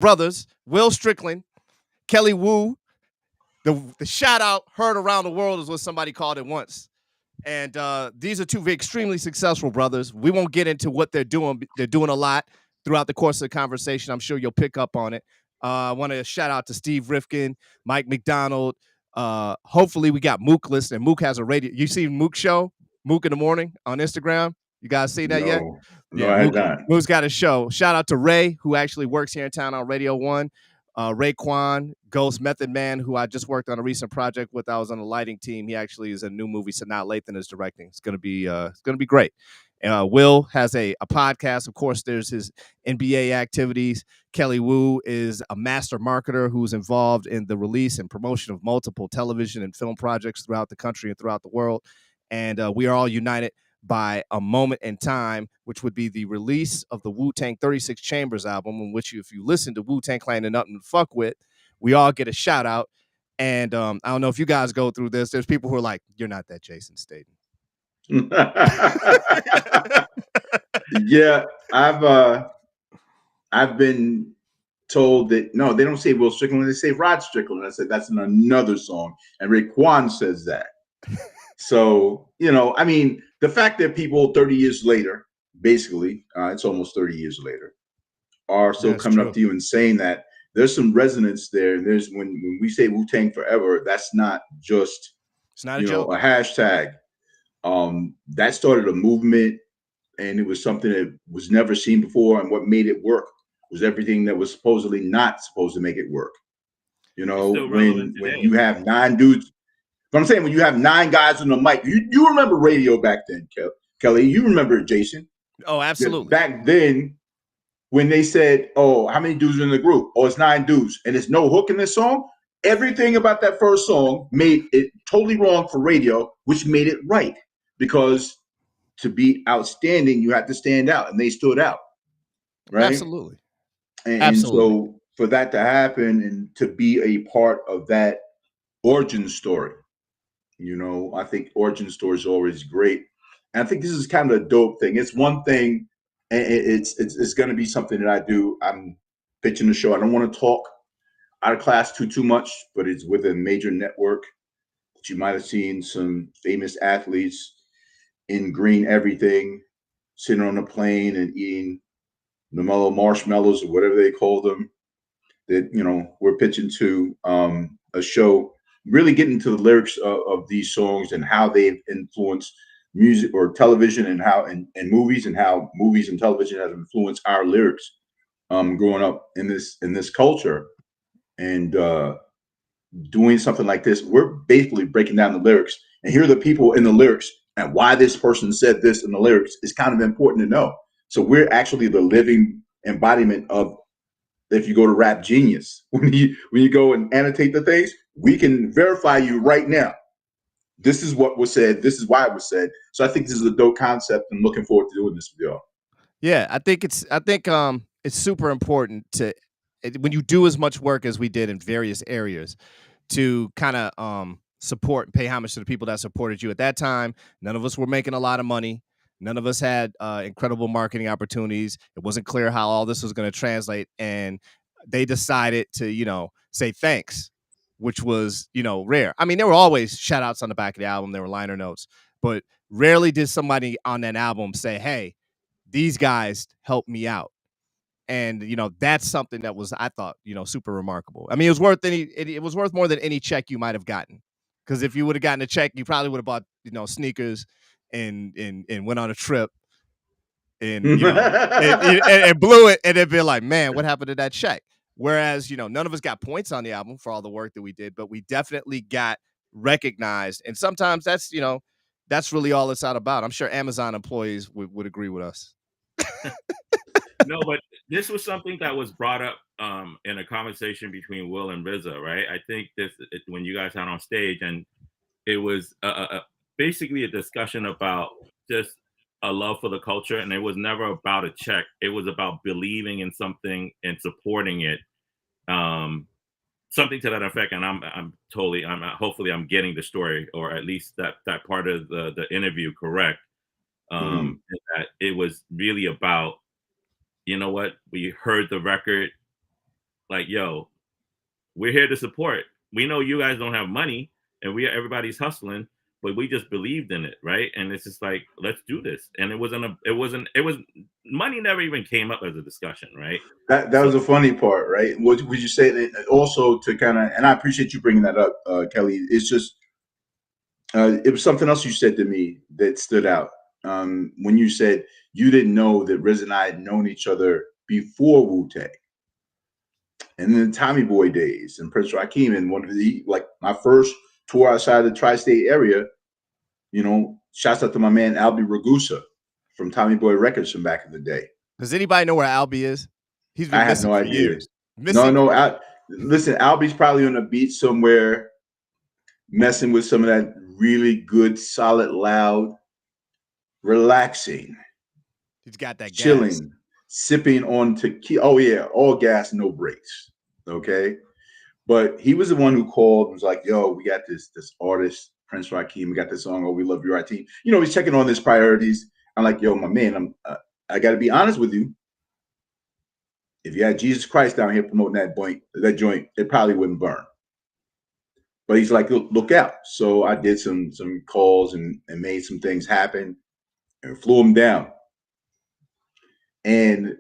brothers, Will Strickland, Kelly Wu. The shout out heard around the world is what somebody called it once. And these are two extremely successful brothers. We won't get into what they're doing. They're doing a lot throughout the course of the conversation. I'm sure you'll pick up on it. I want to shout out to Steve Rifkin, Mike McDonald. Hopefully we got Mook listening. Mook has a radio. You see Mook show? Mook in the morning on Instagram? You guys see that yet? No, I had not. Mook's got a show. Shout out to Ray, who actually works here in town on Radio 1. Raekwon, Ghost Method Man, who I just worked on a recent project with. I was on the lighting team. He actually is a new movie Sanaa Lathan is directing. It's gonna be great. Will has a podcast. Of course, there's his NBA activities. Kelly Wu is a master marketer who's involved in the release and promotion of multiple television and film projects throughout the country and throughout the world. And we are all united by a moment in time, which would be the release of the Wu-Tang 36 Chambers album, in which if you listen to Wu-Tang Clan and Nothing to Fuck With, we all get a shout out. And I don't know if you guys go through this. There's people who are like, you're not that Jason Staten. Yeah, I've been told that no, they don't say Will Strickland, they say Rod Strickland. I said that's in another song, and Raekwon says that. So I mean, the fact that people 30 years later, basically, it's almost 30 years later, are still coming up to you and saying that there's some resonance there. There's when we say Wu-Tang Forever, that's not just it's not a joke. A hashtag. That started a movement, and it was something that was never seen before. And what made it work was everything that was supposedly not supposed to make it work. When you have 9 dudes. But I'm saying when you have 9 guys on the mic, you remember radio back then, Kelly. You remember it, Jason. Oh, absolutely. Back then, when they said, "Oh, how many dudes are in the group?" Oh, it's 9 dudes, and there's no hook in this song. Everything about that first song made it totally wrong for radio, which made it right, because to be outstanding, you had to stand out, and they stood out, right? Absolutely. And so for that to happen and to be a part of that origin story, I think origin stories are always great. And I think this is kind of a dope thing. It's one thing, and it's going to be something that I do. I'm pitching the show. I don't want to talk out of class too much, but it's with a major network that you might have seen some famous athletes in green everything, sitting on a plane and eating the mellow marshmallows or whatever they call them. That we're pitching to a show, really getting to the lyrics of these songs and how they've influenced music or television, and how and movies, and how movies and television have influenced our lyrics growing up in this culture. And doing something like this, we're basically breaking down the lyrics, and here are the people in the lyrics, and why this person said this in the lyrics is kind of important to know. So we're actually the living embodiment of, if you go to Rap Genius, when you go and annotate the things, we can verify you right now. This is what was said. This is why it was said. So I think this is a dope concept, and looking forward to doing this with y'all. Yeah, I think it's super important to, when you do as much work as we did in various areas, to kind of support and pay homage to the people that supported you at that time. None of us were making a lot of money. None of us had incredible marketing opportunities. It wasn't clear how all this was going to translate. And they decided to, say thanks, which was, rare. I mean, there were always shout outs on the back of the album. There were liner notes, but rarely did somebody on that album say, hey, these guys helped me out. And, that's something that was, I thought, super remarkable. I mean, it was worth more than any check you might have gotten. Because if you would have gotten a check, you probably would have bought, sneakers and went on a trip and and blew it, and then be like, man, what happened to that check? Whereas, none of us got points on the album for all the work that we did, but we definitely got recognized. And sometimes that's really all it's out about. I'm sure Amazon employees would agree with us. No, but this was something that was brought up in a conversation between Will and RZA, right? I think when you guys had on stage, and it was basically a discussion about just a love for the culture, and it was never about a check. It was about believing in something and supporting it, something to that effect. And hopefully I'm getting the story, or at least that part of the interview correct. That it was really about, you know what, we heard the record, like, yo, we're here to support. We know you guys don't have money, and everybody's hustling, but we just believed in it, right? And it's just like, let's do this. And it was money never even came up as a discussion, right? That was a funny part, right? Would you say that also to kind of, and I appreciate you bringing that up, Kelly. It's just it was something else you said to me that stood out when you said you didn't know that Riz and I had known each other before Wu-Tang. And then the Tommy Boy days and Prince Rakeem, and one of the, like, my first tour outside the tri-state area, you know, shouts out to my man Albie Ragusa from Tommy Boy Records from back in the day. Does anybody know where Albie is? He's been I have missing no for idea. years. Missing. Listen, Albie's probably on a beach somewhere, messing with some of that really good, solid, loud, relaxing. He's got that chilling, gas. Sipping on tequila. Oh yeah, all gas, no brakes. Okay, but he was the one who called and was like, "Yo, we got this artist, Prince Rakeem. We got this song. Oh, we love you, our team." You know, he's checking on his priorities. I'm like, "Yo, my man, I got to be honest with you. If you had Jesus Christ down here promoting that joint, it probably wouldn't burn." But he's like, "Look out." So I did some calls and made some things happen and flew him down. And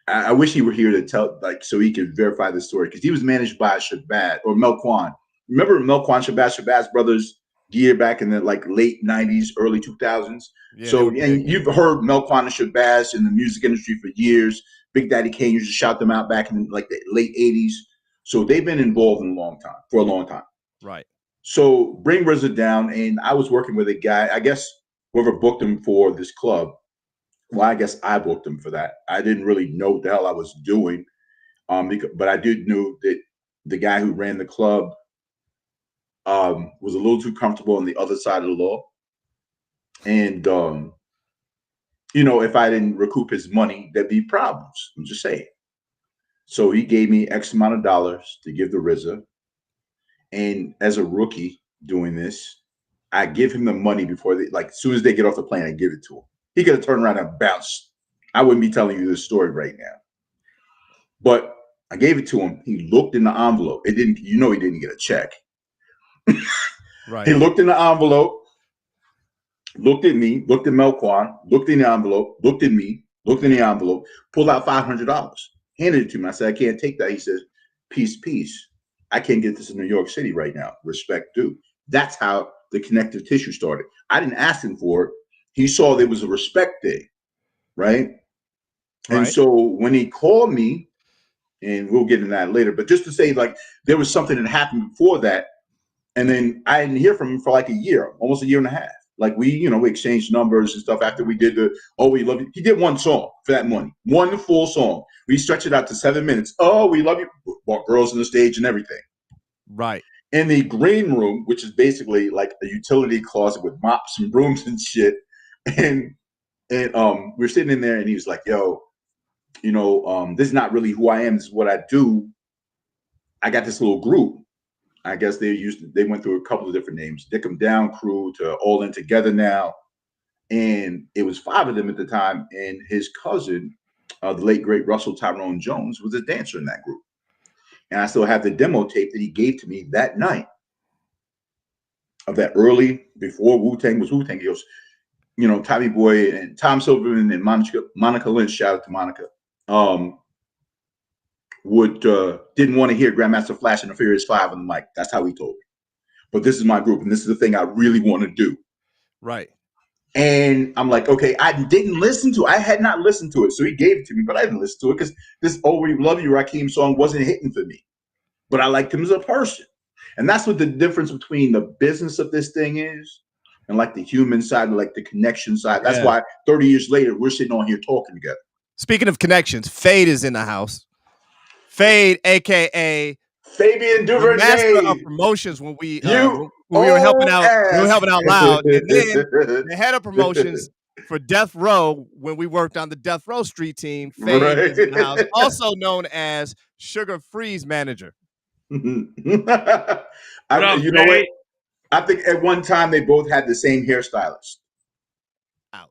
I wish he were here to tell, like, so he could verify the story, because he was managed by Shabazz or Melquan. Remember Melquan, Shabazz brothers gear back in the like late 90s, early 2000s. Yeah, so, and you've heard Melquan and Shabazz in the music industry for years. Big Daddy Kane used to shout them out back in like the late 80s. So they've been involved for a long time. Right. So bring RZA down, and I was working with a guy, I guess whoever booked him for this club. Well, I guess I booked him for that. I didn't really know what the hell I was doing, but I did know that the guy who ran the club was a little too comfortable on the other side of the law. And, you know, if I didn't recoup his money, there'd be problems. I'm just saying. So he gave me X amount of dollars to give to RZA. And as a rookie doing this, I give him the money before as soon as they get off the plane, I give it to him. He could have turned around and bounced. I wouldn't be telling you this story right now. But I gave it to him. He looked in the envelope. He didn't get a check. Right. He looked in the envelope, looked at me, looked at Melquan, looked in the envelope, looked at me, looked in the envelope, pulled out $500, handed it to me. I said, "I can't take that." He says, peace. I can't get this in New York City right now. Respect due. That's how the connective tissue started. I didn't ask him for it. He saw there was a respect thing, right? And so when he called me, and we'll get into that later, but just to say, like, there was something that happened before that, and then I didn't hear from him for like a year, almost a year and a half. Like we exchanged numbers and stuff after we did the "Oh, we love you." He did one song for that money, one full song. We stretched it out to 7 minutes. "Oh, we love you," brought girls on the stage and everything. Right. In the green room, which is basically like a utility closet with mops and brooms and shit, and we're sitting in there, and he was like, "Yo, this is not really who I am. This is what I do. I got this little group." I guess they went through a couple of different names: Dick 'em Down Crew to All In Together now, and it was 5 of them at the time. And his cousin, the late great Russell Tyrone Jones, was a dancer in that group. And I still have the demo tape that he gave to me that night of that early, before Wu-Tang was Wu-Tang. He goes, Tommy Boy and Tom Silverman and Monica Lynch, shout out to Monica, didn't want to hear Grandmaster Flash and the Furious 5 on the mic. That's how he told me. But this is my group, and this is the thing I really want to do. Right. And I'm like, okay, I didn't listen to it. I had not listened to it. So he gave it to me, but I didn't listen to it because this "Oh, We Love You, Rakeem" song wasn't hitting for me. But I liked him as a person. And that's what the difference between the business of this thing is and like the human side, like the connection side. That's why 30 years later, we're sitting on here talking together. Speaking of connections, Fade is in the house. Fade, a.k.a. Fabian Duvernay, master of promotions when we were helping out. We were helping out loud, and then the head of promotions for Death Row when we worked on the Death Row Street team. Fade is in the house, also known as Sugar Free's manager. You know what? I think at one time they both had the same hairstylist. Ouch!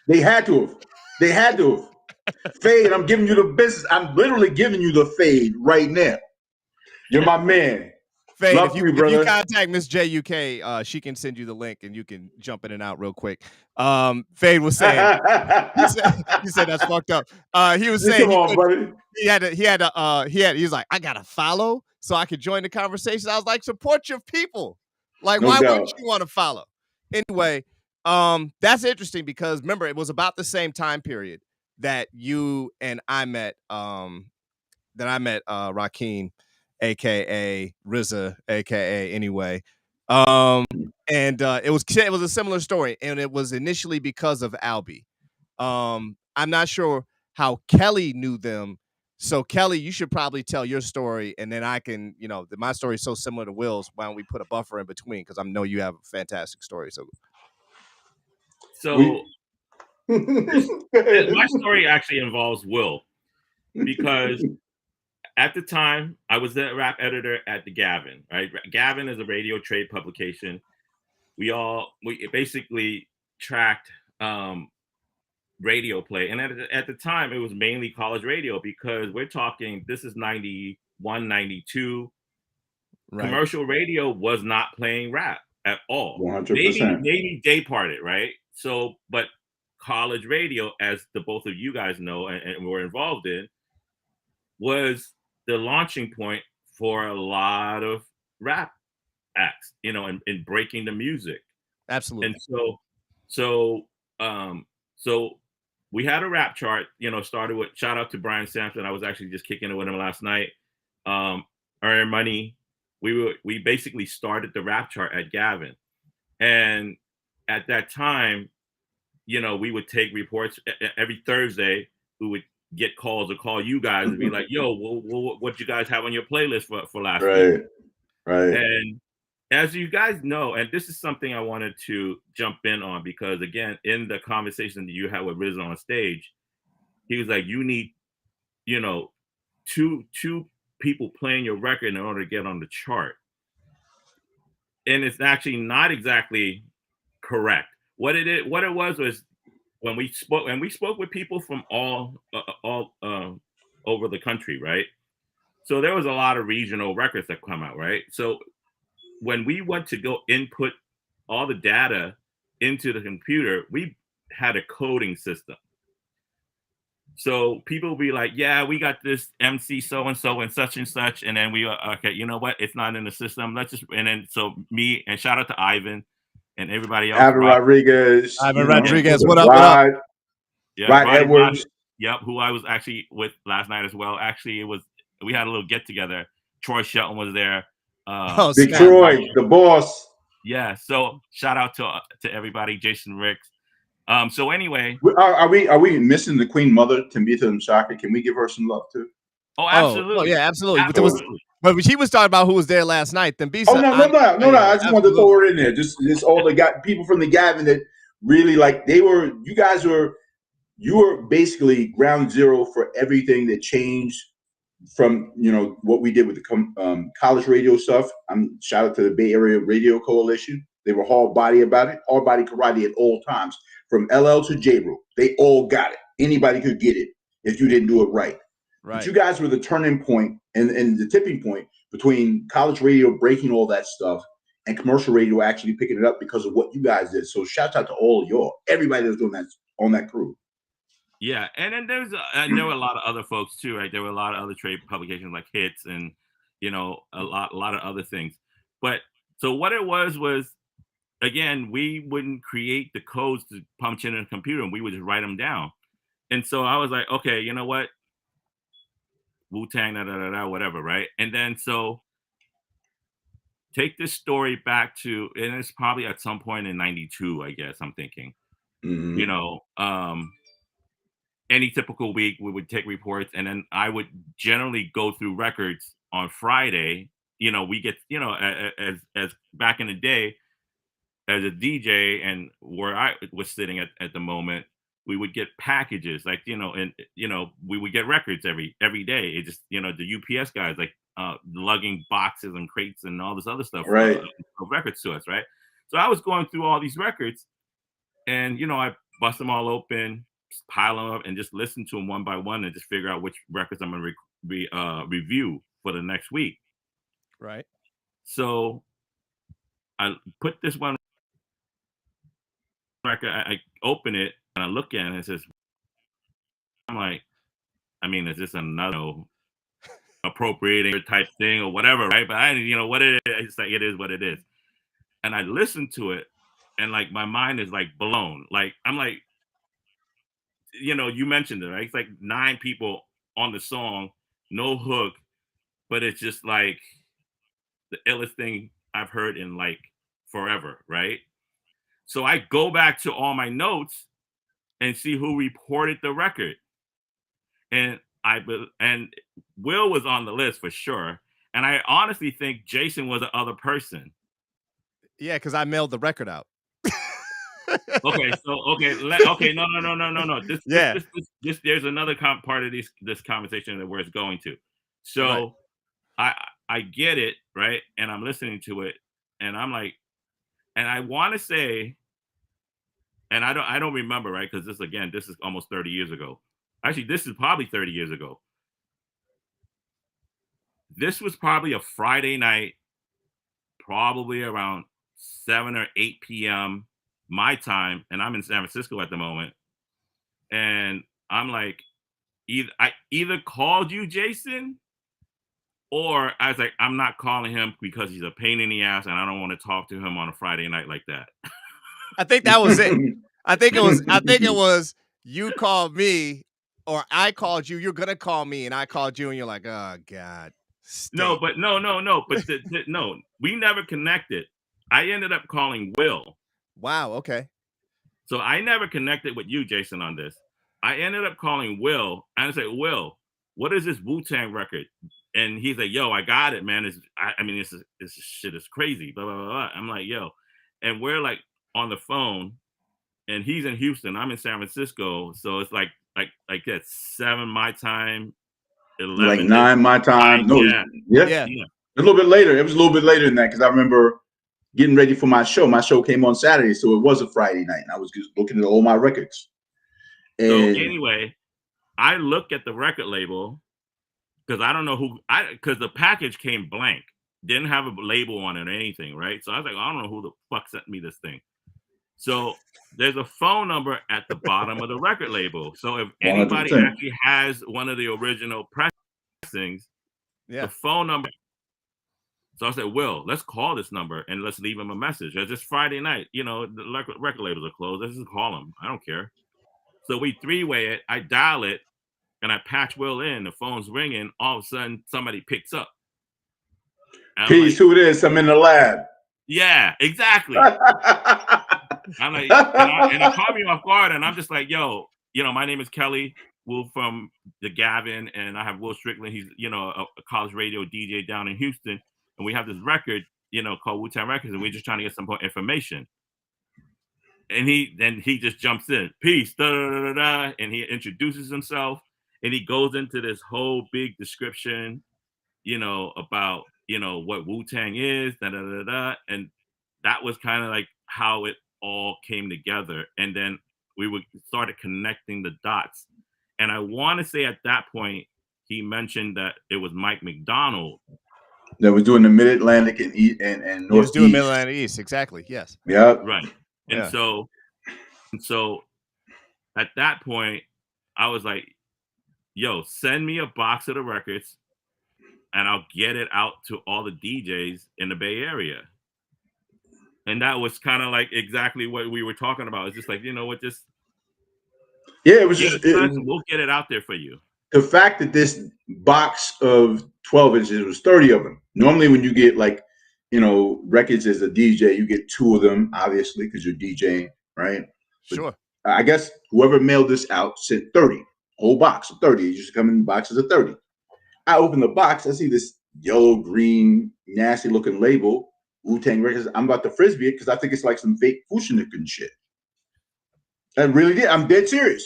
They had to have. Fade, I'm giving you the business. I'm literally giving you the fade right now. You're my man. Fade, Love you, if you brother. contact Miss JUK, she can send you the link and you can jump in and out real quick. Fade was saying, he said that's fucked up. He was saying Come on, buddy. he was like, I gotta follow so I could join the conversation. I was like, support your people. Like, No why doubt. wouldn't you want to follow? Anyway, that's interesting because remember, it was about the same time period that you and I met Rakeem, aka RZA, aka anyway. And it was a similar story, and it was initially because of Albie. I'm not sure how Kelly knew them. So Kelly, you should probably tell your story, and then I can, my story is so similar to Will's. Why don't we put a buffer in between? Because I know you have a fantastic story. So my story actually involves Will, because at the time I was the rap editor at the Gavin. Right, Gavin is a radio trade publication. We basically tracked radio play, and at the time it was mainly college radio, because we're talking, this is 91, 92. Right. Commercial radio was not playing rap at all. 100%. Maybe day parted, right? So, but college radio, as the both of you guys know and were involved in, was the launching point for a lot of rap acts, and breaking the music. Absolutely. And so we had a rap chart, started with, shout out to Brian Sampson. I was actually just kicking it with him last night. Earn Money. We basically started the rap chart at Gavin. And at that time, we would take reports every Thursday. We would get calls or call you guys and be like, yo, what you guys have on your playlist for last week? Right. And as you guys know, and this is something I wanted to jump in on, because again, in the conversation that you had with RZA on stage, he was like, you need, two people playing your record in order to get on the chart. And it's actually not exactly correct. What it was when we spoke with people from all over the country, right? So there was a lot of regional records that come out, right? So when we went to go input all the data into the computer, we had a coding system. So people will be like, yeah, we got this MC so-and-so and such and such. And then we are, okay, you know what? It's not in the system. And then so me, and shout out to Ivan and everybody else. Ivan Rodriguez. What up? Yeah, Rod Edwards. Yep, who I was actually with last night as well. Actually, we had a little get together. Troy Shelton was there. Big Troy, the boss. Yeah, so shout out to everybody, Jason Ricks. So anyway, are we missing the Queen Mother, Tambita Mshaka? Can we give her some love too? Oh, absolutely. Yeah, absolutely. But she was talking about who was there last night. Tambisa. Oh no! I just wanted to throw her in there. Just all the people from the Gavin that really, like, you were basically ground zero for everything that changed from what we did with the college radio stuff. Shout out to the Bay Area Radio Coalition. They were hard body about it, hard body karate at all times, from LL to J-Ro. They all got it. Anybody could get it if you didn't do it right. But you guys were the turning point and the tipping point between college radio breaking all that stuff and commercial radio actually picking it up because of what you guys did. So shout out to all of y'all, everybody that's doing that on that crew. Yeah, and then there were a lot of other folks too, right? There were a lot of other trade publications like Hits and a lot of other things. But so what it was again, we wouldn't create the codes to punch in a computer, and we would just write them down. And so I was like, okay, you know what? Wu-Tang, whatever, right? And then so take this story back to, and it's probably at some point in 92, I guess, I'm thinking. Mm-hmm. Any typical week, we would take reports, and then I would generally go through records on Friday. We get, as back in the day, as a DJ, and where I was sitting at the moment, we would get packages, like, and we would get records every day. It just, the UPS guys, like, lugging boxes and crates and all this other stuff, right, of records to us, right? So I was going through all these records, and I bust them all open. pile them up and just listen to them one by one and just figure out which records I'm going to review for the next week. Right. So I put this one record, I open it and I look at it and it says, I'm like, I mean, is this another appropriating type thing or whatever, right? But I, what it is, it's like, it is what it is. And I listened to it and like, my mind is like blown. Like, I'm like, you mentioned it, right? It's like 9 people on the song, no hook, but it's just like the illest thing I've heard in like forever, right? So I go back to all my notes and see who reported the record. And Will was on the list for sure. And I honestly think Jason was the other person. Yeah, because I mailed the record out. Okay, so no. This there's another part of this conversation that where it's going to. So right. I get it, right? And I'm listening to it, and I'm like, and I want to say, and I don't remember, right? Because this is almost 30 years ago. Actually, this is probably 30 years ago. This was probably a Friday night, probably around 7 or 8 p.m. my time, and I'm in San Francisco at the moment. And I'm like, I either called you, Jason, or I was like, I'm not calling him because he's a pain in the ass, and I don't want to talk to him on a Friday night like that. I think that was it. I think it was you called me, or I called you. You're gonna call me, and I called you, and you're like, oh God. No, but no. But no, we never connected. I ended up calling Will. Wow. Okay. So I never connected with you, Jason, on this. I ended up calling Will and I said, Will, what is this Wu-Tang record? And he's like, yo, I got it, man. This shit is crazy. Blah, blah, blah, blah. I'm like, yo. And we're like on the phone and he's in Houston. I'm in San Francisco. So it's like that's 7 my time, 11. Like 9 my time. No, yeah. A little bit later. It was a little bit later than that because I remember getting ready for my show. My show came on Saturday, so it was a Friday night. And I was just looking at all my records. And so anyway, I look at the record label because I don't know because the package came blank, didn't have a label on it or anything, right? So I was like, I don't know who the fuck sent me this thing. So there's a phone number at the bottom of the record label. So if anybody 100%. Actually has one of the original pressings, the phone number. So I said, Will, let's call this number and let's leave him a message. It's just Friday night. The record labels are closed. Let's just call him. I don't care. So we 3-way it. I dial it and I patch Will in. The phone's ringing. All of a sudden, somebody picks up. Peace, like, who it is? I'm in the lab. Yeah, exactly. I'm like, and it caught me off guard. And I'm just like, yo, my name is Kelly. Will from the Gavin. And I have Will Strickland. He's, a college radio DJ down in Houston. And we have this record, called Wu-Tang Records, and we're just trying to get some more information. And he just jumps in, peace, da da da da, and he introduces himself, and he goes into this whole big description, about what Wu-Tang is, da da da da, and that was kind of like how it all came together. And then we started connecting the dots. And I want to say at that point he mentioned that it was Mike McDonald that was doing the Mid-Atlantic and Northeast. He was doing Mid-Atlantic East, exactly. Yes. Yeah. Right. And so at that point, I was like, yo, send me a box of the records and I'll get it out to all the DJs in the Bay Area. And that was kind of like exactly what we were talking about. It's just like, just it was just we'll get it out there for you. The fact that this box of 12 inches was 30 of them. Normally when you get records as a DJ, you get 2 of them, obviously, because you're DJing, right? Sure. But I guess whoever mailed this out sent 30, whole box of 30. It used to come in boxes of 30. I open the box, I see this yellow, green, nasty looking label, Wu-Tang Records. I'm about to frisbee it because I think it's like some fake Fushinikan shit. I really did. I'm dead serious.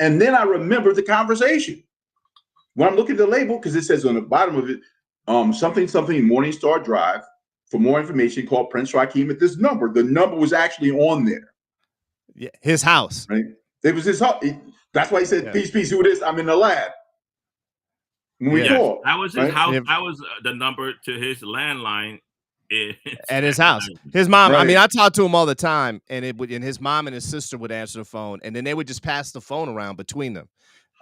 And then I remember the conversation when I'm looking at the label, because it says on the bottom of it, something Morningstar Drive. For more information, call Prince Rakeem at this number. The number was actually on there. Yeah, his house. Right? It was his heart. That's why he said, "Peace, peace. Who this? I'm in the lab." When we talked, that was his right? house. That was the number to his landline at his house. His mom. Right. I mean, I talked to him all the time, and and his mom and his sister would answer the phone, and then they would just pass the phone around between them.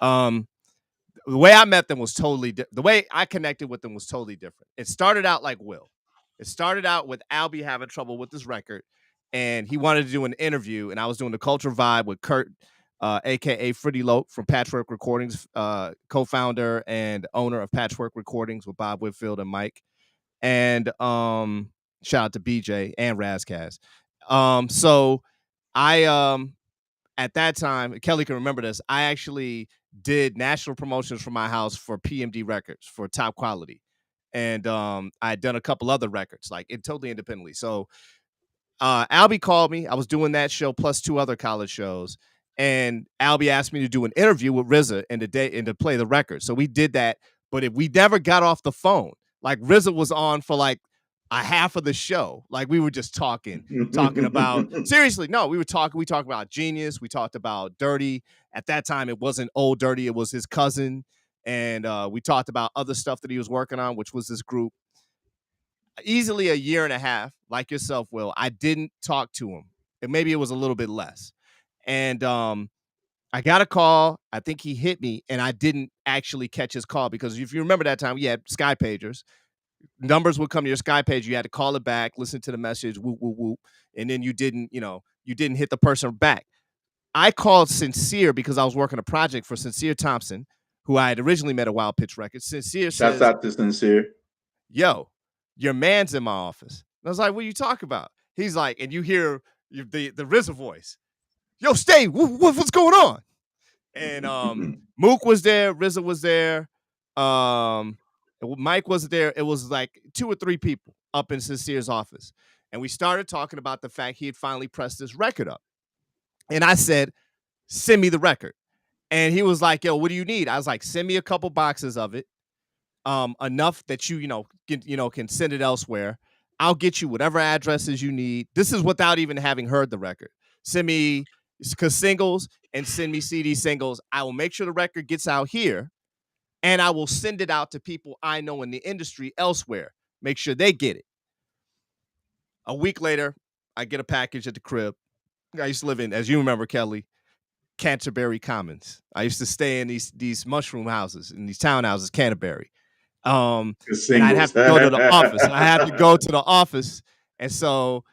The way I met them was totally the way I connected with them was totally different. It started out like Will. It started out with Albie having trouble with his record, and he wanted to do an interview, and I was doing the Culture Vibe with Kurt, aka Freddie Loke from Patchwork Recordings, co-founder and owner of Patchwork Recordings with Bob Whitfield and Mike. And shout out to BJ and Razkaz. So I at that time, Kelly can remember this, I actually did national promotions for my house for PMD Records for Top Quality. And I had done a couple other records, like totally independently. So Albie called me. I was doing that show plus 2 other college shows. And Albie asked me to do an interview with RZA and to play the record. So we did that, but if we never got off the phone, like RZA was on for like a half of the show. Like we were just talking about seriously. No, we talked about Genius. We talked about Dirty. At that time, it wasn't Old Dirty. It was his cousin. And we talked about other stuff that he was working on, which was this group. Easily a year and a half, like yourself, Will, I didn't talk to him. And maybe it was a little bit less. And I got a call. I think he hit me, and I didn't actually catch his call because if you remember that time, we had Sky Pagers. Numbers would come to your Sky page. You had to call it back, listen to the message, whoop, whoop, whoop. And then you didn't hit the person back. I called Sincere because I was working a project for Sincere Thompson, who I had originally met at Wild Pitch Records. Sincere says, "Shouts out to Sincere. Yo, your man's in my office." And I was like, "What are you talking about?" He's like, and you hear the RZA voice. "Yo, stay. What's going on?" And Mook was there, RZA was there, Mike was there. It was like 2 or 3 people up in Sincere's office. And we started talking about the fact he had finally pressed this record up. And I said, "Send me the record." And he was like, "Yo, what do you need?" I was like, "Send me a couple boxes of it. Enough that you can send it elsewhere. I'll get you whatever addresses you need." This is without even having heard the record. Send me singles and send me CD singles. I will make sure the record gets out here, and I will send it out to people I know in the industry elsewhere. Make sure they get it. A week later, I get a package at the crib. I used to live in, as you remember, Kelly, Canterbury Commons. I used to stay in these mushroom houses, in these townhouses, Canterbury. And I'd have to go to the office. I had to go to the office. And so,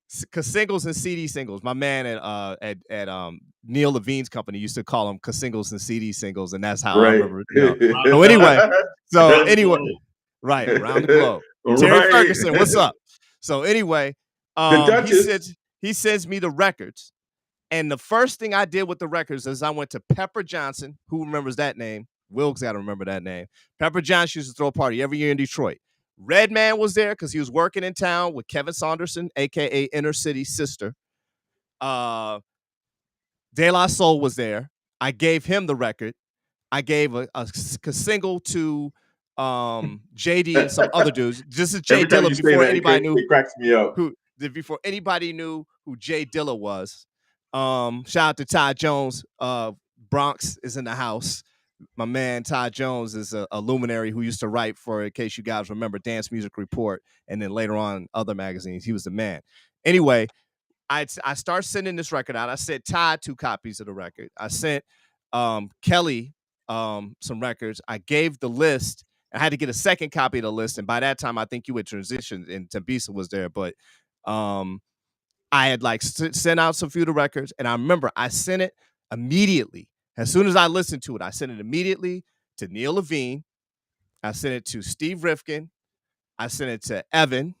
singles and CD singles. My man at Neil Levine's company used to call them singles and CD singles, and that's how I remember it. So anyway, right, around the globe. Terry Ferguson, what's up? So anyway, he sends me the records. And the first thing I did with the records is I went to Pepper Johnson. Who remembers that name? Will's got to remember that name. Pepper Johnson used to throw a party every year in Detroit. Redman was there because he was working in town with Kevin Saunderson, a.k.a. Inner City Sister. De La Soul was there. I gave him the record. I gave a single to JD and some other dudes. This is Jay Dilla before anybody knew. It cracks me up. Before anybody knew who Jay Dilla was. Shout out to Ty Jones. Bronx is in the house. My man Ty Jones is a luminary who used to write for, in case you guys remember, Dance Music Report, and then later on other magazines. He was the man. Anyway, I start sending this record out. I sent Ty 2 copies of the record. I sent Kelly some records. I gave the list. I had to get a second copy of the list, and by that time, I think you had transitioned, and Tambisa was there. But I had sent out some few of the records, and I remember I sent it immediately. As soon as I listened to it, I sent it immediately to Neil Levine. I sent it to Steve Rifkin. I sent it to Evan.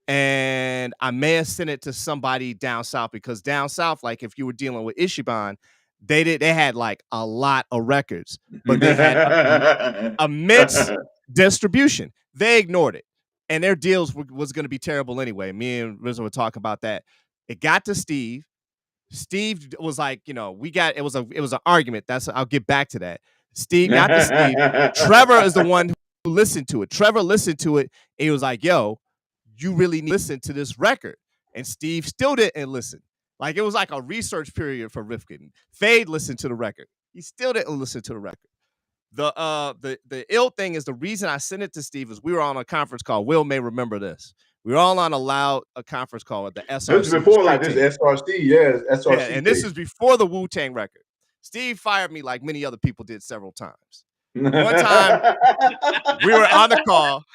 And I may have sent it to somebody down south, because down south, like if you were dealing with Ishiban, they had like a lot of records, but they had immense distribution. They ignored it, and their deals was going to be terrible anyway. Me and RZA were talking about that. It got to Steve. Steve was like, it was an argument. I'll get back to that. Steve got to Steve. Trevor is the one who listened to it. Trevor listened to it, and he was like, "Yo, you really need to listen to this record." And Steve still didn't listen. Like it was like a research period for Rifkin. Fade listened to the record. He still didn't listen to the record. The ill thing is the reason I sent it to Steve is we were on a conference call. Will may remember this. We were all on a conference call at the This SRC. was before like this SRC, SRC. Yeah, and this is before the Wu-Tang record. Steve fired me like many other people did several times. One time we were on the call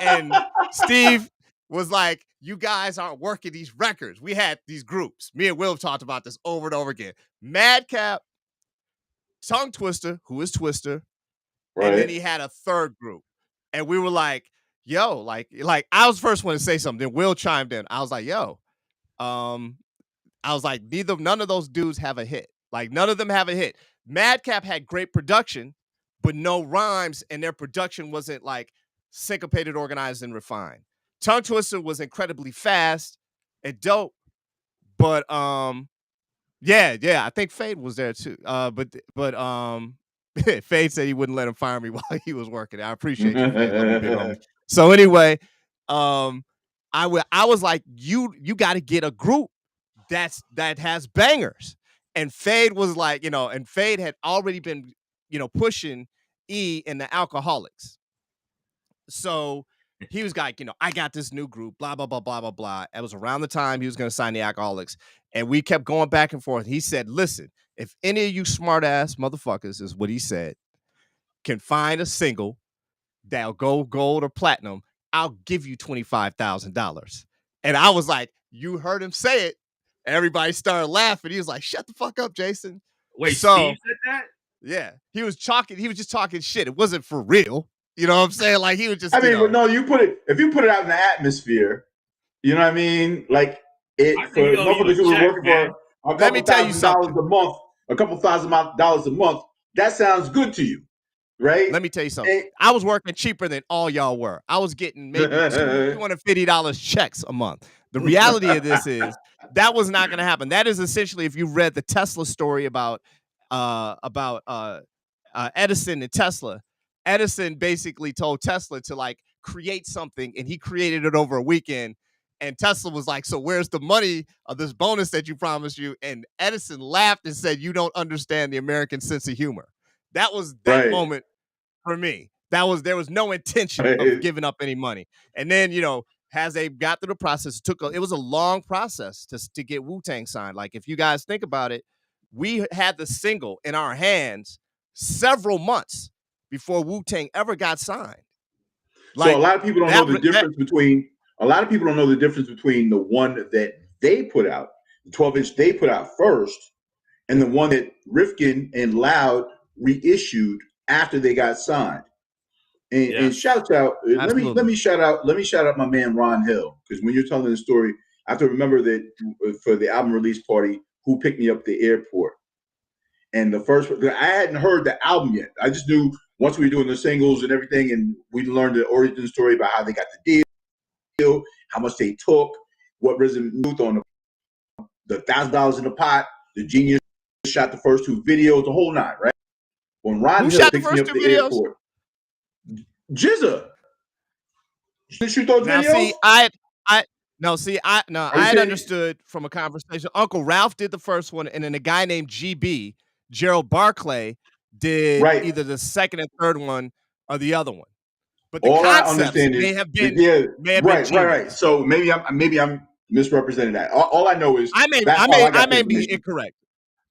and Steve was like, you guys aren't working these records. We had these groups. Me and Will have talked about this over and over again. Madcap, Tongue Twister, who is Twister, right. And then he had a third group. And we were like, yo, like I was the first one to say something. Then Will chimed in. I was like, yo, I was like, none of those dudes have a hit. Like none of them have a hit. Madcap had great production, but no rhymes, and their production wasn't like syncopated, organized, and refined. Tongue Twister was incredibly fast and dope, but yeah, I think Fade was there too. But Fade said he wouldn't let him fire me while he was working. I appreciate you, Fade. Love you, big homie. So anyway, I was like, you got to get a group that has bangers. And Fade was like, and Fade had already been, pushing E and the Alcoholics. So he was like, I got this new group, blah, blah, blah, blah, blah, blah. It was around the time he was going to sign the Alcoholics. And we kept going back and forth. He said, listen, if any of you smart ass motherfuckers, is what he said, can find a single that'll go gold or platinum, I'll give you $25,000. And I was like, you heard him say it. Everybody started laughing. He was like, shut the fuck up, Jason. Wait, Steve said that? Yeah. He was just talking shit. It wasn't for real. You know what I'm saying? Like he was just. I mean, but no, if you put it out in the atmosphere, you know what I mean? Like it for motherfuckers who were working for a couple $1,000 a month, a couple $1,000 a month, that sounds good to you, right? Let me tell you something. I was working cheaper than all y'all were. I was getting maybe $250 checks a month. The reality of this is that was not going to happen. That is essentially, if you read the Tesla story about Edison and Tesla. Edison basically told Tesla to like create something, and he created it over a weekend. And Tesla was like, so where's the money of this bonus that you promised you? And Edison laughed and said, you don't understand the American sense of humor. That was that moment for me. There was no intention of giving up any money. And then, as they got through the process, it was a long process to get Wu-Tang signed. Like if you guys think about it, we had the single in our hands several months before Wu-Tang ever got signed. Like, so a lot of people don't know the difference between. A lot of people don't know the difference between the one that they put out, the 12-inch they put out first, and the one that Rifkin and Loud reissued after they got signed. And shout out, let me shout out my man Ron Hill, because when you're telling the story, I have to remember that for the album release party, who picked me up at the airport. And I hadn't heard the album yet. I just knew once we were doing the singles and everything, and we learned the origin story about how they got the deal, how much they took, what Rhythm Youth on the $1,000 in the pot, the Genius shot the first two videos, the whole nine, right? When Ron Hill picked me up at the airport, Jizza. Did shoot those videos? I had understood from a conversation. Uncle Ralph did the first one, and then a guy named GB, Gerald Barclay, did either the second and third one or the other one. But the concepts may have been right. So maybe I'm misrepresenting that. All I know is I may be incorrect.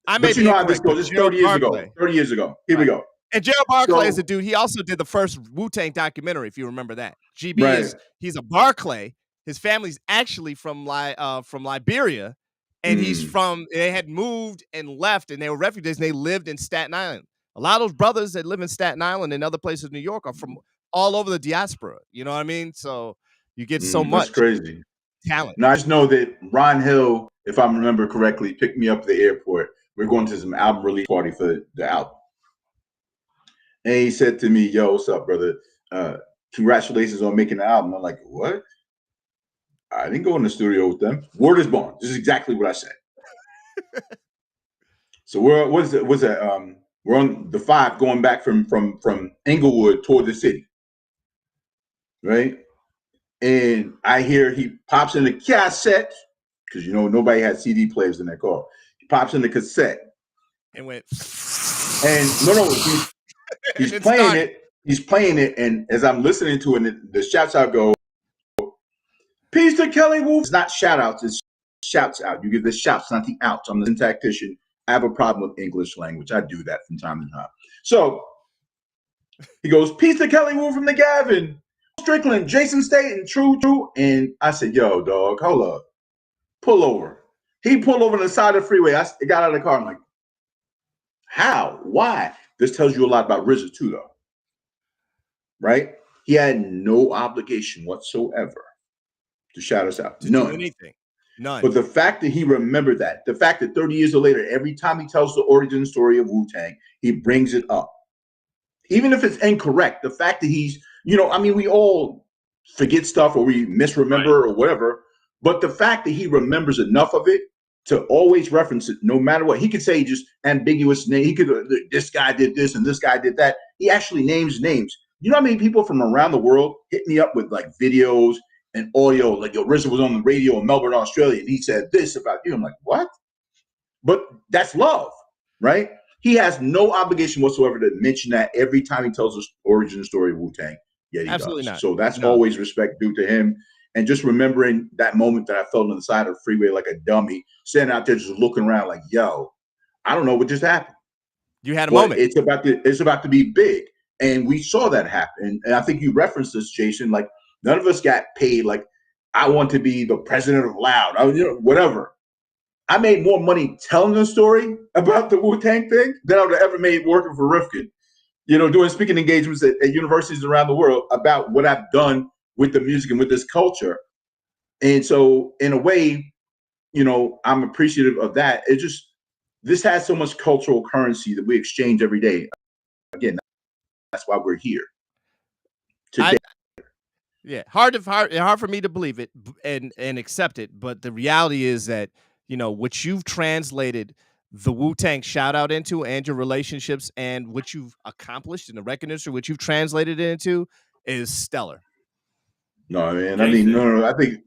But you know how this goes. It's 30 years ago. 30 years ago. Here we go. And Gerald Barclay is a dude. He also did the first Wu-Tang documentary, if you remember that. GB he's a Barclay. His family's actually from Liberia, and they had moved and left, and they were refugees, and they lived in Staten Island. A lot of those brothers that live in Staten Island and other places in New York are from all over the diaspora. You know what I mean? So you get so much crazy talent. Now I just know that Ron Hill, if I remember correctly, picked me up at the airport. We're going to some album release party for the album. And he said to me, yo, what's up, brother? Congratulations on making the album. I'm like, what? I didn't go in the studio with them. Word is born. This is exactly what I said. So we're on the 5 going back from Inglewood toward the city. Right? And I hear he pops in the cassette because nobody had CD players in that car. He pops in the cassette and went. And no, he's playing started. it. He's playing it, and as I'm listening to it, the shouts out go, "Peace to Kelly Wu." It's not shout outs, it's shouts out. You give the shouts, not the outs. I'm the syntactician. I have a problem with English language. I do that from time to time. So he goes, "Peace to Kelly Wu from the Gavin, Strickland, Jason Staten, true. And I said, "Yo, dog, hold up. Pull over." He pulled over on the side of the freeway. I got out of the car. I'm like, how? Why? This tells you a lot about RZA too, though. Right? He had no obligation whatsoever to shout us out. To do anything. None. But the fact that he remembered that, the fact that 30 years later, every time he tells the origin story of Wu-Tang, he brings it up. Even if it's incorrect, the fact that he's, we all forget stuff or we misremember or whatever, but the fact that he remembers enough of it to always reference it, no matter what. He could say just ambiguous name. He could, this guy did this and this guy did that. He actually names names. You know how many people from around the world hit me up with like videos and audio, like, yo, RZA was on the radio in Melbourne, Australia, and he said this about you. I'm like, what? But that's love, right? He has no obligation whatsoever to mention that every time he tells us origin story of Wu-Tang. Yeah, he Absolutely does. not. So that's always respect due to him. And just remembering that moment that I felt on the side of the freeway like a dummy, standing out there just looking around like, yo, I don't know what just happened. You had a moment. It's about to be big. And we saw that happen. And I think you referenced this, Jason, like none of us got paid. Like, I want to be the president of Loud, whatever. I made more money telling the story about the Wu-Tang thing than I would have ever made working for Rifkin, doing speaking engagements at universities around the world about what I've done with the music and with this culture. And so in a way, I'm appreciative of that. This has so much cultural currency that we exchange every day. Again, that's why we're here today. Hard for me to believe it and accept it. But the reality is that, what you've translated the Wu-Tang shout out into and your relationships and what you've accomplished in the record industry, what you've translated it into is stellar. No, man. Jason, I mean, no, I think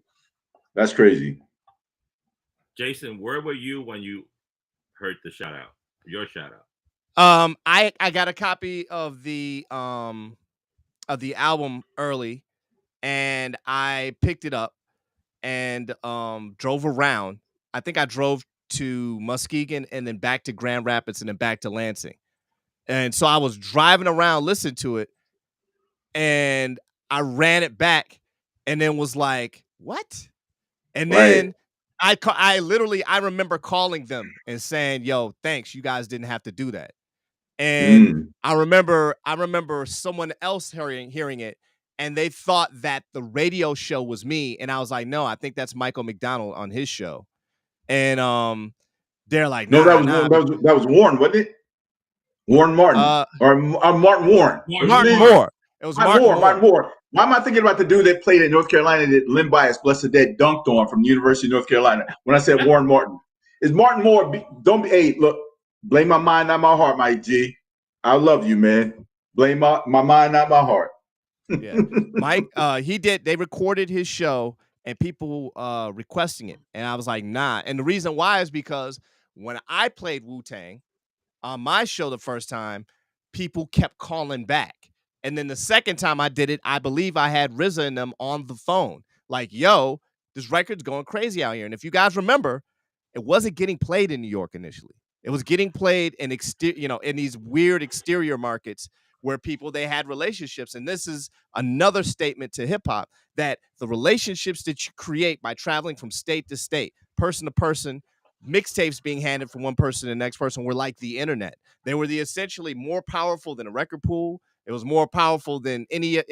that's crazy. Jason, where were you when you heard the shout out? Your shout out. I got a copy of the album early, and I picked it up and drove around. I think I drove to Muskegon and then back to Grand Rapids and then back to Lansing. And so I was driving around listening to it, and I ran it back and then was like, what? And then I remember calling them and saying, yo, thanks. You guys didn't have to do that. And I remember someone else hearing it, and they thought that the radio show was me. And I was like, no, I think that's Michael McDonald on his show. And they're like, no, that was Warren, wasn't it? Warren Martin or Martin Warren. Martin Moore. It was Martin Moore. Why am I thinking about the dude that played in North Carolina that Lynn Bias, blessed the dead, dunked on from the University of North Carolina? When I said Warren Martin, is Martin Moore? Hey, look, blame my mind, not my heart, my G. I love you, man. Blame my mind, not my heart. Yeah, Mike. They recorded his show and people requesting it, and I was like, nah. And the reason why is because when I played Wu-Tang on my show the first time, people kept calling back. And then the second time I did it, I believe I had RZA and them on the phone. Like, yo, this record's going crazy out here. And if you guys remember, it wasn't getting played in New York initially. It was getting played in in these weird exterior markets where they had relationships. And this is another statement to hip hop, that the relationships that you create by traveling from state to state, person to person, mixtapes being handed from one person to the next person were like the internet. They were essentially more powerful than a record pool. It was more powerful than any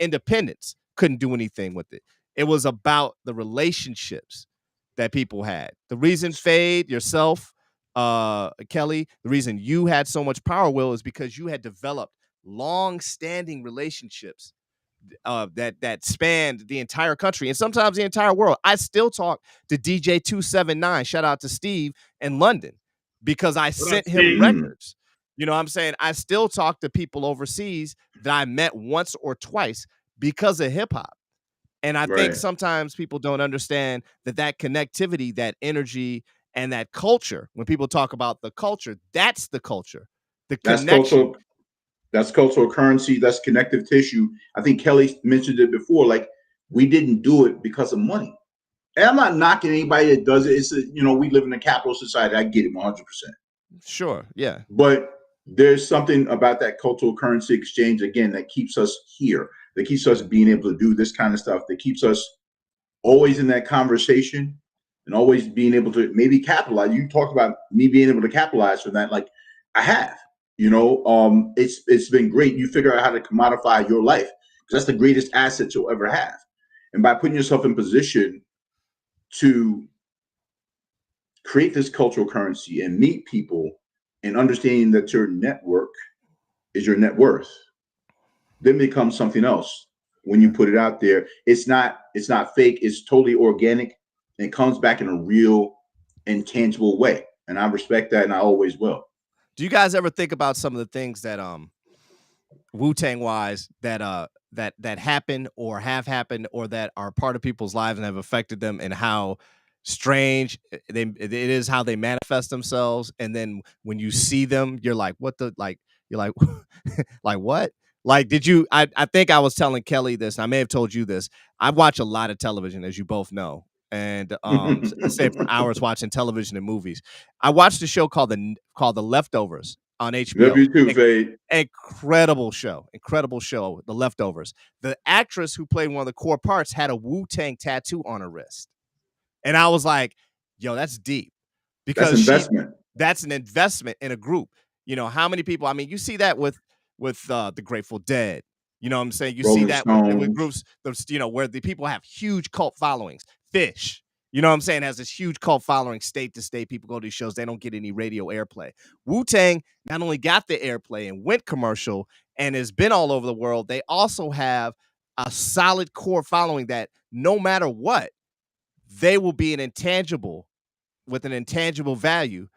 independents couldn't do anything with it. It was about the relationships that people had. The reason Fade, yourself, Kelly, the reason you had so much power, Will, is because you had developed long-standing relationships that spanned the entire country and sometimes the entire world. I still talk to DJ 279, shout out to Steve, in London, because I sent him records. You know what I'm saying? I still talk to people overseas that I met once or twice because of hip hop. And I think Right. sometimes people don't understand that connectivity, that energy, and that culture. When people talk about the culture, that's the culture, the That's connection. cultural. That's cultural currency. That's connective tissue. I think Kelly mentioned it before. Like, we didn't do it because of money. And I'm not knocking anybody that does it. It's we live in a capitalist society. I get it 100%. Sure, yeah. But there's something about that cultural currency exchange again that keeps us here. That keeps us being able to do this kind of stuff. That keeps us always in that conversation and always being able to maybe capitalize. You talk about me being able to capitalize from that. Like, I have. It's been great. You figure out how to commodify your life because that's the greatest asset you'll ever have. And by putting yourself in position to create this cultural currency and meet people and understanding that your network is your net worth, then becomes something else when you put it out there. It's not fake. It's totally organic and comes back in a real and tangible way. And I respect that, and I always will. Do you guys ever think about some of the things that Wu-Tang wise that happen or have happened or that are part of people's lives and have affected them, and how strange it is how they manifest themselves, and then when you see them you're like, what the, like, you're like like what, like, did you, I think I was telling Kelly this, and I may have told you this. I watch a lot of television, as you both know, and I stay for hours watching television and movies. I watched a show called The Leftovers on Love HBO. you too, Fade. Incredible show. The Leftovers. The actress who played one of the core parts had a Wu-Tang tattoo on her wrist. And I was like, yo, that's deep. That's Because investment. that's an investment in a group. How many people, I mean, you see that with the Grateful Dead. You know what I'm saying? You see Rolling that with Stones. groups, where the people have huge cult followings. Fish, you know what I'm saying, has this huge cult following state to state. People go to these shows, they don't get any radio airplay. Wu-Tang not only got the airplay and went commercial and has been all over the world, they also have a solid core following that no matter what, they will be an intangible with an intangible value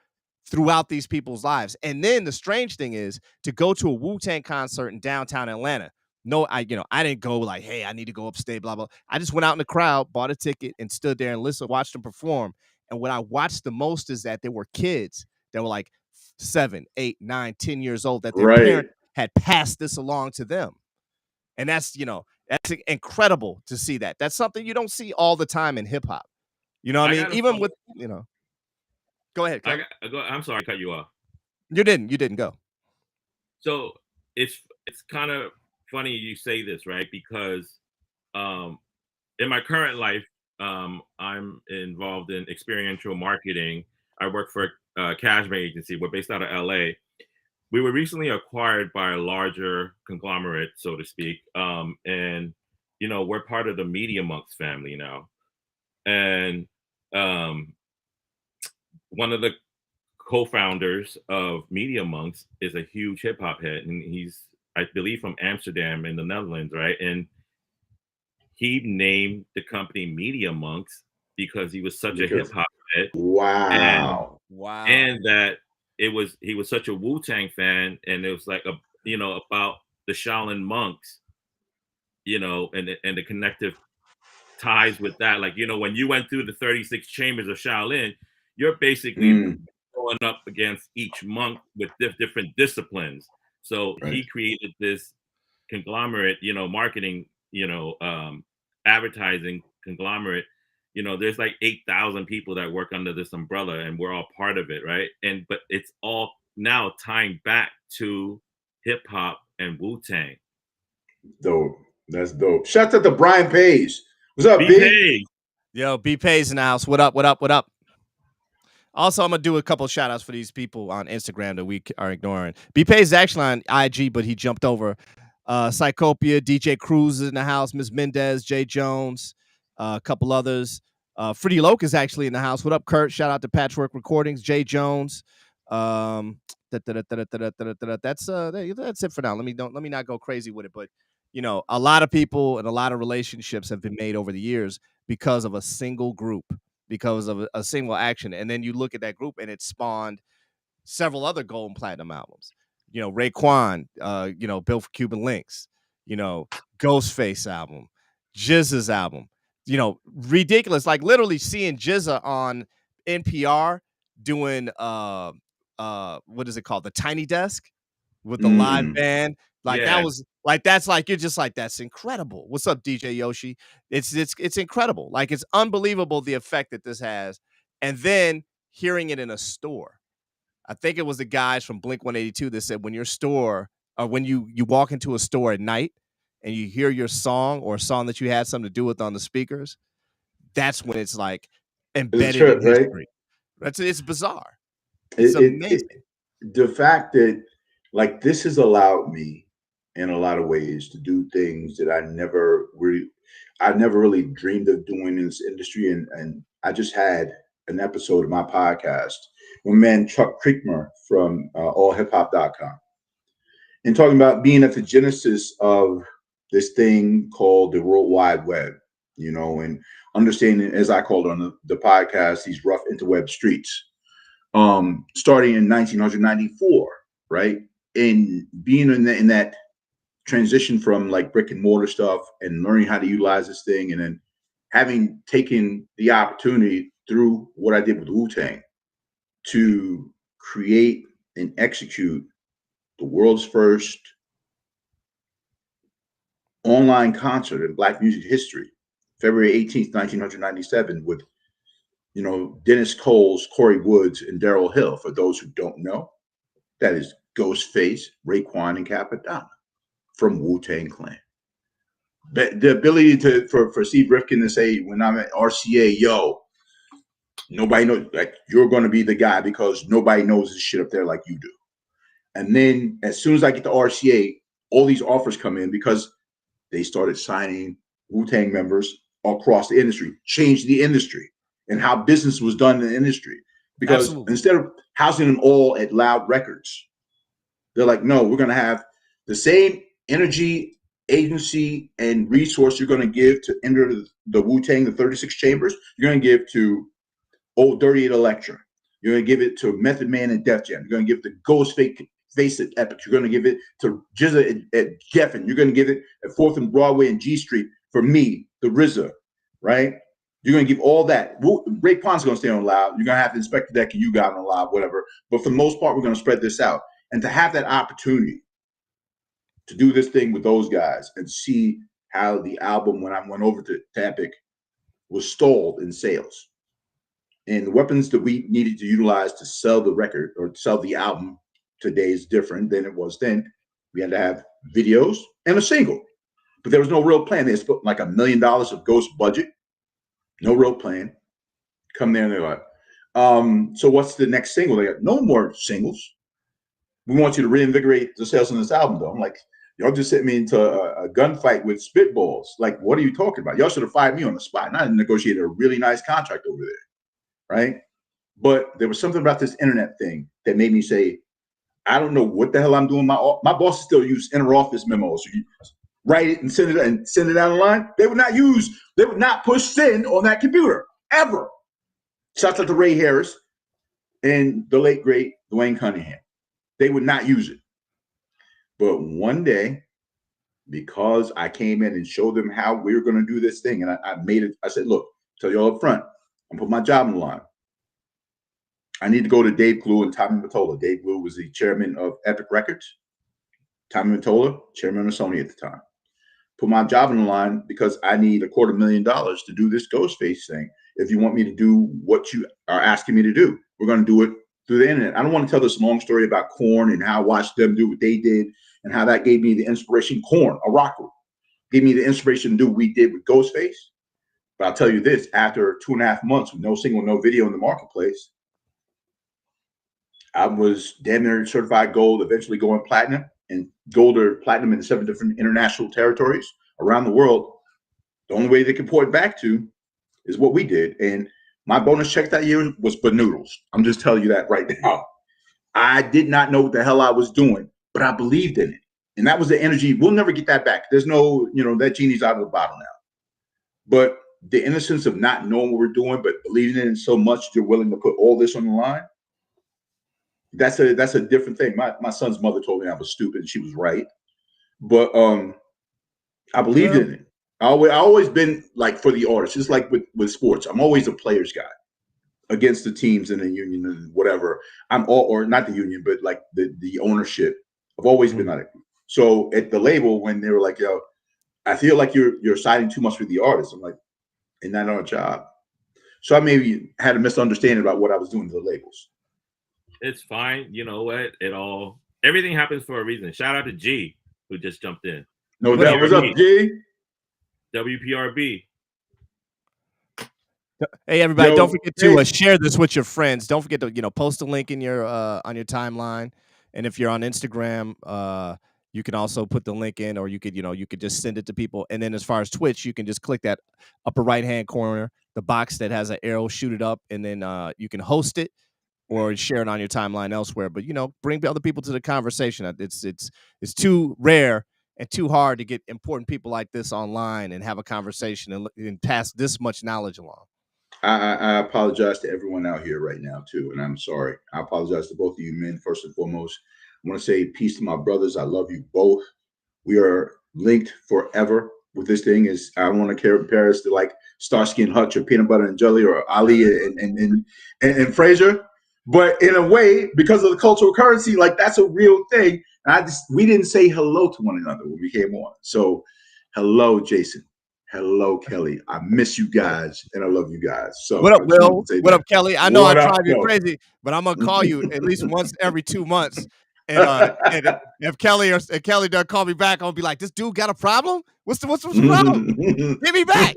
throughout these people's lives. And then the strange thing is to go to a Wu-Tang concert in downtown Atlanta. No, I didn't go like, hey, I need to go upstate, blah, blah. I just went out in the crowd, bought a ticket, and stood there and watched them perform. And what I watched the most is that there were kids that were like 7, 8, 9, 10 years old, that their Right. parent had passed this along to them. And that's incredible to see that. That's something you don't see all the time in hip hop. You know what I mean? Even with, go ahead. I'm sorry to cut you off. You didn't go. So it's kind of funny you say this, right? Because in my current life, I'm involved in experiential marketing. I work for a cashmere agency. We're based out of LA. We were recently acquired by a larger conglomerate, so to speak. And we're part of the Media Monks family now. And one of the co-founders of Media Monks is a huge hip hop head, and he's, I believe, from Amsterdam in the Netherlands, right? And he named the company Media Monks because he was such a hip hop head. Wow. And that he was such a Wu-Tang fan, and it was like about the Shaolin monks, and the connective ties with that. Like, when you went through the 36 chambers of Shaolin, you're basically going up against each monk with different disciplines. So he created this conglomerate, marketing, advertising conglomerate. There's like 8,000 people that work under this umbrella, and we're all part of it, right? But it's all now tying back to hip hop and Wu-Tang. Dope. That's dope. Shout out to Brian Page. What's up, B? Yo, B Page in the house. What up? What up? What up? Also, I'm gonna do a couple of shout outs for these people on Instagram that we are ignoring. B Page is actually on IG, but he jumped over. Psychopia, DJ Cruz is in the house, Ms. Mendez, Jay Jones, a couple others. Freddie Loke is actually in the house. What up, Kurt? Shout out to Patchwork Recordings, Jay Jones. That's it for now. Let me not go crazy with it, but a lot of people and a lot of relationships have been made over the years because of a single group, because of a single action. And then you look at that group and it spawned several other gold and platinum albums. Raekwon, Bill for Cuban Links, Ghostface album, GZA's album. You know, ridiculous. Like literally seeing GZA on NPR doing what is it called? The Tiny Desk with the live Mm. band. Like that Yeah. was like that's like you're just like that's incredible. What's up, DJ Yoshi? It's incredible. Like it's unbelievable the effect that this has. And then hearing it in a store. I think it was the guys from Blink 182 that said when your store or when you walk into a store at night and you hear your song or a song that you had something to do with on the speakers, that's when it's like It's a embedded in trip, right? history. It's bizarre. It's It amazing. the fact that like this has allowed me in a lot of ways to do things that I never really dreamed of doing in this industry. And I just had an episode of my podcast with man Chuck Creekmer from allhiphop.com and talking about being at the genesis of this thing called the World Wide Web, you know, and understanding, as I called on the podcast, these rough interweb streets, starting in 1994, right? And being in that transition from like brick and mortar stuff and learning how to utilize this thing, and then having taken the opportunity through what I did with Wu-Tang to create and execute the world's first online concert in Black music history, February 18th, 1997, with Dennis Coles, Corey Woods, and Daryl Hill. For those who don't know, that is Ghostface, Raekwon, and Capadonna from Wu-Tang Clan. The ability for Steve Rifkin to say when I'm at RCA, yo, nobody knows, like you're going to be the guy because nobody knows this shit up there like you do. And then as soon as I get to RCA, all these offers come in because they started signing Wu-Tang members across the industry, changed the industry and how business was done in the industry. Because Absolutely. instead of housing them all at Loud Records, they're like, no, we're going to have the same energy, agency, and resource you're going to give to enter the Wu-Tang, the 36 chambers, you're going to give to Old Dirty at Electra. You're going to give it to Method Man and Def Jam. You're going to give the Ghostface at Epic. You're going to give it to GZA at Gavin. You're going to give it at 4th and Broadway and G Street for me, the RZA, right? You're going to give all that. Raekwon's going to stay on Loud. You're going to have to inspect the deck and you got on Loud, whatever. But for the most part, we're going to spread this out. And to have that opportunity to do this thing with those guys and see how the album, when I went over to Epic, was stalled in sales. And the weapons that we needed to utilize to sell the record or sell the album today is different than it was then. We had to have videos and a single, but there was no real plan. They spent like $1 million of Ghost budget, no real plan. Come there and they're like, so what's the next single? They got no more singles. We want you to reinvigorate the sales on this album, though. I'm like, y'all just sent me into a gunfight with spitballs. Like, what are you talking about? Y'all should have fired me on the spot. And I negotiated a really nice contract over there, right? But there was something about this internet thing that made me say, I don't know what the hell I'm doing. My bosses still use inter-office memos. You write it and send it out online. They would not push send on that computer ever. Shouts out to Ray Harris and the late great Dwayne Cunningham. They would not use it. But one day, because I came in and showed them how we were going to do this thing, and I made it, I said, look, tell you all up front, I'm putting my job on the line. I need to go to Dave Glue and Tommy Mottola. Dave Glue was the chairman of Epic Records. Tommy Mottola, chairman of Sony at the time. Put my job on the line because I need $250,000 to do this Ghostface thing. If you want me to do what you are asking me to do, we're going to do it through the internet. I don't want to tell this long story about Korn and how I watched them do what they did and how that gave me the inspiration. Korn, a rock group, gave me the inspiration to do what we did with Ghostface. But I'll tell you this, after 2.5 months with no single, no video in the marketplace, I was damn near certified gold, eventually going platinum, and gold or platinum in 7 different international territories around the world. The only way they can point back to is what we did. And my bonus check that year was banoodles. I'm just telling you that right now. I did not know what the hell I was doing, but I believed in it. And that was the energy. We'll never get that back. There's no, that genie's out of the bottle now. But the innocence of not knowing what we're doing, but believing in it so much you're willing to put all this on the line, that's a different thing. My son's mother told me I was stupid and she was right. But I believed in it. I always been like for the artists. Just like with sports, I'm always a players guy against the teams in the union and whatever. I'm all or not the union, but like the ownership. I've always been like. So at the label, when they were like, "Yo, I feel like you're siding too much with the artist," I'm like, "Ain't that our job?" So I maybe had a misunderstanding about what I was doing to the labels. It's fine. You know what? Everything happens for a reason. Shout out to G who just jumped in. No doubt. What's up, G? WPRB. Hey everybody! Don't forget to share this with your friends. Don't forget to post a link in your on your timeline, and if you're on Instagram, you can also put the link in, or you could just send it to people. And then as far as Twitch, you can just click that upper right hand corner, the box that has an arrow, shoot it up, and then you can host it or share it on your timeline elsewhere. But bring other people to the conversation. It's too rare and too hard to get important people like this online and have a conversation and pass this much knowledge along. I apologize to everyone out here right now too, and I'm sorry. I apologize to both of you men first and foremost. I want to say peace to my brothers. I love you both. We are linked forever with this thing. Is I don't want to compare us to like Starsky and Hutch or Peanut Butter and Jelly or Ali and Fraser, but in a way, because of the cultural currency, like that's a real thing. And we didn't say hello to one another when we came on. So, hello, Jason. Hello, Kelly. I miss you guys, and I love you guys. So what up, Will? What up, Kelly? I know I drive you crazy, but I'm gonna call you at least once every 2 months. And if Kelly doesn't call me back, I'll be like, "This dude got a problem? What's the problem? Give me back."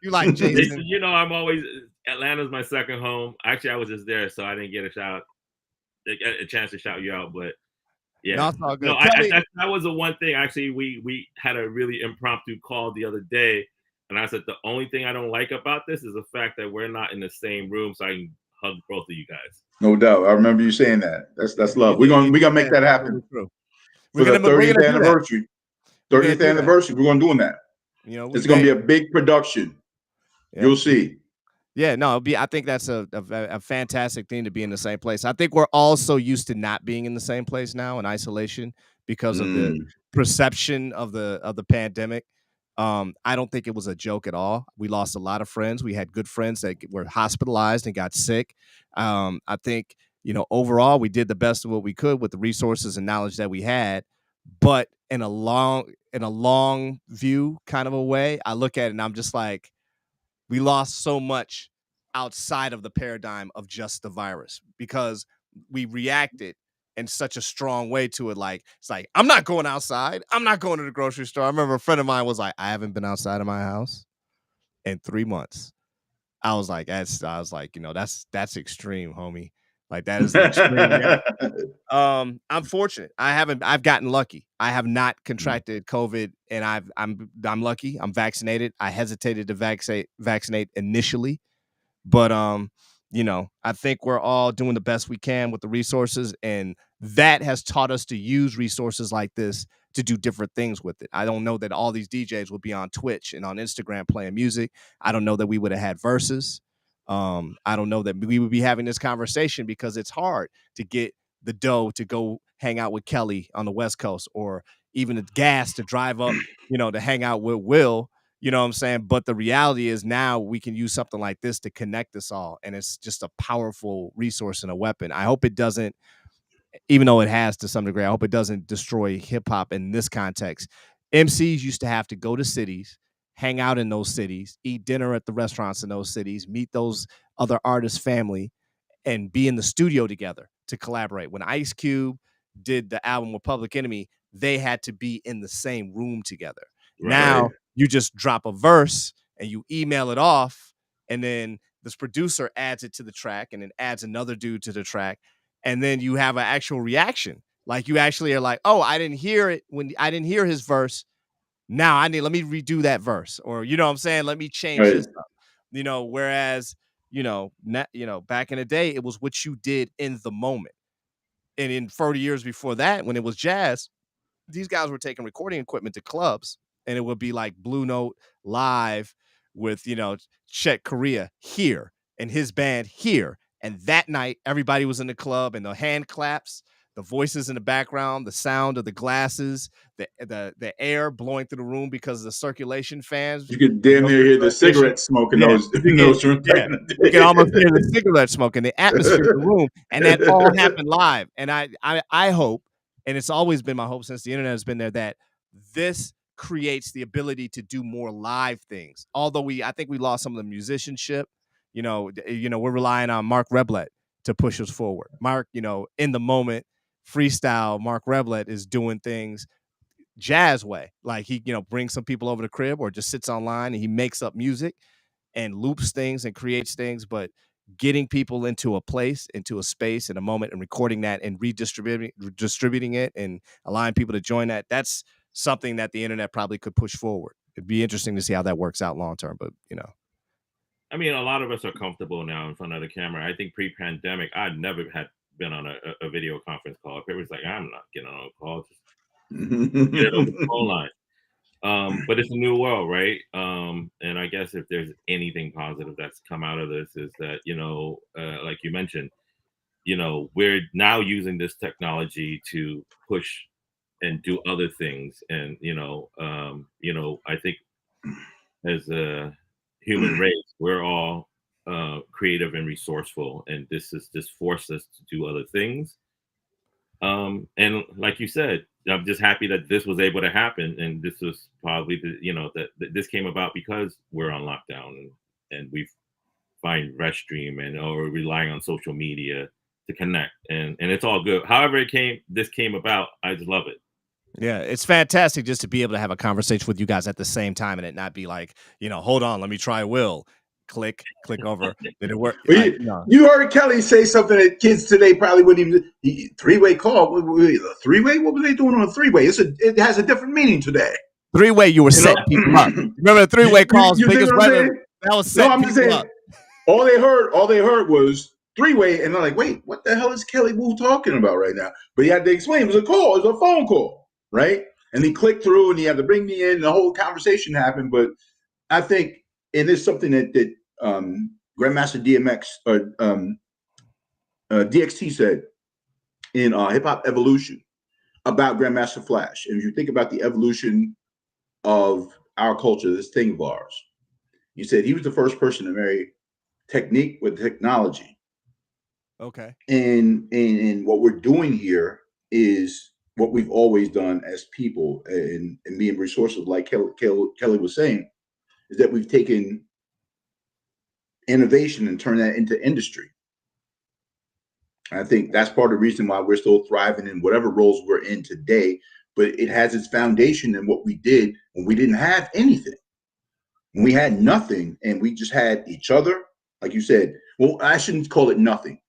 You like Jason? I'm always Atlanta's my second home. Actually, I was just there, so I didn't get a chance to shout you out, but. Yeah, no, it's all good. No, that was the one thing. Actually, we had a really impromptu call the other day, and I said the only thing I don't like about this is the fact that we're not in the same room, so I can hug both of you guys. No doubt, I remember you saying that. That's love. We're gonna make that happen for the 30th anniversary. 30th anniversary, we're gonna doing that. It's gonna be a big production. Yeah. You'll see. Yeah, no, I think that's a fantastic thing to be in the same place. I think we're all so used to not being in the same place now in isolation because of the perception of the pandemic. I don't think it was a joke at all. We lost a lot of friends. We had good friends that were hospitalized and got sick. I think, overall, we did the best of what we could with the resources and knowledge that we had. But in a long view kind of a way, I look at it and I'm just like, we lost so much outside of the paradigm of just the virus because we reacted in such a strong way to it. Like, it's like, I'm not going outside. I'm not going to the grocery store. I remember a friend of mine was like, I haven't been outside of my house in 3 months. I was like, that's extreme, homie. Like that is extreme. I'm fortunate. I've gotten lucky. I have not contracted COVID, and I'm lucky. I'm vaccinated. I hesitated to vaccinate initially, but I think we're all doing the best we can with the resources, and that has taught us to use resources like this to do different things with it. I don't know that all these DJs would be on Twitch and on Instagram playing music. I don't know that we would have had verses. I don't know that we would be having this conversation because it's hard to get the dough to go hang out with Kelly on the West Coast, or even the gas to drive up, to hang out with Will. You know what I'm saying? But the reality is now we can use something like this to connect us all. And it's just a powerful resource and a weapon. I hope it doesn't, even though it has to some degree, I hope it doesn't destroy hip hop in this context. MCs used to have to go to cities, hang out in those cities, eat dinner at the restaurants in those cities, meet those other artists' family, and be in the studio together to collaborate. When Ice Cube did the album with Public Enemy, they had to be in the same room together. Right. Now you just drop a verse and you email it off, and then this producer adds it to the track and then adds another dude to the track, and then you have an actual reaction. Like you actually are like, oh, I didn't hear it when I didn't hear his verse. Now let me redo that verse, or you know what I'm saying? Let me change this up. Whereas back in the day, it was what you did in the moment. And in 30 years before that, when it was jazz, these guys were taking recording equipment to clubs, and it would be like Blue Note live with, Chet Corea here and his band here. And that night, everybody was in the club, and the hand claps, the voices in the background, the sound of the glasses, the air blowing through the room because of the circulation fans. You could damn near hear the cigarette smoke in Yeah, those in those rooms back yeah. in the You can almost hear day. the cigarette smoke in the atmosphere of the room, and that all happened live. And I hope, and it's always been my hope since the internet has been there, that this creates the ability to do more live things. Although I think we lost some of the musicianship. We're relying on Mark Reblet to push us forward. Mark, in the moment, freestyle. Mark Reblet is doing things jazz way, like he brings some people over the crib or just sits online and he makes up music and loops things and creates things. But getting people into a place, into a space, in a moment, and recording that and distributing it and allowing people to join that's something that the internet probably could push forward. It'd be interesting to see how that works out long term, but I mean, a lot of us are comfortable now in front of the camera. I think pre-pandemic, I'd never had been on a video conference call. It was like, I'm not getting on a call. Just get it over the phone line. But it's a new world, right? And I guess if there's anything positive that's come out of this is that, like you mentioned, we're now using this technology to push and do other things. And, I think as a human race, we're all creative and resourceful, and this has just forced us to do other things. And like you said, I'm just happy that this was able to happen, and this was probably that this came about because we're on lockdown and we find Restream or relying on social media to connect, and it's all good. However this came about, I just love it. Yeah, it's fantastic just to be able to have a conversation with you guys at the same time and it not be like, hold on, let me try Will. Click over. Did it work? You heard Kelly say something that kids today probably wouldn't even. Three-way call. A three-way? What were they doing on a three-way? It has a different meaning today. Three-way, you were setting people up. Remember the three-way calls? You biggest that was setting people up. All they heard was three-way, and they're like, wait, what the hell is Kelly Wu talking about right now? But he had to explain. It was a call. It was a phone call, right? And he clicked through, and he had to bring me in, and the whole conversation happened. But I think it is something that Grandmaster DMX or DXT said in Hip Hop Evolution about Grandmaster Flash. And if you think about the evolution of our culture, this thing of ours, he said he was the first person to marry technique with technology. Okay. And what we're doing here is what we've always done as people, and being resourceful, like Kelly was saying, is that we've taken innovation and turn that into industry. And I think that's part of the reason why we're still thriving in whatever roles we're in today. But it has its foundation in what we did when we didn't have anything. When we had nothing and we just had each other, like you said. Well, I shouldn't call it nothing,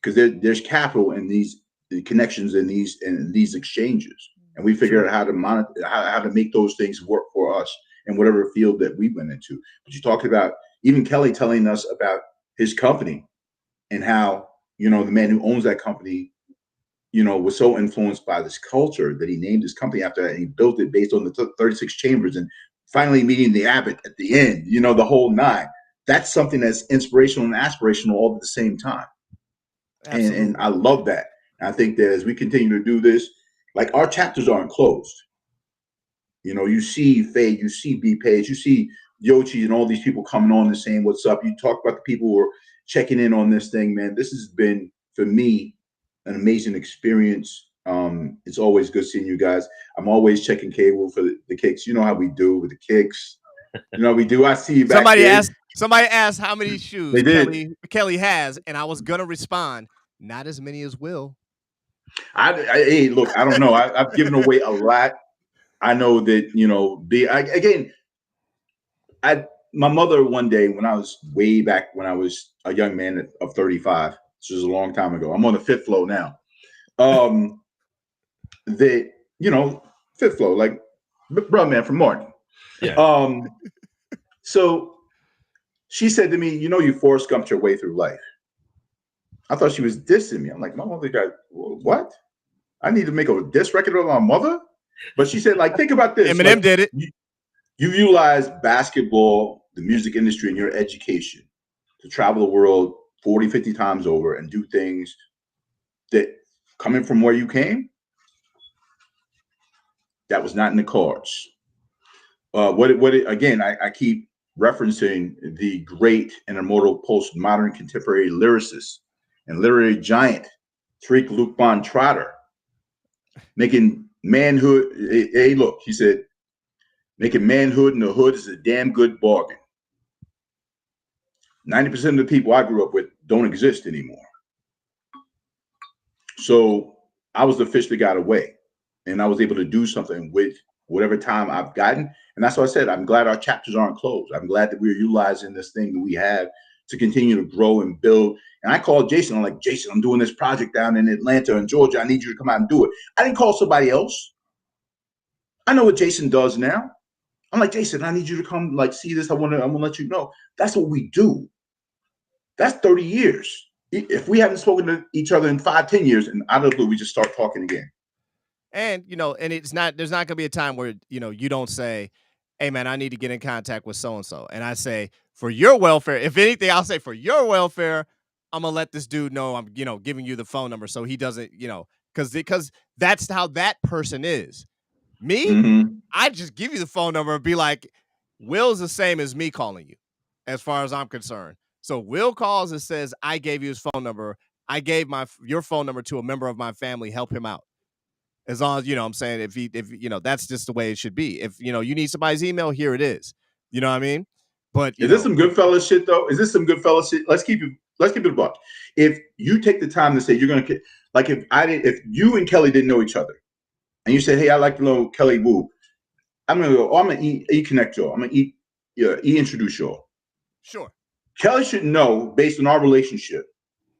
because there's capital in these connections and these exchanges, and we figured out how to monitor, how to make those things work for us in whatever field that we went into. But you talked about even Kelly telling us about his company and how, the man who owns that company, was so influenced by this culture that he named his company after that, and he built it based on the 36 chambers, and finally meeting the abbot at the end, the whole nine. That's something that's inspirational and aspirational all at the same time. And I love that. And I think that as we continue to do this, like, our chapters aren't closed. You see Fade, you see B Page, you see Yochi and all these people coming on and saying what's up. You talk about the people who are checking in on this thing, man. This has been, for me, an amazing experience. It's always good seeing you guys. I'm always checking cable for the kicks. You know how we do with the kicks. We do. I see you back there. Somebody asked how many shoes Kelly has, and I was gonna respond, not as many as Will. Hey, look, I don't know. I've given away a lot. I know that, my mother one day, when I was way back, when I was a young man of 35, this was a long time ago. I'm on the fifth floor now. That, fifth floor, like, bro, man, from Martin. Yeah. So she said to me, you Forrest Gumped your way through life. I thought she was dissing me. I'm like, my mother got what? I need to make a diss record of my mother? But she said, like, think about this. Eminem did it. You utilize basketball, the music industry, and your education to travel the world 40, 50 times over and do things that coming from where you came, that was not in the cards. Again, I keep referencing the great and immortal postmodern contemporary lyricist and literary giant, Tariq Lukman Trotter, making manhood. Hey, look, he said, making manhood in the hood is a damn good bargain. 90% of the people I grew up with don't exist anymore. So I was the fish that got away, and I was able to do something with whatever time I've gotten. And that's what I said. I'm glad our chapters aren't closed. I'm glad that we're utilizing this thing that we have to continue to grow and build. And I called Jason. I'm like, Jason, I'm doing this project down in Atlanta and Georgia. I need you to come out and do it. I didn't call somebody else. I know what Jason does now. I'm like, Jason, I need you to come see this. I'm gonna let you know. That's what we do. That's 30 years. If we haven't spoken to each other in 5-10 years, and out of the blue, we just start talking again. And and there's not gonna be a time where you don't say, hey man, I need to get in contact with so and so. And I say, for your welfare, if anything, I'll say for your welfare, I'm gonna let this dude know I'm giving you the phone number so he doesn't, because that's how that person is. Me, I just give you the phone number and be like, Will's the same as me calling you, as far as I'm concerned. So Will calls and says, I gave you his phone number. I gave your phone number to a member of my family. Help him out. As long as, I'm saying, if that's just the way it should be. If, you need somebody's email, here it is. You know what I mean? But is this some Goodfellas shit though? Is this some Goodfellas shit? Let's keep it a buck. If you take the time to say you're gonna, like, if you and Kelly didn't know each other, and you said, hey, I like to know Kelly Wu, I'm gonna go. I'm gonna connect y'all. I'm gonna introduce y'all. Sure. Kelly should know, based on our relationship,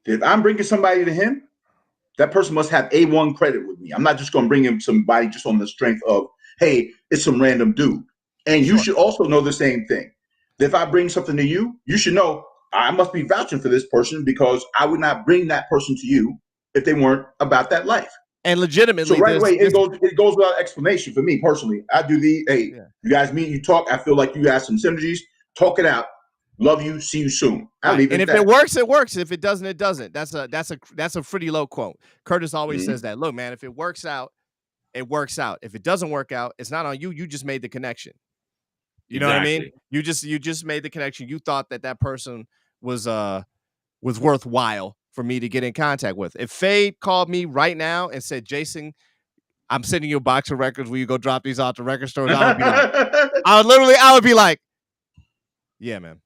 that if I'm bringing somebody to him, that person must have A1 credit with me. I'm not just going to bring him somebody just on the strength of, hey, it's some random dude. And you should also know the same thing. That if I bring something to you, you should know I must be vouching for this person, because I would not bring that person to you if they weren't about that life. And legitimately, so right away, it goes without explanation for me personally. I do you guys meet, you talk. I feel like you have some synergies. Talk it out. Love you. See you soon. I leave it. And if it works, it works. If it doesn't, it doesn't. That's a pretty low quote. Curtis always says that. Look, man, if it works out, it works out. If it doesn't work out, it's not on you. You just made the connection. You know what I mean? You just made the connection. You thought that person was worthwhile for me to get in contact with. If Fade called me right now and said, Jason, I'm sending you a box of records, will you go drop these off to record stores? I would be like, yeah, man.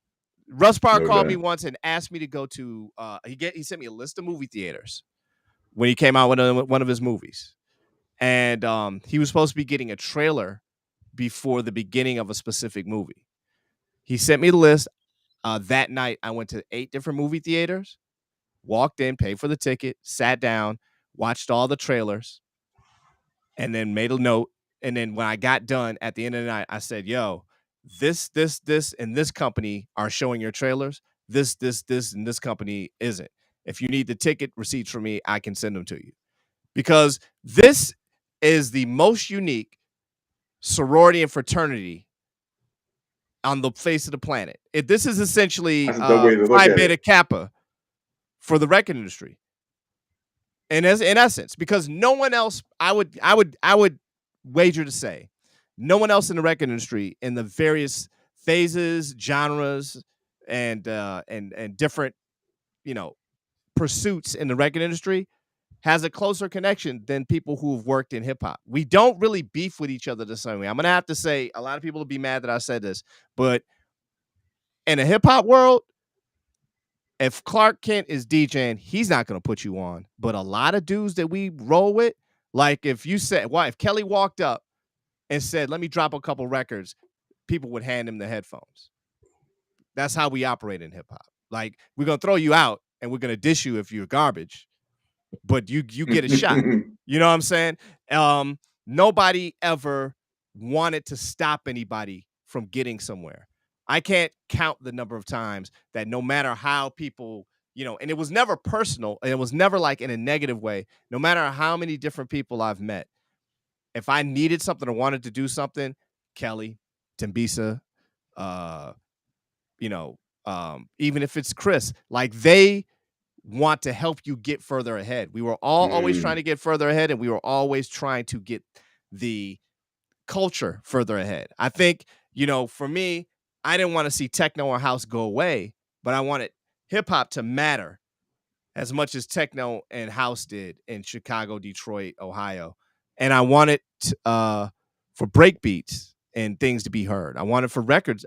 Russ Parr called me once and asked me to go to he sent me a list of movie theaters when he came out with one of his movies. And he was supposed to be getting a trailer before the beginning of a specific movie. He sent me the list. That night, I went to 8 different movie theaters, walked in, paid for the ticket, sat down, watched all the trailers, and then made a note. And then when I got done at the end of the night, I said, yo, this, and this company are showing your trailers. This, and this company isn't. If you need the ticket receipts from me, I can send them to you. Because this is the most unique sorority and fraternity on the face of the planet. This is essentially Phi Beta Kappa for the record industry. And as in essence, because no one else, I would wager to say, no one else in the record industry in the various phases, genres, and different, pursuits in the record industry has a closer connection than people who've worked in hip hop. We don't really beef with each other the same way. I'm gonna have to say, a lot of people will be mad that I said this, but in a hip hop world, if Clark Kent is DJing, he's not gonna put you on. But a lot of dudes that we roll with, like if Kelly walked up and said, let me drop a couple records, people would hand him the headphones. That's how we operate in hip hop. Like, we're gonna throw you out and we're gonna dish you if you're garbage, but you get a shot. You know what I'm saying? Nobody ever wanted to stop anybody from getting somewhere. I can't count the number of times that no matter how people, and it was never personal, and it was never like in a negative way, no matter how many different people I've met, if I needed something or wanted to do something, Kelly, Tembisa, even if it's Chris, like they want to help you get further ahead. We were all always trying to get further ahead, and we were always trying to get the culture further ahead. I think, for me, I didn't want to see techno or house go away, but I wanted hip hop to matter as much as techno and house did in Chicago, Detroit, Ohio. And I wanted for break beats and things to be heard. I wanted records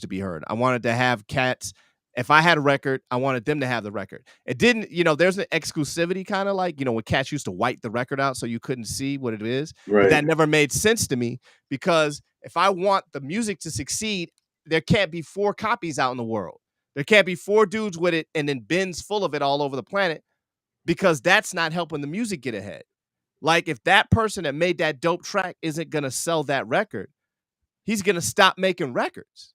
to be heard. I wanted to have cats. If I had a record, I wanted them to have the record. It didn't, there's an exclusivity kind of like, when cats used to white the record out so you couldn't see what it is. Right. But that never made sense to me, because if I want the music to succeed, there can't be 4 copies out in the world. There can't be 4 dudes with it and then bins full of it all over the planet, because that's not helping the music get ahead. Like, if that person that made that dope track isn't going to sell that record, he's going to stop making records.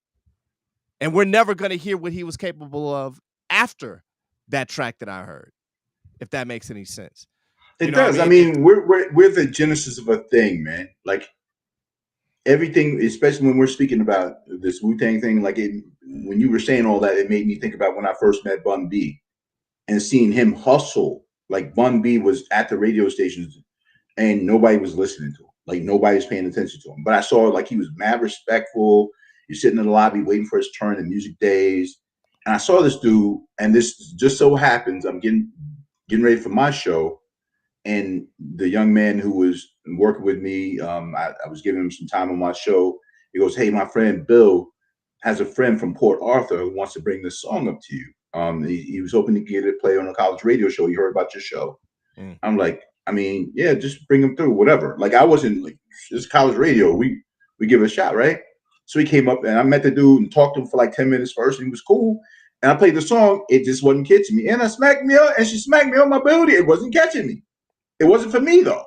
And we're never going to hear what he was capable of after that track that I heard, if that makes any sense. It does. I mean, we're the genesis of a thing, man. Like, everything, especially when we're speaking about this Wu-Tang thing, like when you were saying all that, it made me think about when I first met Bun B and seeing him hustle. Like, Bun B was at the radio stations and nobody was listening to him. Like, nobody was paying attention to him. But I saw, like, he was mad respectful. You're sitting in the lobby waiting for his turn in music days. And I saw this dude, and this just so happens, I'm getting ready for my show. And the young man who was working with me, I was giving him some time on my show. He goes, "Hey, my friend Bill has a friend from Port Arthur who wants to bring this song up to you. He was hoping to get it played on a college radio show. He heard about your show." I'm like, I mean, yeah, just bring him through, whatever. Like, I wasn't like, it's college radio. We give it a shot, right? So he came up and I met the dude and talked to him for like 10 minutes first, and he was cool. And I played the song. It just wasn't catching me. And she smacked me on my booty. It wasn't catching me. It wasn't for me though,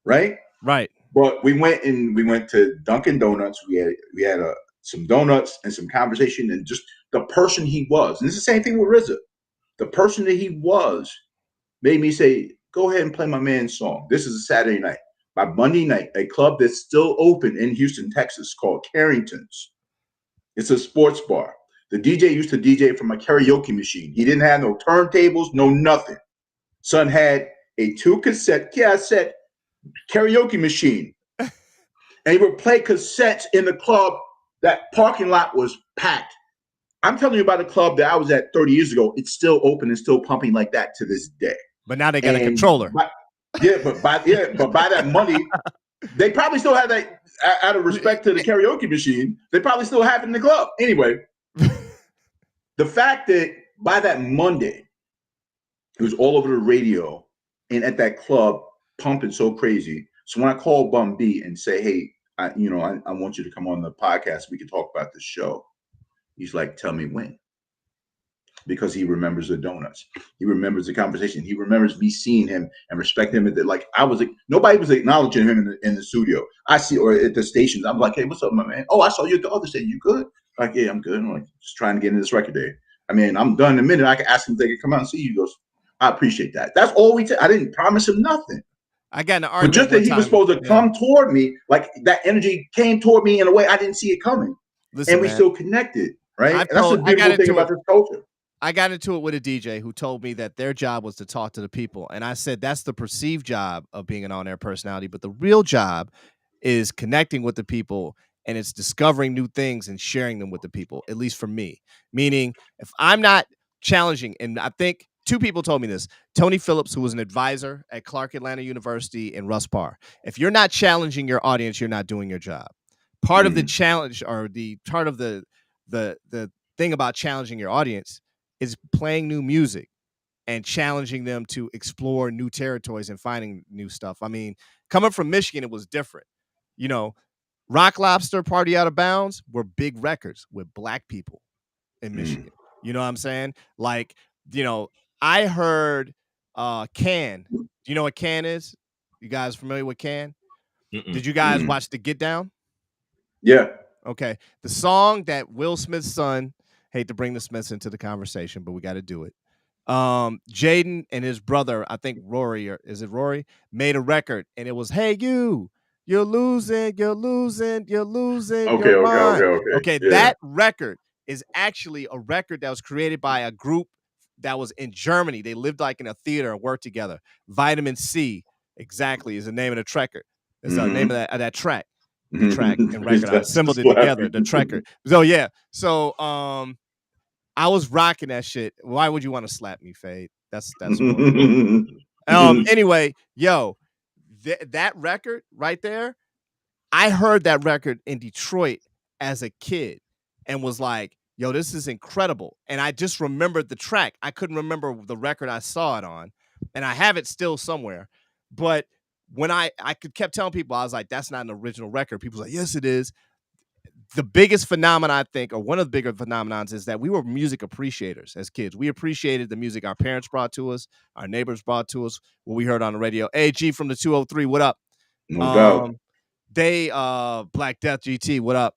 right? Right. But we went to Dunkin' Donuts. We had some donuts and some conversation, and just the person he was. And it's the same thing with RZA. The person that he was made me say, "Go ahead and play my man's song." This is a Saturday night. By Monday night, a club that's still open in Houston, Texas, called Carrington's. It's a sports bar. The DJ used to DJ from a karaoke machine. He didn't have no turntables, no nothing. Son had a 2 cassette karaoke machine. And he would play cassettes in the club. That parking lot was packed. I'm telling you about a club that I was at 30 years ago. It's still open and still pumping like that to this day. But now they got a controller. But by that money, they probably still have that. Out of respect to the karaoke machine, they probably still have it in the club. Anyway, the fact that by that Monday, it was all over the radio and at that club pumping so crazy. So when I call Bum B and say, "Hey, I want you to come on the podcast, we can talk about this show," he's like, "Tell me when." Because he remembers the donuts. He remembers the conversation. He remembers me seeing him and respecting him. Like, I was like, nobody was acknowledging him in the studio. Or at the stations. I'm like, "Hey, what's up, my man? Oh, I saw you the other day. You good?" Like, "Yeah, I'm good." I'm like, just trying to get into this record day. I mean, I'm done in a minute. I can ask him if they can come out and see you. He goes, "I appreciate that." That's all we I didn't promise him nothing. I got an argument. But just that he was supposed to come toward me, like that energy came toward me in a way I didn't see it coming. Listen, and we still connected, right? And that's the beautiful thing about this culture. I got into it with a DJ who told me that their job was to talk to the people. And I said, that's the perceived job of being an on-air personality. But the real job is connecting with the people, and it's discovering new things and sharing them with the people, at least for me. Meaning, if I'm not challenging, and I think 2 people told me this, Tony Phillips, who was an advisor at Clark Atlanta University, and Russ Parr. If you're not challenging your audience, you're not doing your job. Part of the challenge, or the part of the thing about challenging your audience, is playing new music and challenging them to explore new territories and finding new stuff. I mean, coming from Michigan, it was different. Rock Lobster, Party Out of Bounds were big records with black people in Michigan. You know what I'm saying? Like, I heard Can. Do you know what Can is? You guys familiar with Can? Did you guys watch the Get Down? Yeah. Okay. The song that Will Smith's son, hate to bring the Smiths into the conversation, but we got to do it. Jaden and his brother, I think Rory, or is it Rory, made a record, and it was, "Hey, you're losing. Okay, yeah. that record is actually a record that was created by a group that was in Germany. They lived like in a theater and worked together. Vitamin C, exactly, is the name of the trekker. Is the name of that track. The track and record. I assembled it together. The trekker. So yeah. So I was rocking that shit. Why would you want to slap me, Fade? That's anyway, yo, that record right there, I heard that record in Detroit as a kid and was like, yo, this is incredible. And I just remembered the track. I couldn't remember the record I saw it on. And I have it still somewhere. But when I kept telling people, I was like, that's not an original record. People were like, yes, it is. The biggest phenomenon, I think, or one of the bigger phenomenons, is that we were music appreciators as kids. We appreciated the music our parents brought to us, our neighbors brought to us, what we heard on the radio. Hey, G from the 203, what up? No doubt. They Black Death GT, what up?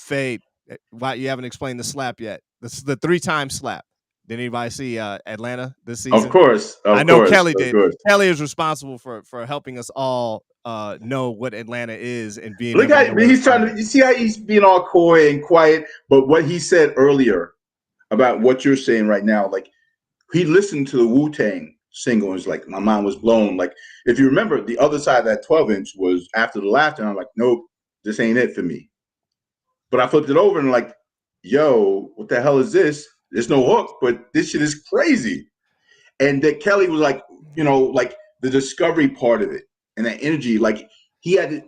Fade, why you haven't explained the slap yet? This is the 3-time slap. Did anybody see Atlanta this season? Of course. I know Kelly did. Kelly is responsible for helping us all know what Atlanta is and being. Look at he's trying to. You see how he's being all coy and quiet, but what he said earlier about what you're saying right now, like he listened to the Wu-Tang single and was like, my mind was blown. Like if you remember, the other side of that 12-inch was After the Laughter, and I'm like, nope, this ain't it for me. But I flipped it over and like, yo, what the hell is this? There's no hook, but this shit is crazy. And that Kelly was like, you know, like the discovery part of it and that energy, like he had to,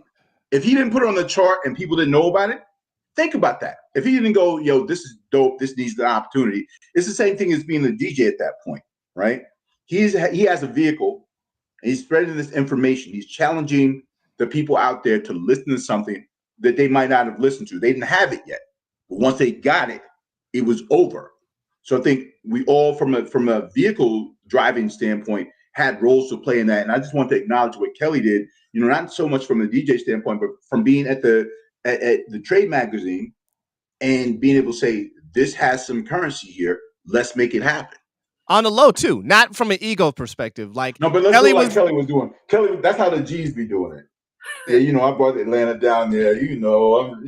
if he didn't put it on the chart and people didn't know about it, think about that. If he didn't go, yo, this is dope, this needs the opportunity. It's the same thing as being the DJ at that point, right? He has a vehicle and he's spreading this information. He's challenging the people out there to listen to something that they might not have listened to. They didn't have it yet. But once they got it, it was over. So I think we all, from a vehicle driving standpoint, had roles to play in that. And I just want to acknowledge what Kelly did, you know, not so much from a DJ standpoint, but from being at the trade magazine and being able to say, this has some currency here. Let's make it happen. On the low too, not from an ego perspective. Like no, but let's Kelly was doing. Kelly, that's how the G's be doing it. Yeah, you know, I brought Atlanta down there. You know, and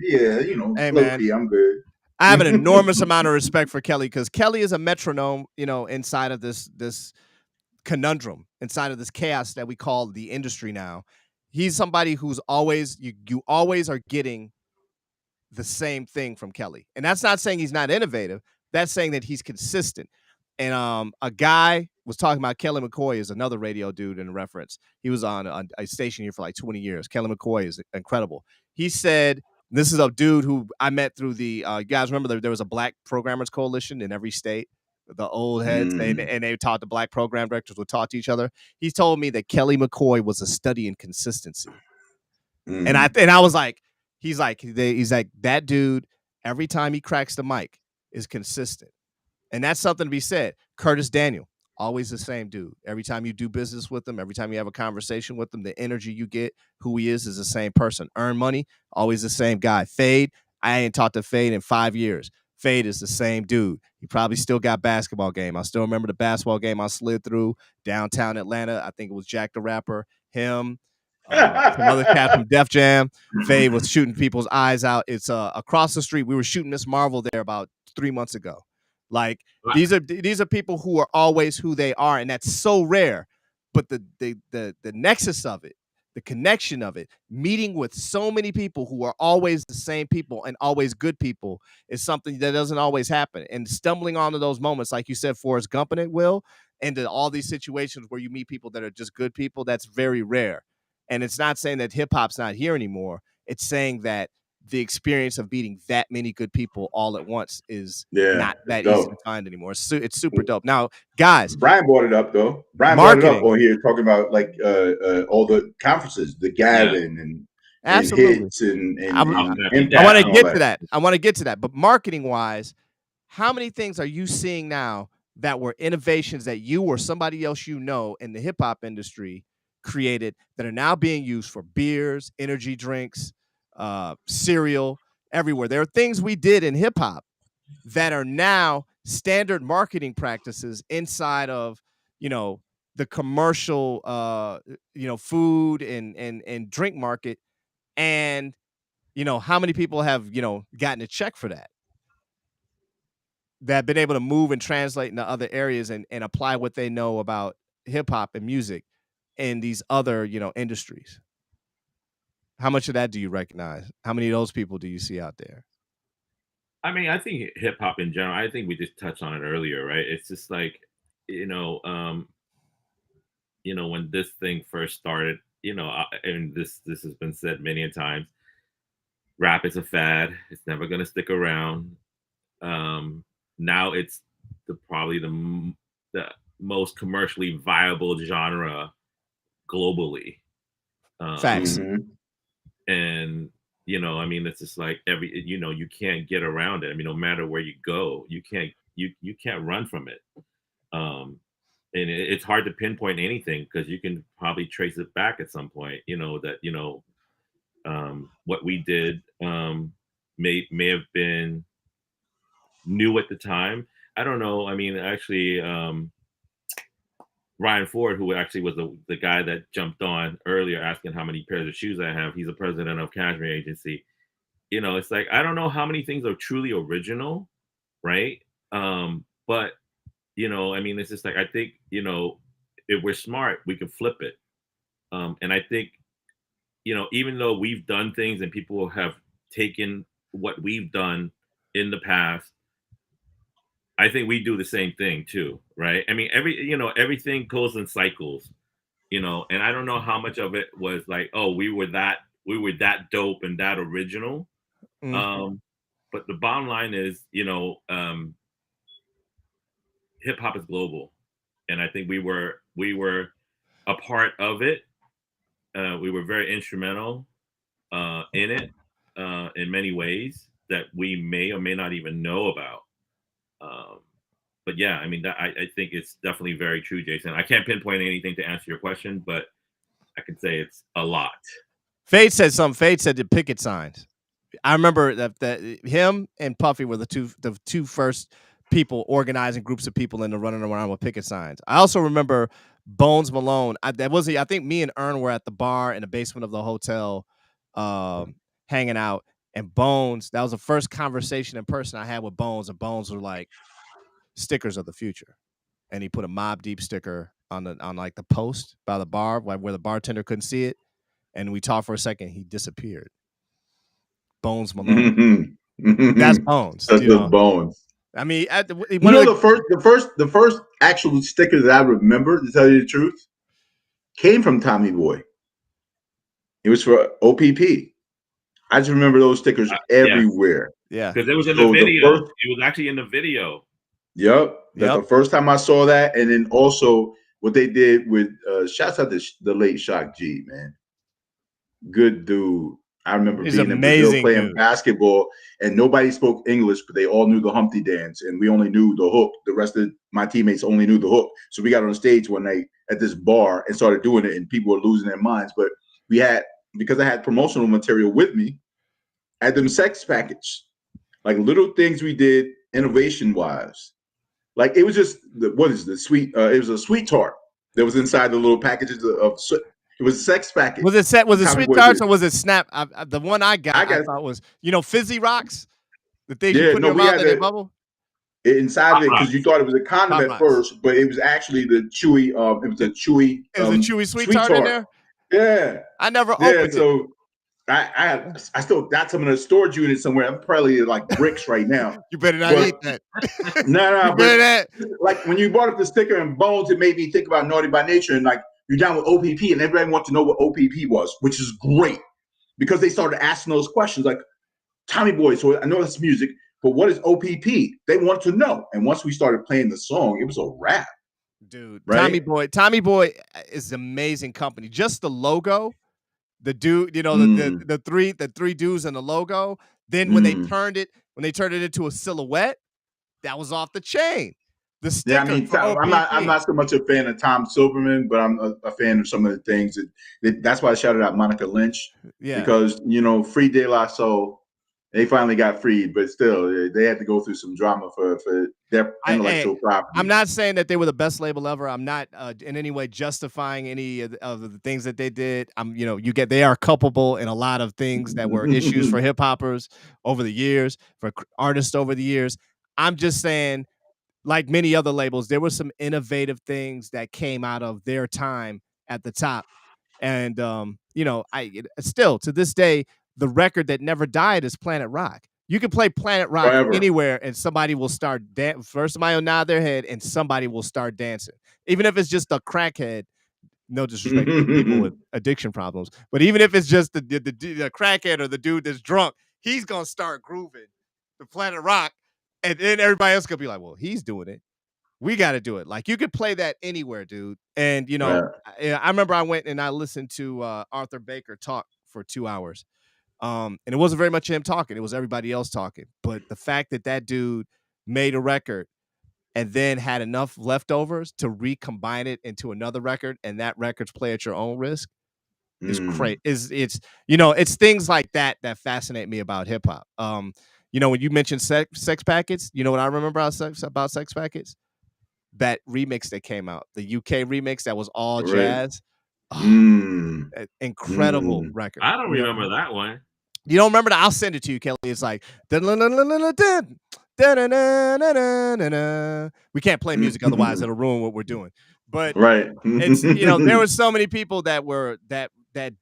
yeah, you know, hey, man, I'm good. I have an enormous amount of respect for Kelly because Kelly is a metronome, you know, inside of this conundrum, inside of this chaos that we call the industry now. He's somebody who's always, you always are getting the same thing from Kelly. And that's not saying he's not innovative. That's saying that he's consistent. And a guy was talking about Kelly McCoy is another radio dude in reference. He was on a station here for like 20 years. Kelly McCoy is incredible. He said, this is a dude who I met through the, you guys remember there was a Black Programmers Coalition in every state, the old heads, and they taught the Black program directors would talk to each other. He told me that Kelly McCoy was a study in consistency. And I was like, he's like, that dude, every time he cracks the mic is consistent. And that's something to be said. Curtis Daniel, always the same dude. Every time you do business with him, every time you have a conversation with him, the energy you get, who he is the same person. Earn Money, always the same guy. Fade, I ain't talked to Fade in 5 years. Fade is the same dude. He probably still got basketball game. I still remember the basketball game I slid through downtown Atlanta. I think it was Jack the Rapper, him, some other cats from Def Jam. Fade was shooting people's eyes out. It's across the street. We were shooting Miss Marvel there about 3 months ago. Like these are people who are always who they are, and that's so rare. But the nexus of it, the connection of it, meeting with so many people who are always the same people and always good people is something that doesn't always happen. And stumbling onto those moments, like you said, Forrest Gump and it will, into all these situations where you meet people that are just good people, that's very rare. And it's not saying that hip hop's not here anymore. It's saying that the experience of meeting that many good people all at once is not that easy to find anymore. It's super dope. Now, guys, Brian brought it up though. Brian brought it up on here talking about like all the conferences, the Gavin and absolutely. Hits and I want to get to that. I want to get to that. But marketing wise, how many things are you seeing now that were innovations that you or somebody else you know in the hip hop industry created that are now being used for beers, energy drinks, cereal, everywhere? There are things we did in hip hop that are now standard marketing practices inside of, you know, the commercial, food and drink market. And, you know, how many people have, you know, gotten a check for that? that have been able to move and translate into other areas and apply what they know about hip hop and music in these other, industries? How much of that do you recognize? How many of those people do you see out there? I mean, I think hip hop in general. I think we just touched on it earlier, right? It's just like, you know, um, when this thing first started, and this has been said many a times. Rap is a fad. It's never going to stick around. Um, Now it's probably the most commercially viable genre globally. Facts. Mm-hmm. And I mean, it's just like you can't get around it. I mean, no matter where you go, you can't run from it. Um, and it's hard to pinpoint anything because you can probably trace it back at some point. What we did may have been new at the time. I don't know. I mean, actually, Ryan Ford, who actually was the guy that jumped on earlier asking how many pairs of shoes I have, he's a president of Cashmere Agency. It's like I don't know how many things are truly original, right? But I mean, it's just like I think if we're smart, we can flip it. And I think even though we've done things and people have taken what we've done in the past, I think we do the same thing too, right? I mean, everything goes in cycles, and I don't know how much of it was like, oh, we were that dope and that original. Mm. But the bottom line is, hip hop is global, and I think we were a part of it. We were very instrumental in it in many ways that we may or may not even know about. Um, but yeah, I mean, I think it's definitely very true, Jason. I can't pinpoint anything to answer your question, but I can say it's a lot. Fade said something. Fade said the picket signs. I remember that him and Puffy were the two first people organizing groups of people into running around with picket signs. I also remember Bones Malone. I think me and Ern were at the bar in the basement of the hotel, hanging out. And Bones, that was the first conversation in person I had with Bones. And Bones were like, stickers of the future. And he put a Mob Deep sticker on like the post by the bar, like where the bartender couldn't see it. And we talked for a second. He disappeared. Bones Malone. Mm-hmm. That's Bones. That's the Bones. I mean, the first actual sticker that I remember, to tell you the truth, came from Tommy Boy. It was for OPP. I just remember those stickers everywhere. Yeah, because it was in the video. It was actually in the video. Yep. That's the first time I saw that, and then also what they did with shouts out to the late Shock G, man. Good dude. I remember being in Brazil playing basketball, and nobody spoke English, but they all knew the Humpty dance, and we only knew the hook. The rest of my teammates only knew the hook. So we got on stage one night at this bar and started doing it, and people were losing their minds. But because I had promotional material with me, I had them sex package, like little things we did innovation wise. Like it was just it was a sweet tart that was inside the little packages of. It was a sex package. Was it sweet tarts or was it Snap? The one I thought was Fizzy Rocks. The things you put in your mouth and they bubble. Inside of it, because you thought it was a condom at first, but it was actually the chewy. It was a chewy. It was a chewy sweet tart in there. Yeah, I never opened it. So I still got some in a storage unit somewhere. I'm probably like bricks right now. You better not eat that. No. But like when you brought up the sticker and Bones, it made me think about Naughty by Nature and like. You're down with OPP, and everybody wants to know what OPP was, which is great because they started asking those questions like, Tommy Boy, so I know that's music, but what is OPP? They want to know. And once we started playing the song, it was a wrap. Dude, right? Tommy Boy is an amazing company. Just the logo, the dude, the three dudes in the logo. Then when they turned it into a silhouette, that was off the chain. The sticker I'm not so much a fan of Tom Silverman, but I'm a fan of some of the things that's why I shouted out Monica Lynch. Yeah. Because Free De La Soul, they finally got freed, but still they had to go through some drama for their intellectual property. I'm not saying that they were the best label ever. I'm not in any way justifying any of the things that they did. They are culpable in a lot of things that were issues for hip hoppers over the years, for artists over the years. I'm just saying, like many other labels, there were some innovative things that came out of their time at the top. And still to this day, the record that never died is Planet Rock. You can play Planet Rock Forever. anywhere and somebody will start first somebody will nod their head and somebody will start dancing. Even if it's just a crackhead, no disrespect to people with addiction problems, but even if it's just the crackhead or the dude that's drunk, he's gonna start grooving the Planet Rock, and then everybody else could be like, "Well, he's doing it. We got to do it." Like you could play that anywhere, dude. And Yeah. I remember I went and I listened to Arthur Baker talk for 2 hours, and it wasn't very much him talking; it was everybody else talking. But the fact that that dude made a record and then had enough leftovers to recombine it into another record, and that record's play at your own risk is crazy. It's things like that that fascinate me about hip hop. When you mentioned sex packets, you know what I remember about sex packets? That remix that came out, the UK remix that was all Right. jazz. Oh, incredible Mm. record. I don't remember that one. You don't remember that? I'll send it to you, Kelly. It's like we can't play music otherwise it'll ruin what we're doing. But right. it's there were so many people that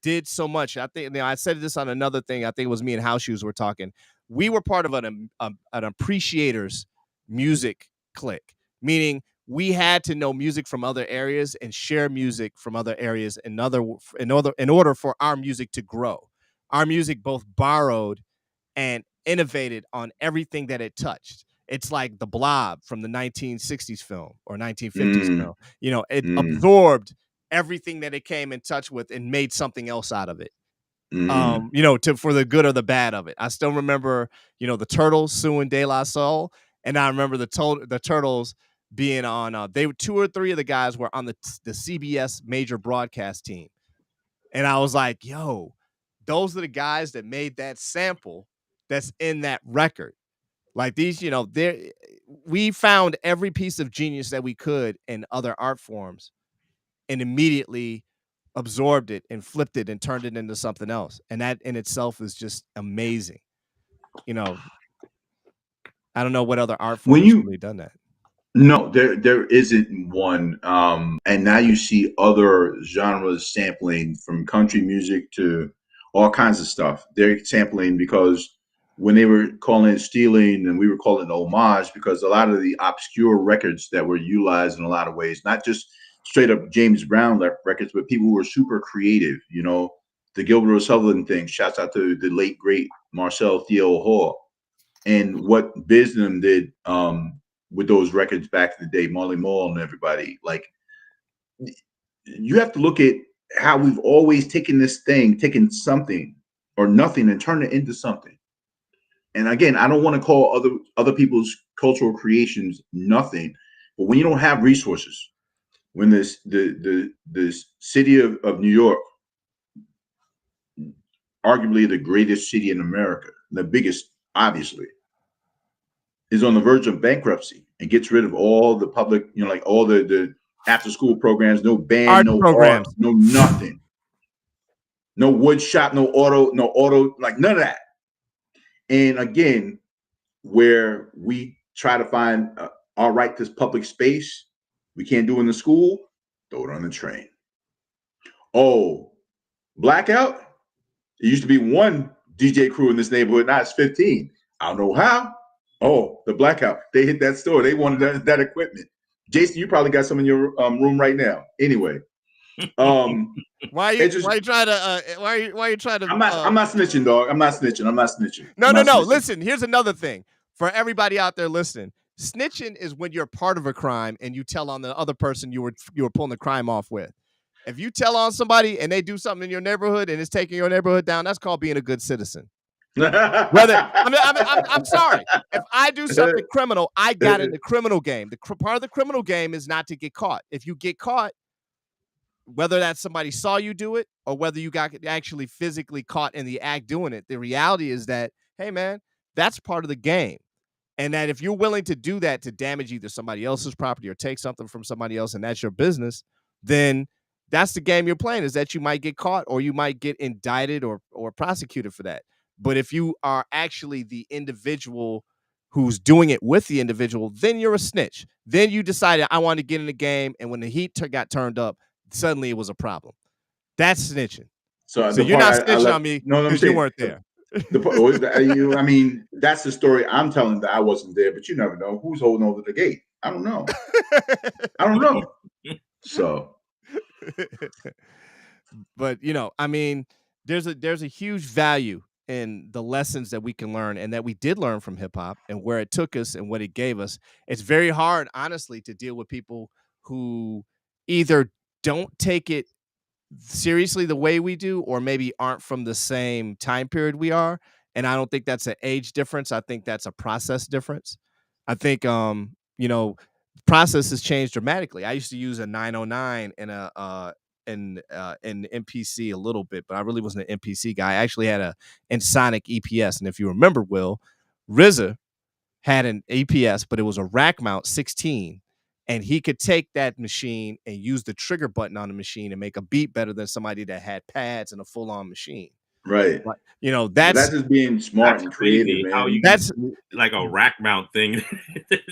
did so much. I think I said this on another thing. I think it was me and House Shoes were talking. We were part of an appreciators music clique, meaning we had to know music from other areas and share music from other areas in order for our music to grow. Our music both borrowed and innovated on everything that it touched. It's like the Blob from the 1960s film or 1950s film. It absorbed everything that it came in touch with and made something else out of it. For the good or the bad of it. I still remember, the Turtles suing De La Soul, and I remember the Turtles being on. They were 2 or 3 of the guys were on the CBS major broadcast team, and I was like, "Yo, those are the guys that made that sample that's in that record." Like these, we found every piece of genius that we could in other art forms, and immediately absorbed it and flipped it and turned it into something else. And that in itself is just amazing. I don't know what other art form has really done that. No, there isn't one. And now you see other genres sampling from country music to all kinds of stuff. They're sampling because when they were calling it stealing and we were calling it homage, because a lot of the obscure records that were utilized in a lot of ways, not just straight up James Brown records, but people who were super creative, the Gilbert O'Sullivan thing. Shouts out to the late great Marcel Theo Hall and what Bisnam did with those records back in the day, Marley Marl and everybody. Like, you have to look at how we've always taken something or nothing and turned it into something. And again, I don't want to call other people's cultural creations nothing, but when you don't have resources, when the city of New York, arguably the greatest city in America, the biggest, obviously, is on the verge of bankruptcy and gets rid of all the public, like all the after school programs, no band, no art, no nothing, no wood shop, no auto, like none of that. And again, where we try to find our right to public space, we can't do in the school, throw it on the train. Oh, blackout? It used to be one DJ crew in this neighborhood, now it's 15. I don't know how. Oh, the blackout. They hit that store. They wanted that equipment. Jason, you probably got some in your room right now. Anyway. Why are you trying to I'm not snitching, dog. I'm not snitching. No. Listen, here's another thing. For everybody out there listening, snitching is when you're part of a crime and you tell on the other person you were pulling the crime off with. If you tell on somebody and they do something in your neighborhood and it's taking your neighborhood down, that's called being a good citizen. I'm sorry. If I do something criminal, I got in the criminal game. Part of the criminal game is not to get caught. If you get caught, whether that's somebody saw you do it or whether you got actually physically caught in the act doing it, the reality is that, hey, man, that's part of the game. And that if you're willing to do that to damage either somebody else's property or take something from somebody else and that's your business, then that's the game you're playing, is that you might get caught or you might get indicted or prosecuted for that. But if you are actually the individual who's doing it with the individual, then you're a snitch. Then you decided I want to get in the game, and when the heat got turned up, suddenly it was a problem. That's snitching. So So the you're part not I snitching left, on me no, I'm because you saying weren't there. I mean, that's the story I'm telling, that I wasn't there, but you never know who's holding over the gate. I don't know. I don't know. So, but I mean, there's a huge value in the lessons that we can learn and that we did learn from hip hop and where it took us and what it gave us. It's very hard, honestly, to deal with people who either don't take it seriously the way we do, or maybe aren't from the same time period we are. And I don't think that's an age difference. I think that's a process difference. I think process has changed dramatically. I used to use a 909 and in MPC a little bit, but I really wasn't an MPC guy. I actually had a Ensoniq EPS, and if you remember, Will, RZA had an EPS, but it was a rack mount 16, and he could take that machine and use the trigger button on the machine and make a beat better than somebody that had pads and a full-on machine. right. But, But that's just being smart and creative, man. How you That's like a rack mount thing.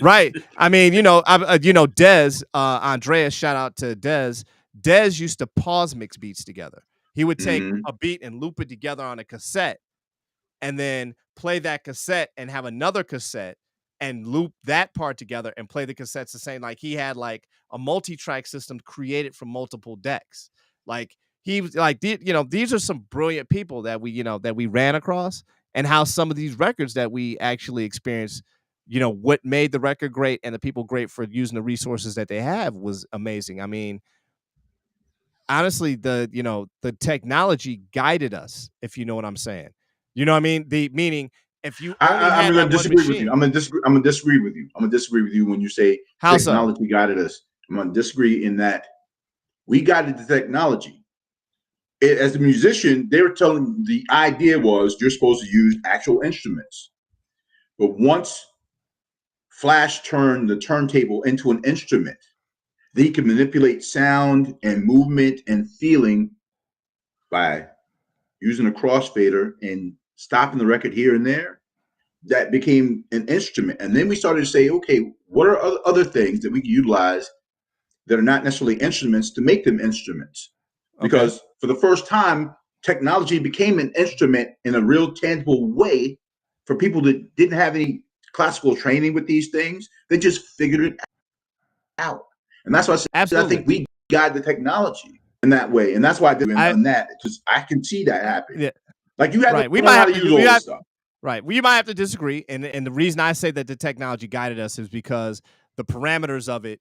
right. I mean, Dez, Andreas, shout out to Dez. Dez used to pause mix beats together. He would take a beat and loop it together on a cassette, and then play that cassette and have another cassette and loop that part together and play the cassettes the same. Like he had like a multi-track system created from multiple decks. Like he was like, these are some brilliant people that we ran across, and how some of these records that we actually experienced, what made the record great and the people great for using the resources that they have was amazing. I mean, honestly, the technology guided us, if you know what I'm saying. You know what I mean? Meaning if you only I'm had going that to one disagree with machine. you. I'm going to disagree with you. I'm going to disagree with you when you say How so? technology guided us. I'm going to disagree in that we guided the technology. As a musician, they were telling, the idea was you're supposed to use actual instruments. But once Flash turned the turntable into an instrument, they can manipulate sound and movement and feeling by using a crossfader and stopping the record here and there. That became an instrument. And then we started to say, okay, what are other things that we can utilize that are not necessarily instruments to make them instruments? Because for the first time, technology became an instrument in a real tangible way for people that didn't have any classical training with these things. They just figured it out. And that's why I said, Absolutely. I think we guide the technology in that way. And that's why I did on that, because I can see that happen. Yeah. Like you have right. to learn how to use all this stuff. Right. Well, you might have to disagree. And the reason I say that the technology guided us is because the parameters of it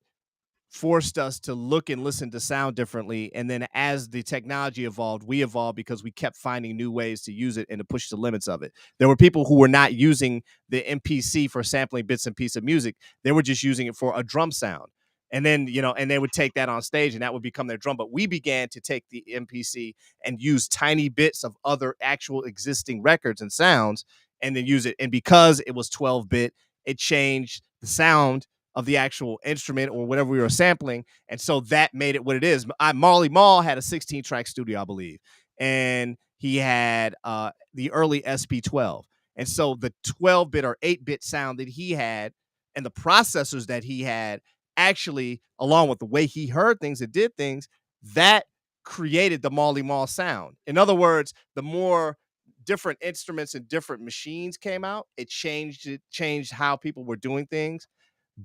forced us to look and listen to sound differently. And then as the technology evolved, we evolved because we kept finding new ways to use it and to push the limits of it. There were people who were not using the MPC for sampling bits and pieces of music. They were just using it for a drum sound. And then, and they would take that on stage and that would become their drum. But we began to take the MPC and use tiny bits of other actual existing records and sounds and then use it. And because it was 12-bit, it changed the sound of the actual instrument or whatever we were sampling. And so that made it what it is. Marley Marl had a 16-track studio, I believe. And he had the early SP12. And so the 12-bit or 8-bit sound that he had and the processors that he had actually, along with the way he heard things and did things, that created the Marley Marl sound. In other words, the more different instruments and different machines came out, it changed how people were doing things.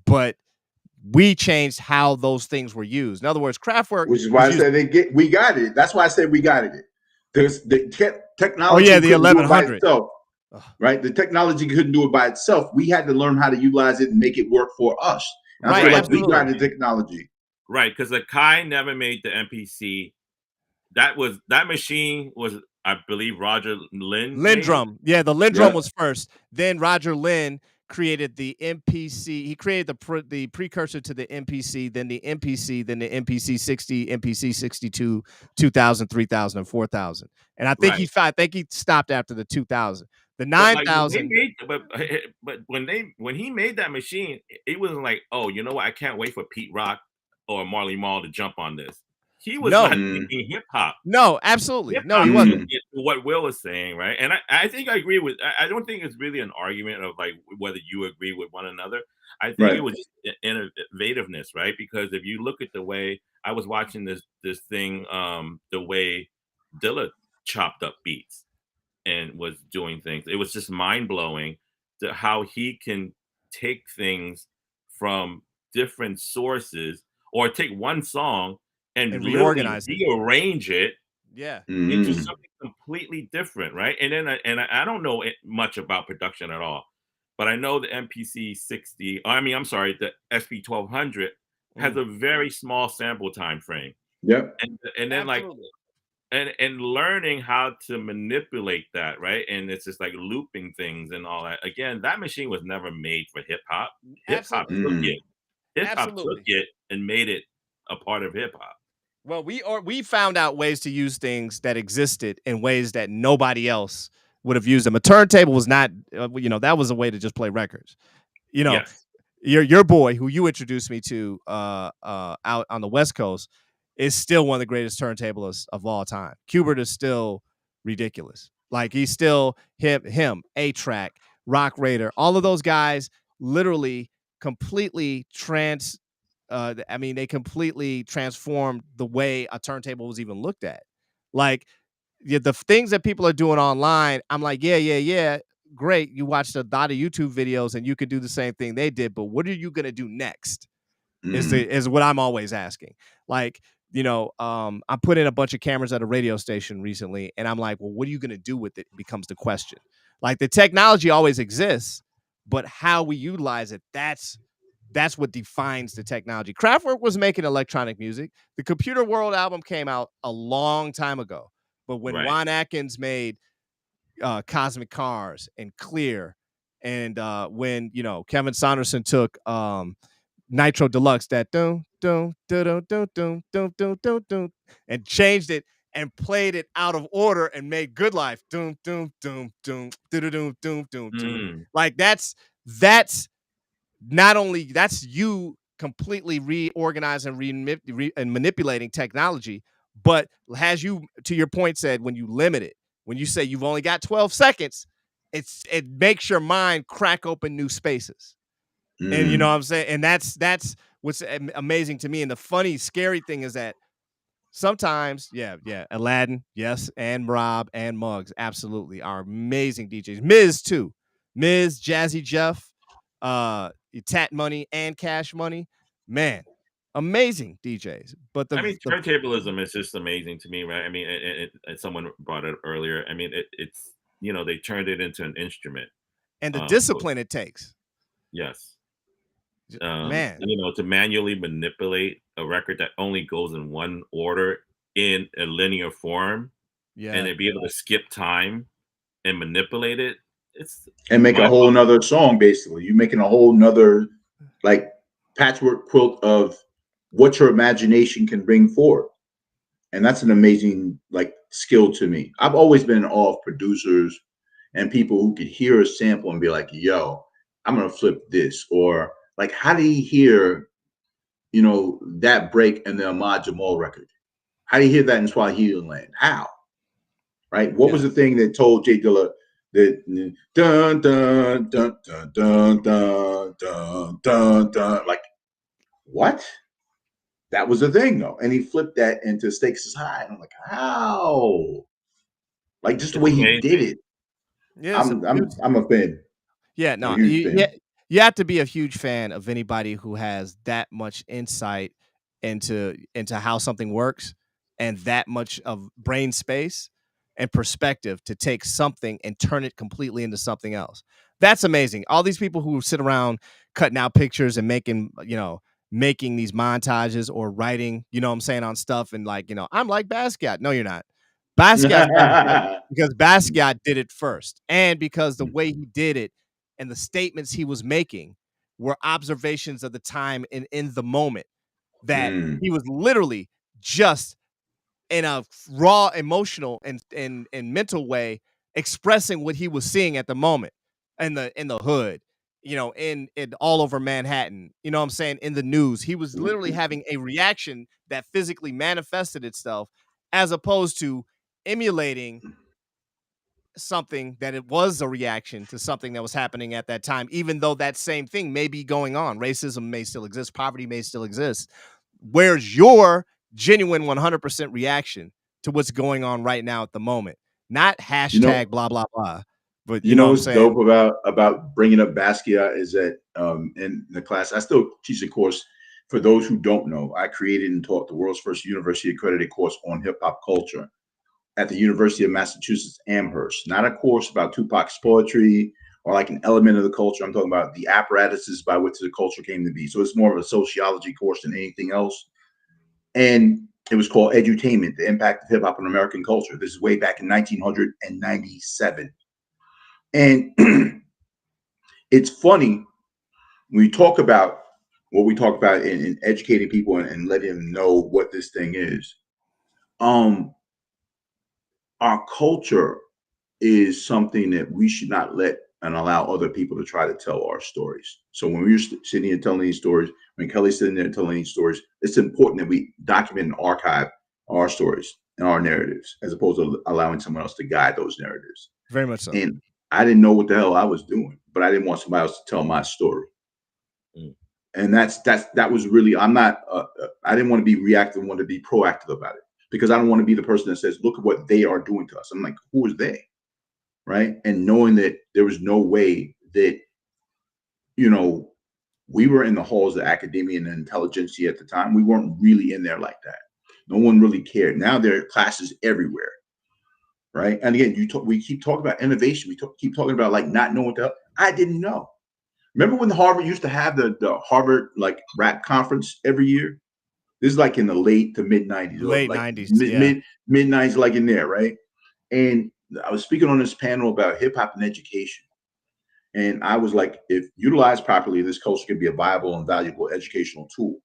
But we changed how those things were used. In other words, Kraftwerk, which is why I said we got it. That's why I said we got it. There's the technology. Oh yeah, the 1100. Right, the technology couldn't do it by itself. We had to learn how to utilize it and make it work for us. And I feel like we got the technology. Right, because the Kai never made the MPC. That machine was, I believe, Roger Lindrum. Yeah, the Lindrum was first. Then Roger Lynn created the MPC. He created the precursor to the MPC, then the MPC, then the MPC 60, MPC 62, 2000, 3000, and 4000. And I think he stopped after the 2000. The 9000. But when he made that machine, it wasn't like, oh, you know what? I can't wait for Pete Rock or Marley Marl to jump on this. He was not thinking hip hop. No, absolutely. No, he wasn't. what Will is saying, right? And I think I agree with. I don't think it's really an argument of like whether you agree with one another. I think it Right. was just innovativeness, right? Because if you look at the way I was watching this thing, the way Dilla chopped up beats and was doing things, it was just mind blowing to how he can take things from different sources or take one song and And literally reorganize it. rearrange it Yeah. into Mm. something completely different, right? And then I don't know much about production at all, but I know the MPC 60. I mean, I'm sorry, the SP 1200 has Mm. a very small sample time frame, Yep. and then like Absolutely. and learning how to manipulate that, right? And it's just like looping things and all that. Again, that machine was never made for hip hop. Hip hop Absolutely. took Mm. it. Hip hop took Absolutely. it and made it a part of hip hop. Well, we found out ways to use things that existed in ways that nobody else would have used them. A turntable was not, that was a way to just play records. You know, Yes. your boy who you introduced me to out on the West Coast is still one of the greatest turntablists of all time. Qbert is still ridiculous. Like he's still him, A-Track, Rock Raider, all of those guys literally completely they completely transformed the way a turntable was even looked at. Like the things that people are doing online, I'm like, yeah, great. You watched a lot of YouTube videos and you could do the same thing they did, but what are you gonna do next? Mm. Is what I'm always asking. Like, I put in a bunch of cameras at a radio station recently, and I'm like, well, what are you gonna do with it? Becomes the question. Like the technology always exists, but how we utilize it, that's what defines the technology. Kraftwerk was making electronic music. The Computer World album came out a long time ago. But when Right. Juan Atkins made Cosmic Cars and Clear, and when Kevin Saunderson took Nitro Deluxe, that dum dum dum dum dum dum dum dum dum, and changed it and played it out of order and made Good Life dum dum dum dum dum dum dum dum dum. Mm. Like that's not only that's you completely reorganizing and manipulating technology, but has you, to your point, said when you limit it, when you say you've only got 12 seconds, it makes your mind crack open new spaces. And you know what Mm. I'm saying? And that's what's amazing to me. And the funny, scary thing is that sometimes, yeah, Aladdin, yes, and Rob and Muggs, absolutely, are amazing DJs. Miz too, Miz, Jazzy Jeff, Tat Money and Cash Money, man, amazing DJs. But I mean, the turntablism is just amazing to me, right? I mean, someone brought it up earlier. I mean, it's they turned it into an instrument. and the So discipline it takes, yes, man, to manually manipulate a record that only goes in one order in a linear form, and yeah, then be able to skip time and manipulate it. It's And make a mind whole blowing. nother song. Basically, you're making a whole nother like patchwork quilt of what your imagination can bring forward. And that's an amazing like skill to me. I've always been in awe of producers and people who could hear a sample and be like, yo, I'm gonna flip this. Or like, how do you hear, that break in the Ahmad Jamal record? How do you hear that in Swahili land? How? Right? What was yeah. the thing that told Jay Dilla that dun dun dun dun dun dun dun dun dun, like what? That was the thing though. And he flipped that into Stakes is High. And I'm like, how? Like just the It's way he did amazing. it. Yeah, it's a I'm a fan. Yeah, I'm a no, huge fan. you have to be a huge fan of anybody who has that much insight into how something works and that much of brain space and perspective to take something and turn it completely into something else. That's amazing. All these people who sit around cutting out pictures and making these montages or writing, what I'm saying, on stuff and like, I'm like Basquiat. No, you're not. Basquiat's better because Basquiat did it first, and because the way he did it and the statements he was making were observations of the time and in the moment, that Mm. he was literally just in a raw emotional and mental way expressing what he was seeing at the moment in the hood, in all over Manhattan, what I'm saying, in the news. He was literally having a reaction that physically manifested itself as opposed to emulating something that it was a reaction to something that was happening at that time, even though that same thing may be going on. Racism may still exist, poverty may still exist. Where's your genuine 100% reaction to what's going on right now at the moment? Not You know, hashtag blah blah blah, but you you know know what I'm what's saying? dope about bringing up Basquiat is that in the class, I still teach a course for those who don't know. I created and taught the world's first university accredited course on hip hop culture at the University of Massachusetts Amherst. Not a course about Tupac's poetry or like an element of the culture. I'm talking about the apparatuses by which the culture came to be. So it's more of a sociology course than anything else. And it was called Edutainment, the Impact of Hip Hop on American Culture. This is way back in 1997. And it's funny when we talk about what we talk about in educating people and letting them know what this thing is. Our culture is something that we should not let and allow other people to try to tell our stories. So when we're sitting here telling these stories, when Kelly's sitting there telling these stories, it's important that we document and archive our stories and our narratives, as opposed to allowing someone else to guide those narratives. Very much so. And I didn't know what the hell I was doing, but I didn't want somebody else to tell my story. And that was really, I didn't want to be reactive. I wanted to be proactive about it, because I don't want to be the person that says, look at what they are doing to us. I'm like, who is they? Right. And knowing that there was no way that, we were in the halls of academia and intelligentsia at the time. We weren't really in there like that. No one really cared. Now there are classes everywhere. Right. And again, we keep talking about innovation. Keep talking about like not knowing what the hell. I didn't know. Remember when Harvard used to have the Harvard like rap conference every year? This is like in the late to mid 90s, or Late like 90s, yeah. mid 90s, like in there, right? And I was speaking on this panel about hip hop and education. And I was like, if utilized properly, this culture can be a viable and valuable educational tool.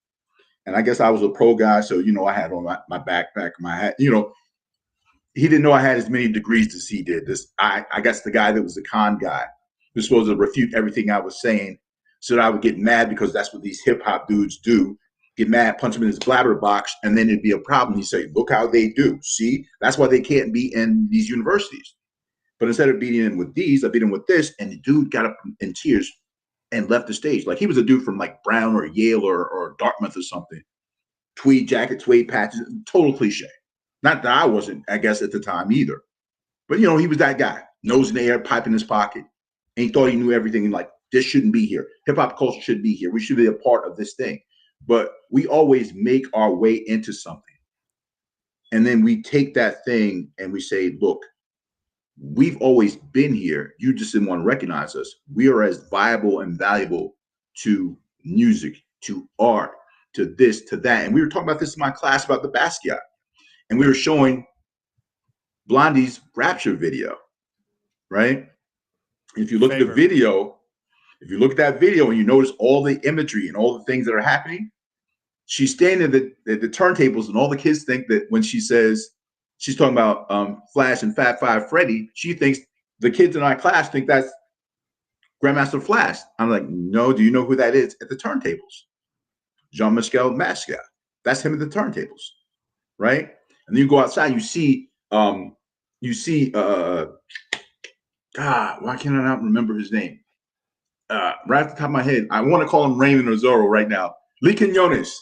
And I guess I was a pro guy. So, I had on my backpack, my hat, he didn't know I had as many degrees as he did. I guess the guy that was the con guy was supposed to refute everything I was saying, so that I would get mad, because that's what these hip hop dudes do. Get mad, punch him in his blabber box, and then it'd be a problem. He'd say, look how they do. See, that's why they can't be in these universities. But instead of beating him with these, I beat him with this. And the dude got up in tears and left the stage. Like he was a dude from like Brown or Yale or Dartmouth or something. Tweed jacket, tweed patches, total cliche. Not that I wasn't, I guess, at the time either. But, he was that guy. Nose in the air, pipe in his pocket. And he thought he knew everything. And like, this shouldn't be here. Hip hop culture should be here. We should be a part of this thing. But we always make our way into something. And then we take that thing and we say, look, we've always been here. You just didn't want to recognize us. We are as viable and valuable to music, to art, to this, to that. And we were talking about this in my class about the Basquiat. And we were showing Blondie's Rapture video, right? If you look at the video, if you look at that video and you notice all the imagery and all the things that are happening, she's standing at the turntables, and all the kids think that when she says she's talking about Flash and Fat Five Freddy, she thinks the kids in our class think that's Grandmaster Flash. I'm like, no, do you know who that is at the turntables? Jean-Michel Basquiat. That's him at the turntables, right? And then you go outside, you see, God, why can't I not remember his name? Right off the top of my head, I want to call him Raymond or Zorro right now. Lee Quinones,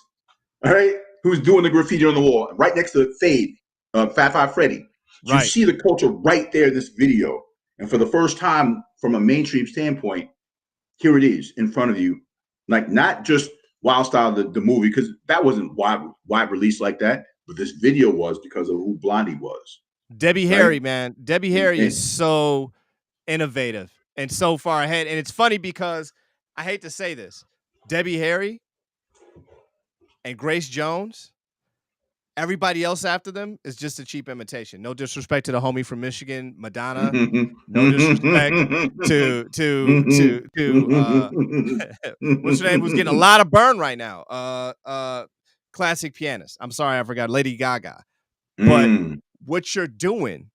all right, who's doing the graffiti on the wall, right next to Fade, Fat Five Freddy. So right. You see the culture right there in this video. And for the first time, from a mainstream standpoint, here it is in front of you. Like, not just Wild Style, the movie, because that wasn't wide released like that. But this video was, because of who Blondie was. Debbie Harry, man. Debbie Harry is so innovative and so far ahead. And it's funny because I hate to say this, Debbie Harry and Grace Jones, everybody else after them is just a cheap imitation. No disrespect to the homie from Michigan, Madonna. No disrespect to what's her name, who's getting a lot of burn right now. Classic pianist. I'm sorry, I forgot, Lady Gaga. But what you're doing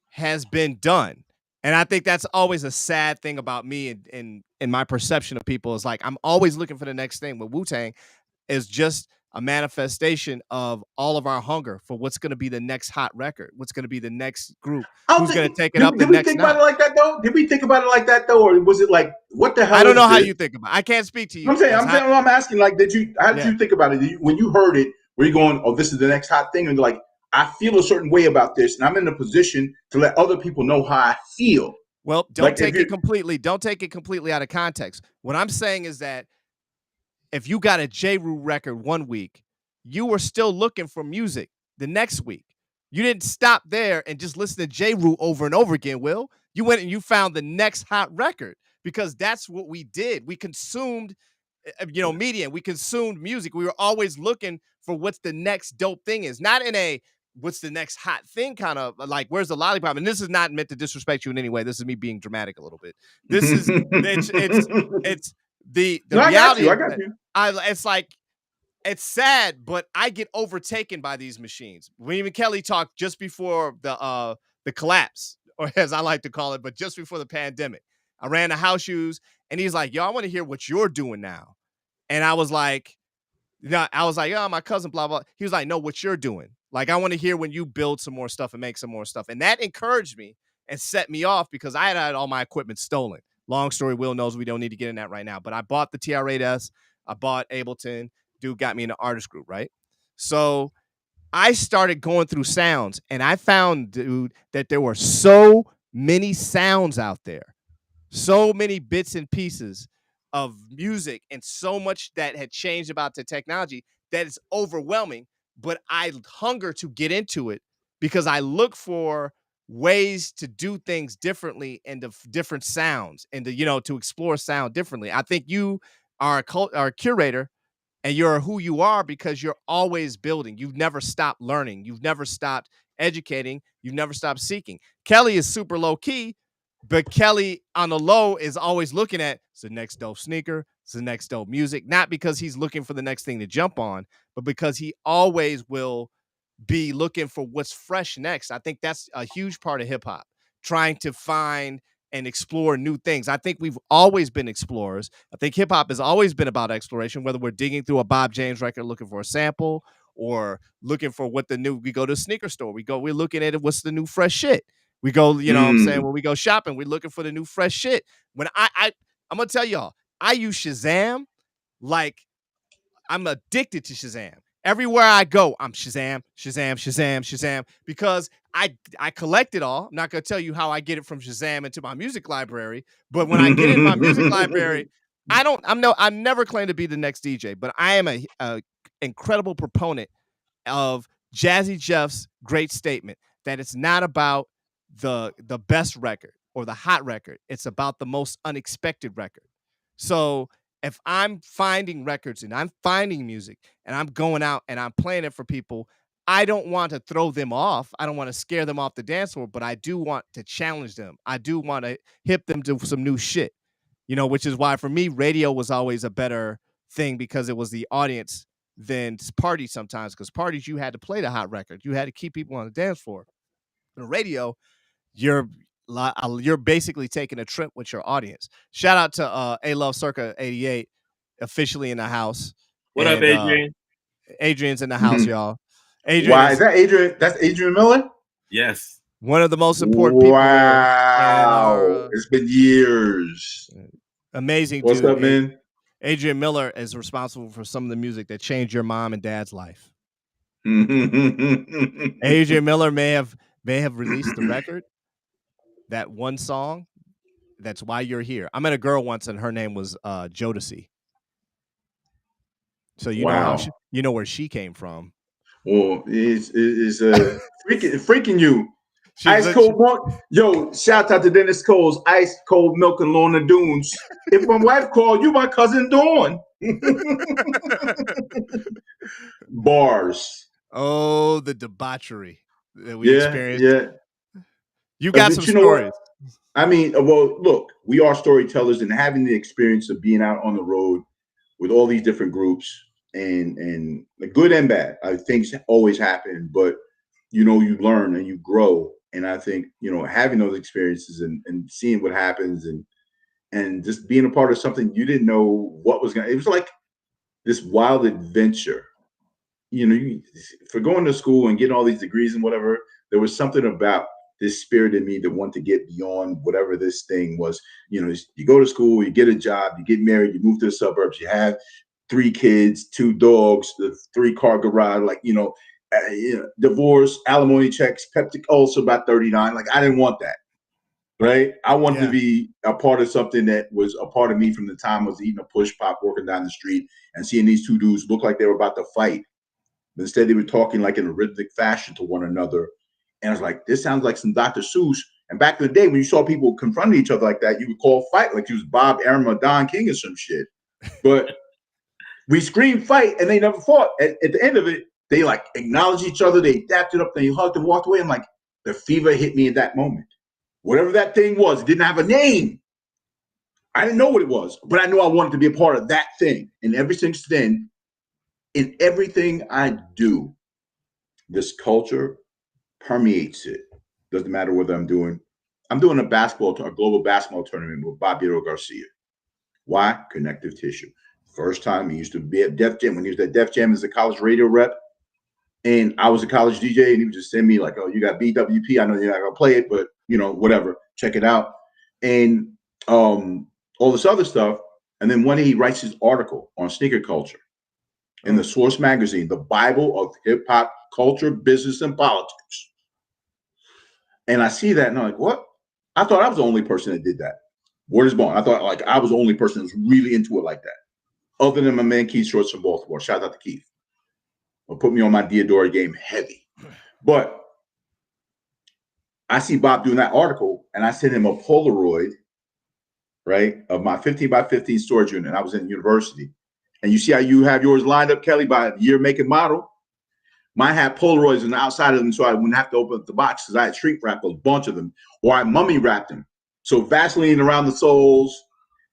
has been done. And I think that's always a sad thing about me and my perception of people is like, I'm always looking for the next thing. But Wu-Tang is just a manifestation of all of our hunger for what's going to be the next hot record, what's going to be the next group, I don't who's going to think take it up the did we next think about it notch. like that though? Did we think about it like that though, or was it like, what the I hell don't is know how this? you think about it. I can't speak to I'm you saying, as hot. I'm asking, like, how did Yeah. you think about it? When you heard it, were you going, oh, this is the next hot thing? And you're like, I feel a certain way about this, and I'm in a position to let other people know how I feel. Well, don't Like, if take it you, completely. Don't take it completely out of context. What I'm saying is that if you got a J. Rue record one week, you were still looking for music the next week. You didn't stop there and just listen to J. Rue over and over again, Will. You went and you found the next hot record because that's what we did. We consumed, media. We consumed music. We were always looking for what's the next dope thing is. Not in a what's the next hot thing kind of like where's the lollipop. And this is not meant to disrespect you in any way. This is me being dramatic a little bit. This is it's the no, I got reality you. I is got that you. it's like it's sad, but I get overtaken by these machines. William and Kelly talked just before the collapse, or as I like to call it, but just before the pandemic. I ran the house shoes, and he's like, "Yo, I want to hear what you're doing now." And I was like, "Oh, my cousin, blah blah." He was like, "No, what you're doing? Like, I want to hear when you build some more stuff and make some more stuff." And that encouraged me and set me off because I had all my equipment stolen. Long story, Will knows we don't need to get in that right now. But I bought the TR-8S, I bought Ableton. Dude got me in the artist group, right? So I started going through sounds, and I found, dude, that there were so many sounds out there, so many bits and pieces of music, and so much that had changed about the technology that it's overwhelming. But I hunger to get into it because I look for ways to do things differently and the different sounds and to explore sound differently. I think you are a curator and you're who you are because you're always building. You've never stopped learning. You've never stopped educating. You've never stopped seeking. Kelly is super low key, but Kelly on the low is always looking at it's the next dope sneaker, it's the next dope music, not because he's looking for the next thing to jump on, but because he always will be looking for what's fresh next. I think that's a huge part of hip hop, trying to find and explore new things. I think we've always been explorers. I think hip hop has always been about exploration, whether we're digging through a Bob James record looking for a sample or looking for we go to a sneaker store. We're looking at it. What's the new fresh shit? We go, you know what I'm saying? When we go shopping, we're looking for the new fresh shit. When I'm going to tell y'all, I use Shazam like I'm addicted to Shazam. Everywhere I go, I'm Shazam, Shazam, Shazam, Shazam, because I collect it all. I'm not gonna tell you how I get it from Shazam into my music library, but when I get it in my music library, I never claim to be the next DJ, but I am a incredible proponent of Jazzy Jeff's great statement that it's not about the best record or the hot record. It's about the most unexpected record. So if I'm finding records and I'm finding music and I'm going out and I'm playing it for people, I don't want to throw them off. I don't want to scare them off the dance floor, but I do want to challenge them. I do want to hip them to some new shit, which is why for me, radio was always a better thing because it was the audience than parties sometimes. Because parties, you had to play the hot record. You had to keep people on the dance floor. The radio, you're basically taking a trip with your audience. Shout out to A Love Circa 88, officially in the house. What up, Adrian? Adrian's in the house, y'all. Adrian Why is that Adrian? That's Adrian Miller? Yes. One of the most important people. Wow. It's been years. Amazing What's dude. Up, man? Adrian Miller is responsible for some of the music that changed your mom and dad's life. Adrian Miller may have released the record, that one song. That's why you're here. I met a girl once, and her name was Jodeci. So you know you know where she came from. Well, it's freaking you. Ice cold milk. Yo, shout out to Dennis Cole's Ice Cold Milk and Lorna Dunes. If my wife called you, my cousin Dawn. Bars. Oh, the debauchery that we experienced. Yeah. You got some stories. I mean, well, look, we are storytellers, and having the experience of being out on the road with all these different groups and the good and bad. Things always happen, but you learn and you grow. And I think, having those experiences and seeing what happens and just being a part of something you didn't know what was it was like this wild adventure for going to school and getting all these degrees and whatever, there was something about this spirit in me that wanted to get beyond whatever this thing was. You go to school, you get a job, you get married, you move to the suburbs, you have 3 kids, 2 dogs, the 3-car garage, divorce, alimony checks, peptic ulcer by 39. Like, I didn't want that. Right. I wanted to be a part of something that was a part of me from the time I was eating a push pop, walking down the street and seeing these 2 dudes look like they were about to fight. But instead, they were talking like in a rhythmic fashion to one another. And I was like, this sounds like some Dr. Seuss. And back in the day, when you saw people confronting each other like that, you would call fight like you was Bob Arum or Don King or some shit. But we screamed fight and they never fought. At the end of it, they like acknowledged each other. They dapped it up. They hugged and walked away. I'm like, the fever hit me at that moment. Whatever that thing was, it didn't have a name. I didn't know what it was, but I knew I wanted to be a part of that thing. And ever since then, in everything I do, this culture permeates it. Doesn't matter whether I'm doing a global basketball tournament with Bobito Garcia. Why? Connective tissue. First time he used to be at Def Jam, when he was at Def Jam as a college radio rep, and I was a college DJ, and he would just send me like, oh, you got BWP. I know you're not gonna play it, but whatever, check it out. And all this other stuff. And then one day he writes his article on sneaker culture in the Source magazine, the Bible of hip hop culture, business, and politics. And I see that and I'm like, what? I thought I was the only person that did that. Word is born. I thought like I was the only person that was really into it like that. Other than my man Keith Shorts from Baltimore. Shout out to Keith. Put me on my Diodora game heavy. But I see Bob doing that article, and I sent him a Polaroid, right, of my 15 by 15 storage unit. I was in university. And you see how you have yours lined up, Kelly, by year, make, and model? Mine had Polaroids on the outside of them so I wouldn't have to open up the box because I had shrink wrapped a bunch of them, or I mummy wrapped them. So Vaseline around the soles,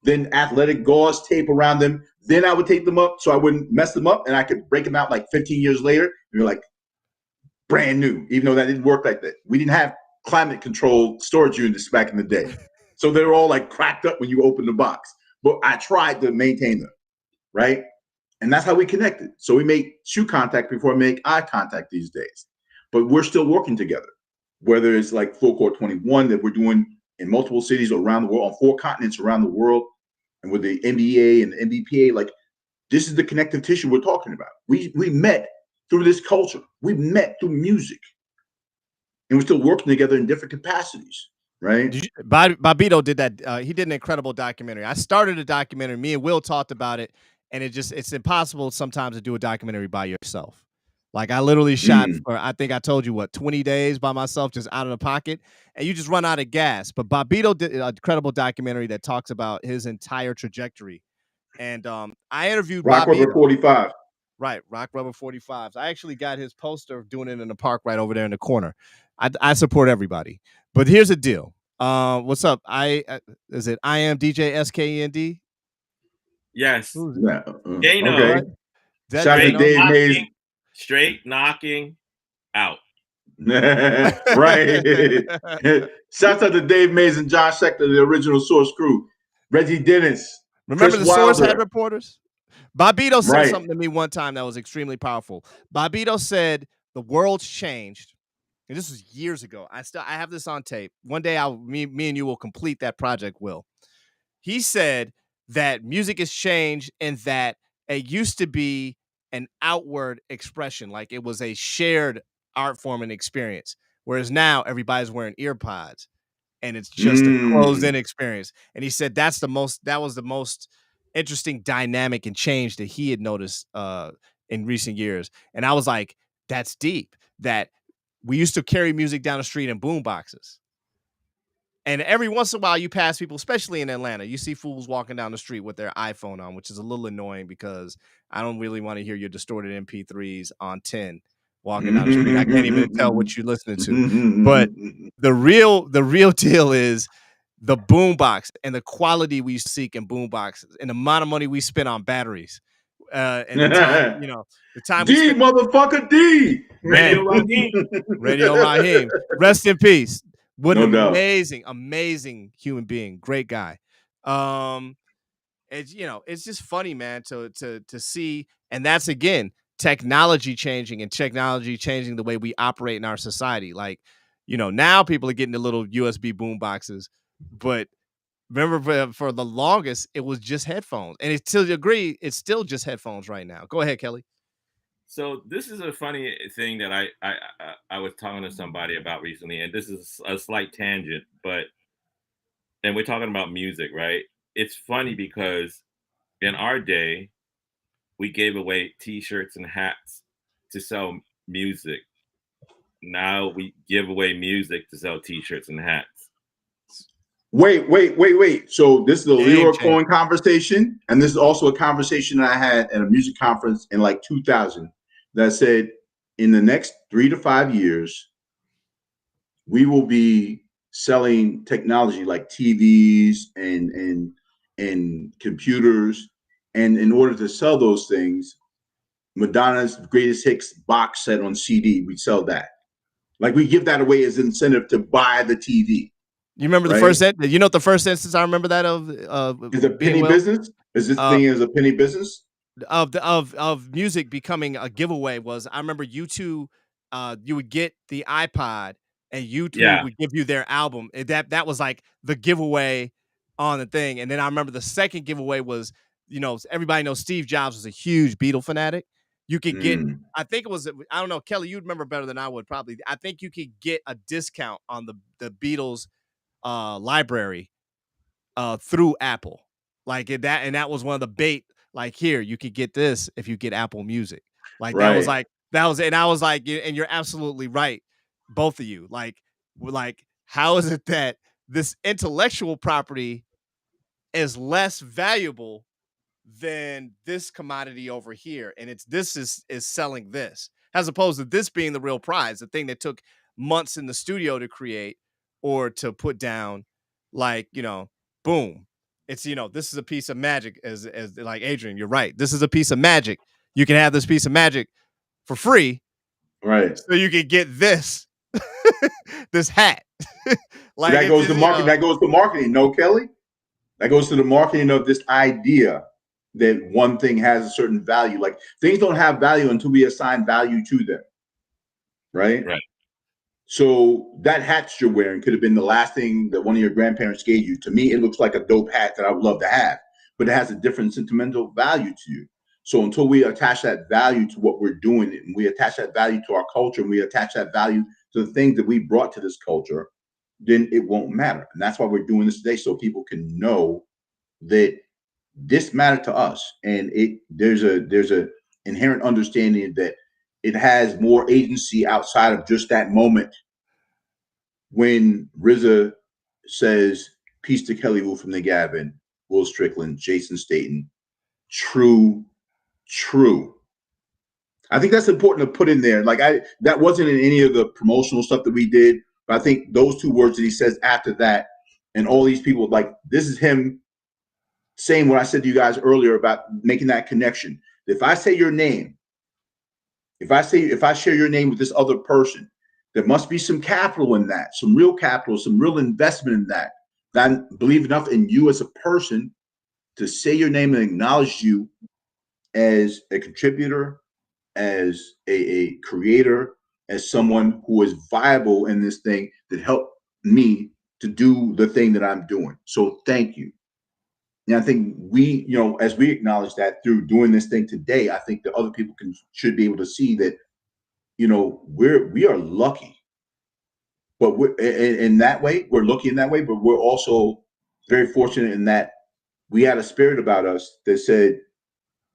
then athletic gauze tape around them. Then I would tape them up so I wouldn't mess them up, and I could break them out like 15 years later. And you're like, brand new, even though that didn't work like that. We didn't have climate controlled storage units back in the day. So they were all like cracked up when you open the box. But I tried to maintain them, right? And that's how we connected. So we make shoe contact before we make eye contact these days. But we're still working together, whether it's like Full Court 21 that we're doing in multiple cities around the world, on 4 continents around the world, and with the NBA and the NBPA, like this is the connective tissue we're talking about. We met through this culture. We met through music. And we're still working together in different capacities, right? Bobito did that. He did an incredible documentary. I started a documentary. Me and Will talked about it, and it's impossible sometimes to do a documentary by yourself. Like I literally shot for, I think I told you 20 days by myself, just out of the pocket, and you just run out of gas. But Bobito did an incredible documentary that talks about his entire trajectory. And I interviewed Rock Bobito. Rubber 45. Right, Rock Rubber 45s. I actually got his poster of doing it in the park right over there in the corner. I support everybody. But here's the deal. What's up? Is it I am DJ SKND? Yes. Yeah. Dano. Okay. Shout out to Dave Mays. Straight knocking out. Right. Shout out to Dave Mays and John Schechter, the original Source crew. Reggie Dennis. Remember Chris the Source Wilder. had reporters? Bobito said something to me one time that was extremely powerful. Bobito said the world's changed. And this was years ago. I have this on tape. One day me and you will complete that project, Will. He said that music has changed and that it used to be an outward expression, like it was a shared art form and experience. Whereas now everybody's wearing ear pods and it's just a closed-in experience. And he said that was the most interesting dynamic and change that he had noticed in recent years. And I was like, that's deep. That we used to carry music down the street in boom boxes. And every once in a while you pass people, especially in Atlanta, you see fools walking down the street with their iPhone on, which is a little annoying because I don't really want to hear your distorted MP3s on 10 walking down the street. I can't even tell what you're listening to. But the real deal is the boombox and the quality we seek in boomboxes and the amount of money we spend on batteries. And the time, the time D, we spend, motherfucker D. Radio Raheem. Rest in peace. What No an doubt. amazing human being. Great guy. It's just funny, man, to see. And that's again, technology changing and technology changing the way we operate in our society. Like, now people are getting the little USB boom boxes, but remember for the longest, it was just headphones. And it's, to the degree, it's still just headphones right now. Go ahead, Kelly. So this is a funny thing that I was talking to somebody about recently, and this is a slight tangent, and we're talking about music, right? It's funny because in our day, we gave away T-shirts and hats to sell music. Now we give away music to sell T-shirts and hats. Wait. So this is a Leroy changer. Cohen conversation, and this is also a conversation that I had at a music conference in like 2000 that said in the next 3 to 5 years, we will be selling technology like TVs and computers, and in order to sell those things, Madonna's Greatest Hits box set on CD, we sell that. Like we give that away as incentive to buy the TV. You remember the first? You know what the first instance I remember that of? Is a penny business? Is this thing as a penny business? Of music becoming a giveaway was, I remember U2, you would get the iPod and U2 would give you their album. That was like the giveaway on the thing. And then I remember the second giveaway was, everybody knows Steve Jobs was a huge Beatle fanatic. You could get, I think it was, I don't know, Kelly, you'd remember better than I would probably. I think you could get a discount on the Beatles library through Apple. Like that, and that was one of the bait. Like, here, you could get this if you get Apple Music. Like that was and I was like, and you're absolutely right, both of you. Like, how is it that this intellectual property is less valuable than this commodity over here, and this is selling this, as opposed to this being the real prize, the thing that took months in the studio to create or to put down. Like, boom. It's, this is a piece of magic, as like Adrian, you're right. This is a piece of magic. You can have this piece of magic for free. Right. So you can get this, this hat. Like that goes to marketing. That goes to marketing. No, Kelly? That goes to the marketing of this idea that one thing has a certain value. Like things don't have value until we assign value to them. Right? Right. So that hat you're wearing could have been the last thing that one of your grandparents gave you. To me, it looks like a dope hat that I would love to have, but it has a different sentimental value to you. So until we attach that value to what we're doing, and we attach that value to our culture, and we attach that value to the things that we brought to this culture, then it won't matter. And that's why we're doing this today, so people can know that this mattered to us. And there's a inherent understanding that it has more agency outside of just that moment. When RZA says, "Peace to Kelly Wu from the Gavin, Will Strickland, Jason Staten," true. I think that's important to put in there. Like that wasn't in any of the promotional stuff that we did, but I think those two words that he says after that, and all these people, like this is him saying what I said to you guys earlier about making that connection. If I say your name, if I share your name with this other person, there must be some capital in that, some real capital, some real investment in that. That I believe enough in you as a person to say your name and acknowledge you as a contributor, as a creator, as someone who is viable in this thing that helped me to do the thing that I'm doing. So thank you. And I think we, as we acknowledge that through doing this thing today, I think that other people should be able to see that, we are lucky. But we're in that way, we're lucky in that way, but we're also very fortunate in that we had a spirit about us that said,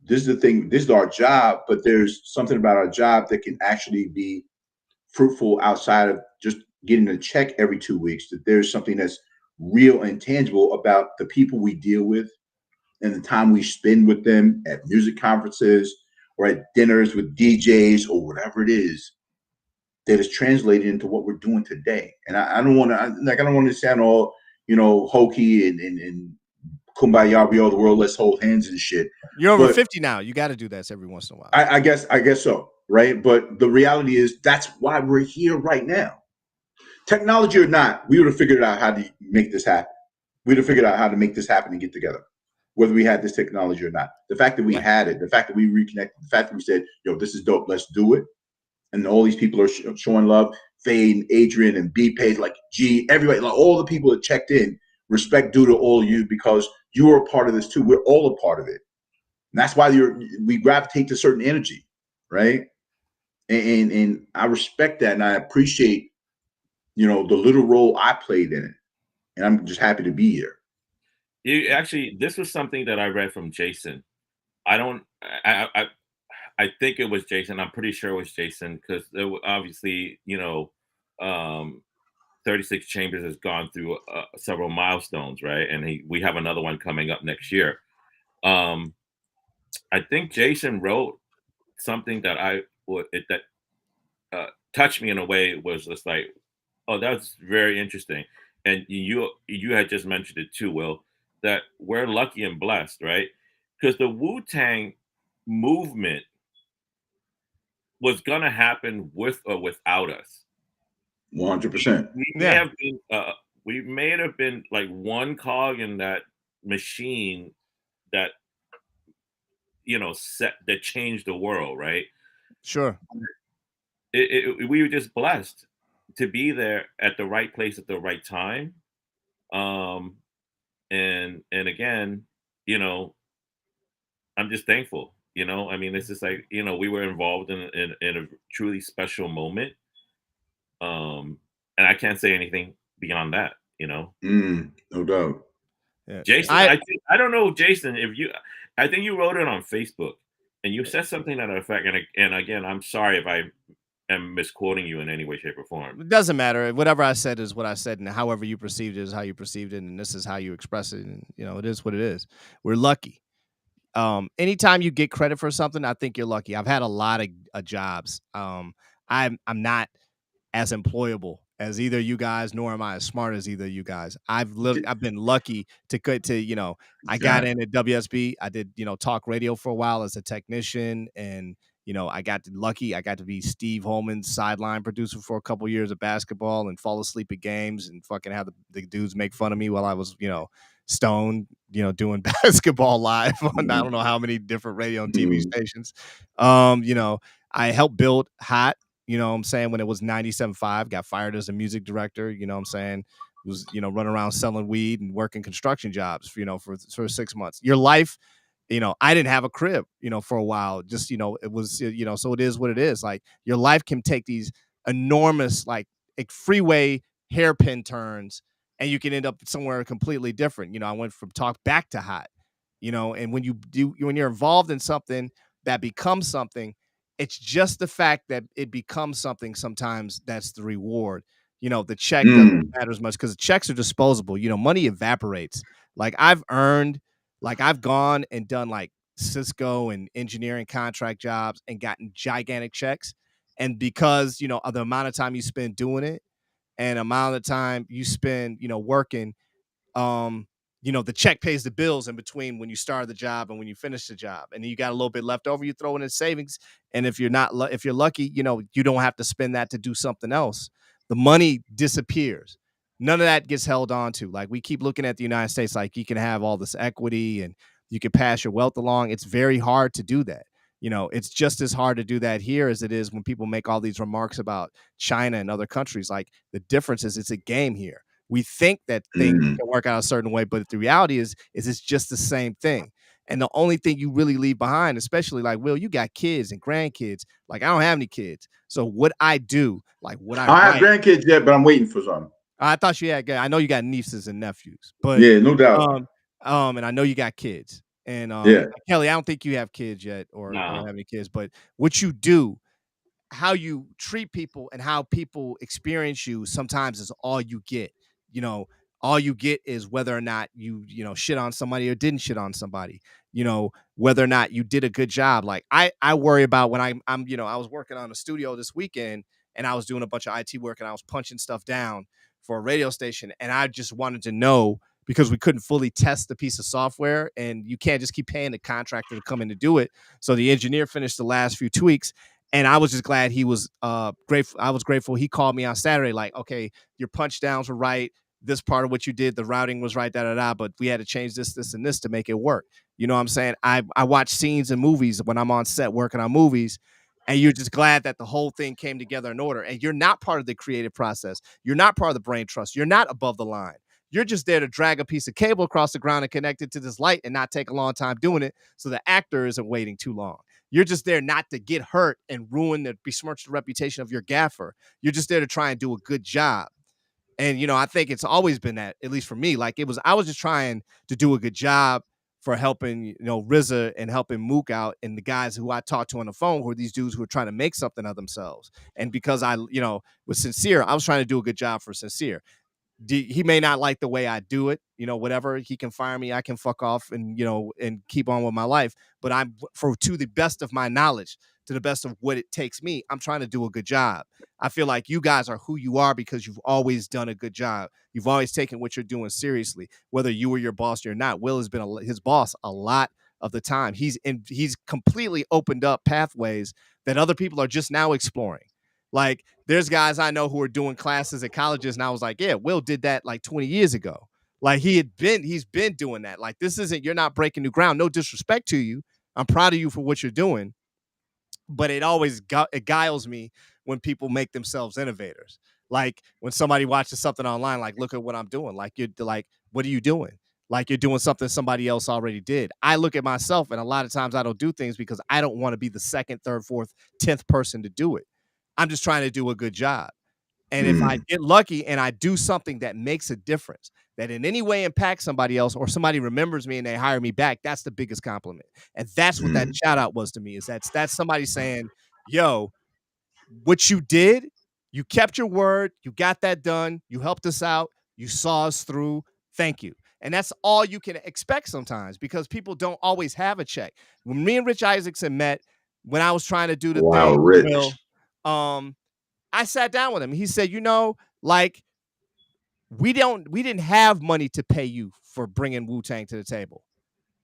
this is the thing, this is our job, but there's something about our job that can actually be fruitful outside of just getting a check every 2 weeks, that there's something that's real and tangible about the people we deal with and the time we spend with them at music conferences or at dinners with DJs or whatever it is, that is translated into what we're doing today. And I don't want to sound all, hokey and kumbaya, we all the world, let's hold hands and shit. You're over 50 now. You got to do that every once in a while. I guess so, right? But the reality is that's why we're here right now. Technology or not, we would have figured out how to make this happen. We'd have figured out how to make this happen and get together. whether we had this technology or not. The fact that we had it, the fact that we reconnected, the fact that we said, yo, this is dope, let's do it. And all these people are showing love. Faye and Adrian and B-Page, like G, everybody, like all the people that checked in, respect due to all you, because you are a part of this too. We're all a part of it. And that's why we gravitate to certain energy, right? And I respect that, and I appreciate, the little role I played in it. And I'm just happy to be here. This was something that I read from Jason. I think it was Jason. I'm pretty sure it was Jason, because obviously, 36 Chambers has gone through several milestones, right? And we have another one coming up next year. I think Jason wrote something that touched me in a way. It was just like, oh, that's very interesting. And you had just mentioned it too, Will, that we're lucky and blessed, right? Because the Wu-Tang movement was gonna happen with or without us. 100%. We may have been like one cog in that machine that that changed the world, right? Sure. We were just blessed to be there at the right place at the right time. And again, I'm just thankful. I mean, it's just like, we were involved in a truly special moment. And I can't say anything beyond that, No doubt. Yeah. Jason, I don't know, Jason, I think you wrote it on Facebook and you said something to that effect. And again, I'm sorry if I am misquoting you in any way, shape, or form. It doesn't matter. Whatever I said is what I said, and however you perceived it is how you perceived it, and this is how you express it. And it is what it is. We're lucky. Anytime you get credit for something, I think you're lucky. I've had a lot of jobs. I'm not as employable as either you guys, nor am I as smart as either you guys. I've been lucky to I got in at WSB. I did, talk radio for a while as a technician, and I got lucky. I got to be Steve Holman's sideline producer for a couple years of basketball and fall asleep at games and fucking have the dudes make fun of me while I was, stoned, doing basketball live on I don't know how many different radio and TV stations. I helped build Hot, what I'm saying, when it was 97.5, got fired as a music director, what I'm saying, was, running around selling weed and working construction jobs, for 6 months. Your life, I didn't have a crib, for a while, just, it was, so it is what it is. Like, your life can take these enormous, like freeway hairpin turns, and you can end up somewhere completely different. I went from talk back to Hot, and when you're involved in something that becomes something, it's just the fact that it becomes something sometimes that's the reward. The check doesn't matter as much because checks are disposable. Money evaporates. Like, I've gone and done like Cisco and engineering contract jobs and gotten gigantic checks. And because, of the amount of time you spend doing it and amount of time you spend, working, the check pays the bills in between when you start the job and when you finish the job. And then you got a little bit left over, you throw it in savings. And if you're if you're lucky, you don't have to spend that to do something else. The money disappears. None of that gets held on to. Like, we keep looking at the United States, like you can have all this equity and you can pass your wealth along. It's very hard to do that. It's just as hard to do that here as it is when people make all these remarks about China and other countries. Like, the difference is it's a game here. We think that things can work out a certain way, but the reality is it's just the same thing. And the only thing you really leave behind, especially like, Will, you got kids and grandkids. Like, I don't have any kids. So what I do, like what I have grandkids yet, but I'm waiting for some. I thought you had, I know you got nieces and nephews, but yeah, no doubt. And I know you got kids. And Kelly, I don't think you have kids yet or have any kids, but what you do, how you treat people and how people experience you sometimes is all you get. All you get is whether or not you shit on somebody or didn't shit on somebody, whether or not you did a good job. Like, I worry about when I'm I was working on a studio this weekend and I was doing a bunch of IT work and I was punching stuff down for a radio station. And I just wanted to know, because we couldn't fully test the piece of software and you can't just keep paying the contractor to come in to do it. So the engineer finished the last few tweaks. And I was just glad he was grateful. I was grateful he called me on Saturday, like, okay, your punch downs were right. this part of what you did, the routing was right, but we had to change this, and this to make it work. You know what I'm saying? I watch scenes in movies when I'm on set working on movies, and you're just glad that the whole thing came together in order. And you're not part of the creative process. You're not part of the brain trust. You're not above the line. You're just there to drag a piece of cable across the ground and connect it to this light and not take a long time doing it so the actor isn't waiting too long. You're just there not to get hurt and besmirch the reputation of your gaffer. You're just there to try and do a good job. And, I think it's always been that, at least for me, like I was just trying to do a good job for helping, RZA and helping Mook out and the guys who I talked to on the phone who are these dudes who are trying to make something of themselves. And because I, was sincere, I was trying to do a good job for Sincere. He may not like the way I do it, whatever. He can fire me, I can fuck off and, and keep on with my life. But to the best of my knowledge, to the best of what it takes me, I'm trying to do a good job. I feel like you guys are who you are because you've always done a good job. You've always taken what you're doing seriously, whether you were your boss or not. Will has been his boss a lot of the time. He's completely opened up pathways that other people are just now exploring. Like, there's guys I know who are doing classes at colleges, and I was like, yeah, Will did that like 20 years ago. Like, he's been doing that. Like, you're not breaking new ground. No disrespect to you. I'm proud of you for what you're doing. But it always it guiles me when people make themselves innovators. Like, when somebody watches something online, like, look at what I'm doing. Like, you're like, what are you doing? Like, you're doing something somebody else already did. I look at myself, and a lot of times I don't do things because I don't want to be the second, third, fourth, 10th person to do it. I'm just trying to do a good job. And if I get lucky and I do something that makes a difference, that in any way impacts somebody else, or somebody remembers me and they hire me back, that's the biggest compliment. And that's what that shout out was to me, is that's somebody saying, yo, what you did, you kept your word, you got that done, you helped us out, you saw us through, thank you. And that's all you can expect sometimes, because people don't always have a check. When me and Rich Isaacson met, when I was trying to do the thing, Rich. Will, I sat down with him. He said, like, we didn't have money to pay you for bringing Wu-Tang to the table.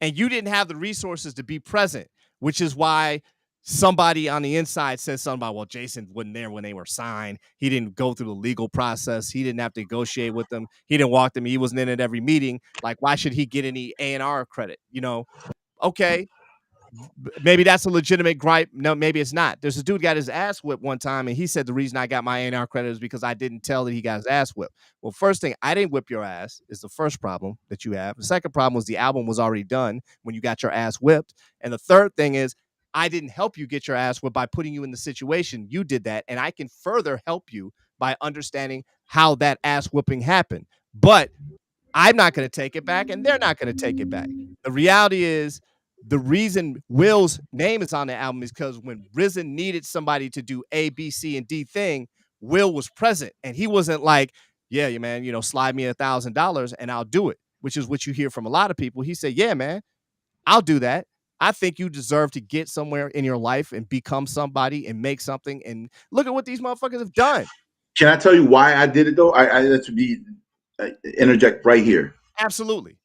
And you didn't have the resources to be present, which is why somebody on the inside says something about, well, Jason wasn't there when they were signed. He didn't go through the legal process. He didn't have to negotiate with them. He didn't walk them. He wasn't in at every meeting. Like, why should he get any A&R credit? Okay. Maybe that's a legitimate gripe. No, maybe it's not. There's a dude got his ass whipped one time, and he said the reason I got my A&R credit is because I didn't tell that he got his ass whipped. Well, first thing, I didn't whip your ass is the first problem that you have. The second problem was the album was already done when you got your ass whipped. And the third thing is, I didn't help you get your ass whipped by putting you in the situation. You did that, and I can further help you by understanding how that ass whipping happened. But I'm not going to take it back, and they're not going to take it back. The reality is, the reason Will's name is on the album is because when RZA needed somebody to do A, B, C, and D thing, Will was present. And he wasn't like, yeah, man, slide me $1,000 and I'll do it, which is what you hear from a lot of people. He said, yeah, man, I'll do that. I think you deserve to get somewhere in your life and become somebody and make something. And look at what these motherfuckers have done. Can I tell you why I did it, though? I have to be interject right here. Absolutely.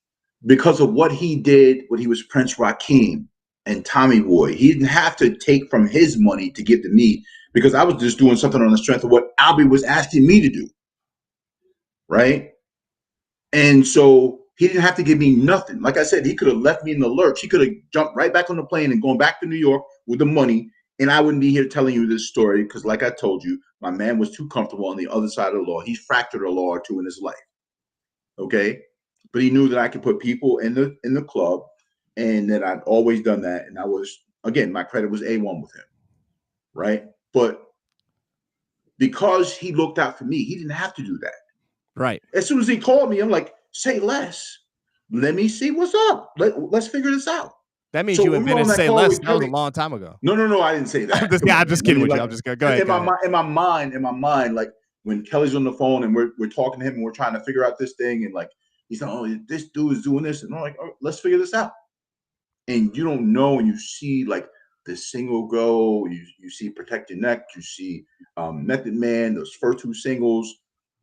Because of what he did when he was Prince Rakeem and Tommy Boy. He didn't have to take from his money to give to me, because I was just doing something on the strength of what Albie was asking me to do. Right? And so he didn't have to give me nothing. Like I said, he could have left me in the lurch. He could have jumped right back on the plane and gone back to New York with the money, and I wouldn't be here telling you this story, because like I told you, my man was too comfortable on the other side of the law. He fractured a law or two in his life. Okay? But he knew that I could put people in the club, and that I'd always done that. And I was, again, my credit was A1 with him, right? But because he looked out for me, he didn't have to do that. Right. As soon as he called me, I'm like, say less. Let me see what's up. Let's figure this out. That means you invented say less. That was a long time ago. No, I didn't say that. I'm just kidding with you. I'm just going to go ahead. In my mind, like, when Kelly's on the phone and we're talking to him and we're trying to figure out this thing, and like, he's like, oh, this dude is doing this. And I'm like, oh, let's figure this out. And you don't know, and you see like the single go, you see Protect Your Neck, you see Method Man, those first two singles,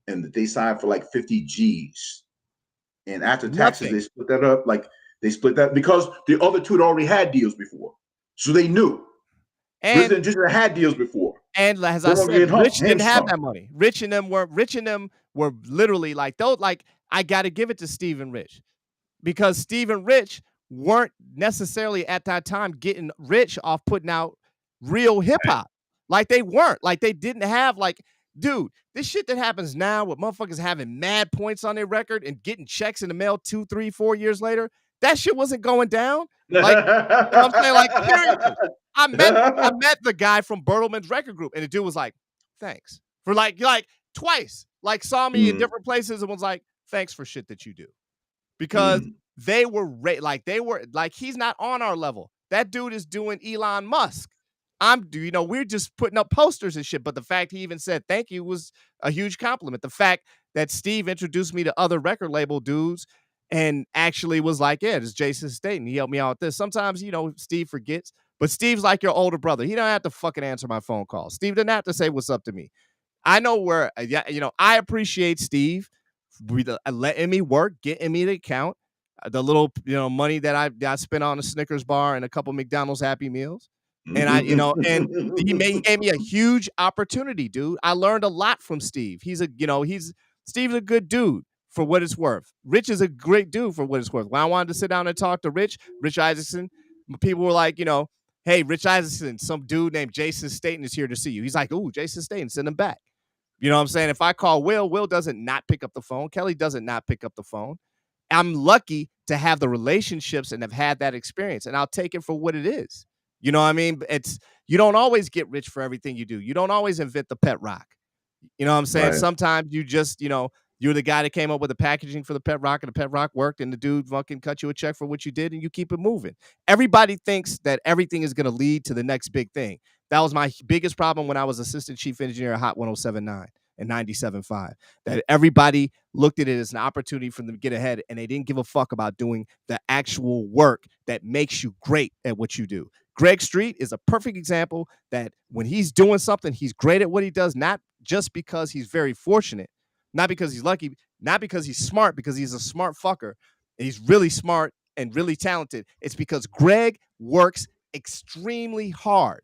and they signed for like 50 G's. And after taxes, they split that up. Like, they split that because the other two had already had deals before. So they knew. And RZA and Ginger had deals before. And as I said, Rich didn't have that money. Rich and them were literally like those. Like I got to give it to Steve and Rich because Steve and Rich weren't necessarily at that time getting rich off putting out real hip hop. Like they weren't. Like they didn't have like, dude, this shit that happens now with motherfuckers having mad points on their record and getting checks in the mail 2, 3, 4 years later. That shit wasn't going down. Like, you know what I'm saying? Like, seriously. I met the guy from Bertleman's record group, and the dude was like, thanks. For like twice. Like saw me in different places and was like, thanks for shit that you do. Because they were he's not on our level. That dude is doing Elon Musk. We're just putting up posters and shit. But the fact he even said thank you was a huge compliment. The fact that Steve introduced me to other record label dudes and actually was like, yeah, this is Jason Staten. He helped me out with this. Sometimes, Steve forgets, but Steve's like your older brother. He don't have to fucking answer my phone calls. Steve didn't have to say what's up to me. I know where, I appreciate Steve letting me work, getting me the account, the little, money that I spent on a Snickers bar and a couple McDonald's Happy Meals. And and he gave me a huge opportunity, dude. I learned a lot from Steve. Steve's a good dude for what it's worth. Rich is a great dude for what it's worth. When I wanted to sit down and talk to Rich Isaacson, people were like, hey, Rich Isaacson, some dude named Jason Staten is here to see you. He's like, ooh, Jason Staten, send him back. You know what I'm saying? If I call Will doesn't not pick up the phone. Kelly doesn't not pick up the phone. I'm lucky to have the relationships and have had that experience, and I'll take it for what it is. You know what I mean? You don't always get rich for everything you do. You don't always invent the pet rock. You know what I'm saying? Right. Sometimes you just, you're the guy that came up with the packaging for the pet rock and the pet rock worked and the dude fucking cut you a check for what you did and you keep it moving. Everybody thinks that everything is going to lead to the next big thing. That was my biggest problem when I was assistant chief engineer at Hot 107.9 and 97.5, that everybody looked at it as an opportunity for them to get ahead and they didn't give a fuck about doing the actual work that makes you great at what you do. Greg Street is a perfect example that when he's doing something, he's great at what he does, not just because he's very fortunate, not because he's lucky, not because he's smart, because he's a smart fucker. He's really smart and really talented. It's because Greg works extremely hard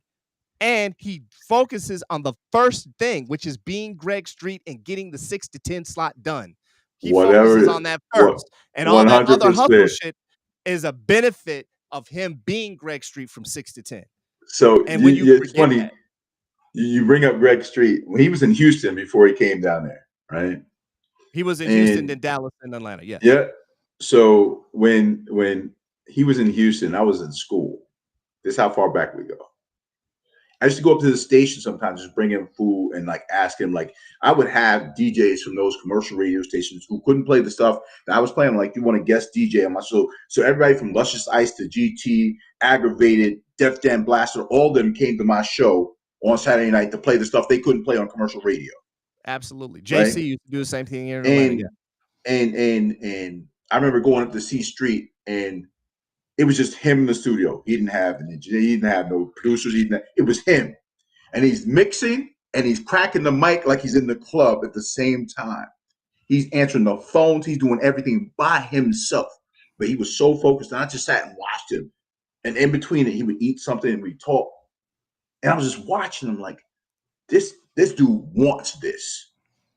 and he focuses on the first thing, which is being Greg Street and getting the 6 to 10 slot done. He focuses on that first. And all 100%. That other hustle shit is a benefit of him being Greg Street from 6 to 10. So it's funny. That, you bring up Greg Street when he was in Houston before he came down there, right? He was in Houston, then Dallas, and Atlanta. Yes. Yeah. So when he was in Houston, I was in school. This is how far back we go. I used to go up to the station sometimes, just bring him food and like ask him. Like I would have DJs from those commercial radio stations who couldn't play the stuff that I was playing. Like, you want to guest DJ on my show? So everybody from Luscious Ice to GT, Aggravated, Def Jam Blaster, all of them came to my show on Saturday night to play the stuff they couldn't play on commercial radio. Absolutely, JC right? used to do the same thing here in Atlanta. And I remember going up to C Street and it was just him in the studio. He didn't have an engineer. He didn't have no producers. It was him. And he's mixing and he's cracking the mic like he's in the club at the same time. He's answering the phones. He's doing everything by himself. But he was so focused. And I just sat and watched him. And in between it, he would eat something and we'd talk. And I was just watching him like, this dude wants this.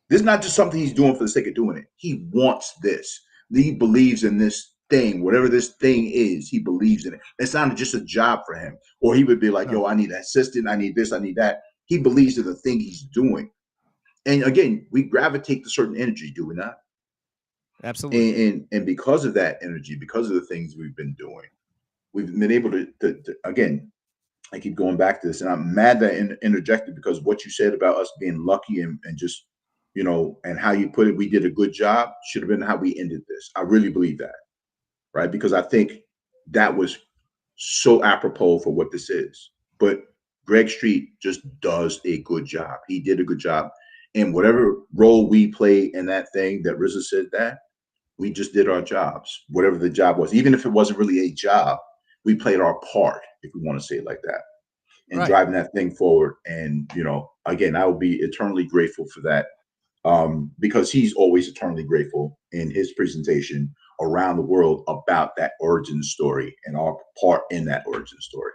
This is not just something he's doing for the sake of doing it. He wants this. He believes in this thing, whatever this thing is, he believes in it. It's not just a job for him. Or he would be like, yo, I need an assistant, I need this, I need that. He believes in the thing he's doing. And again, we gravitate to certain energy, do we not? Absolutely. And because of that energy, because of the things we've been doing, we've been able to again, I keep going back to this, and I'm mad that I interjected because what you said about us being lucky and just, and how you put it, we did a good job, should have been how we ended this. I really believe that. Right? Because I think that was so apropos for what this is. But Greg Street just does a good job. He did a good job. And whatever role we play in that thing that RZA said that, we just did our jobs, whatever the job was. Even if it wasn't really a job, we played our part, if we want to say it like that, and driving that thing forward. And, again, I will be eternally grateful for that because he's always eternally grateful in his presentation around the world about that origin story and our part in that origin story.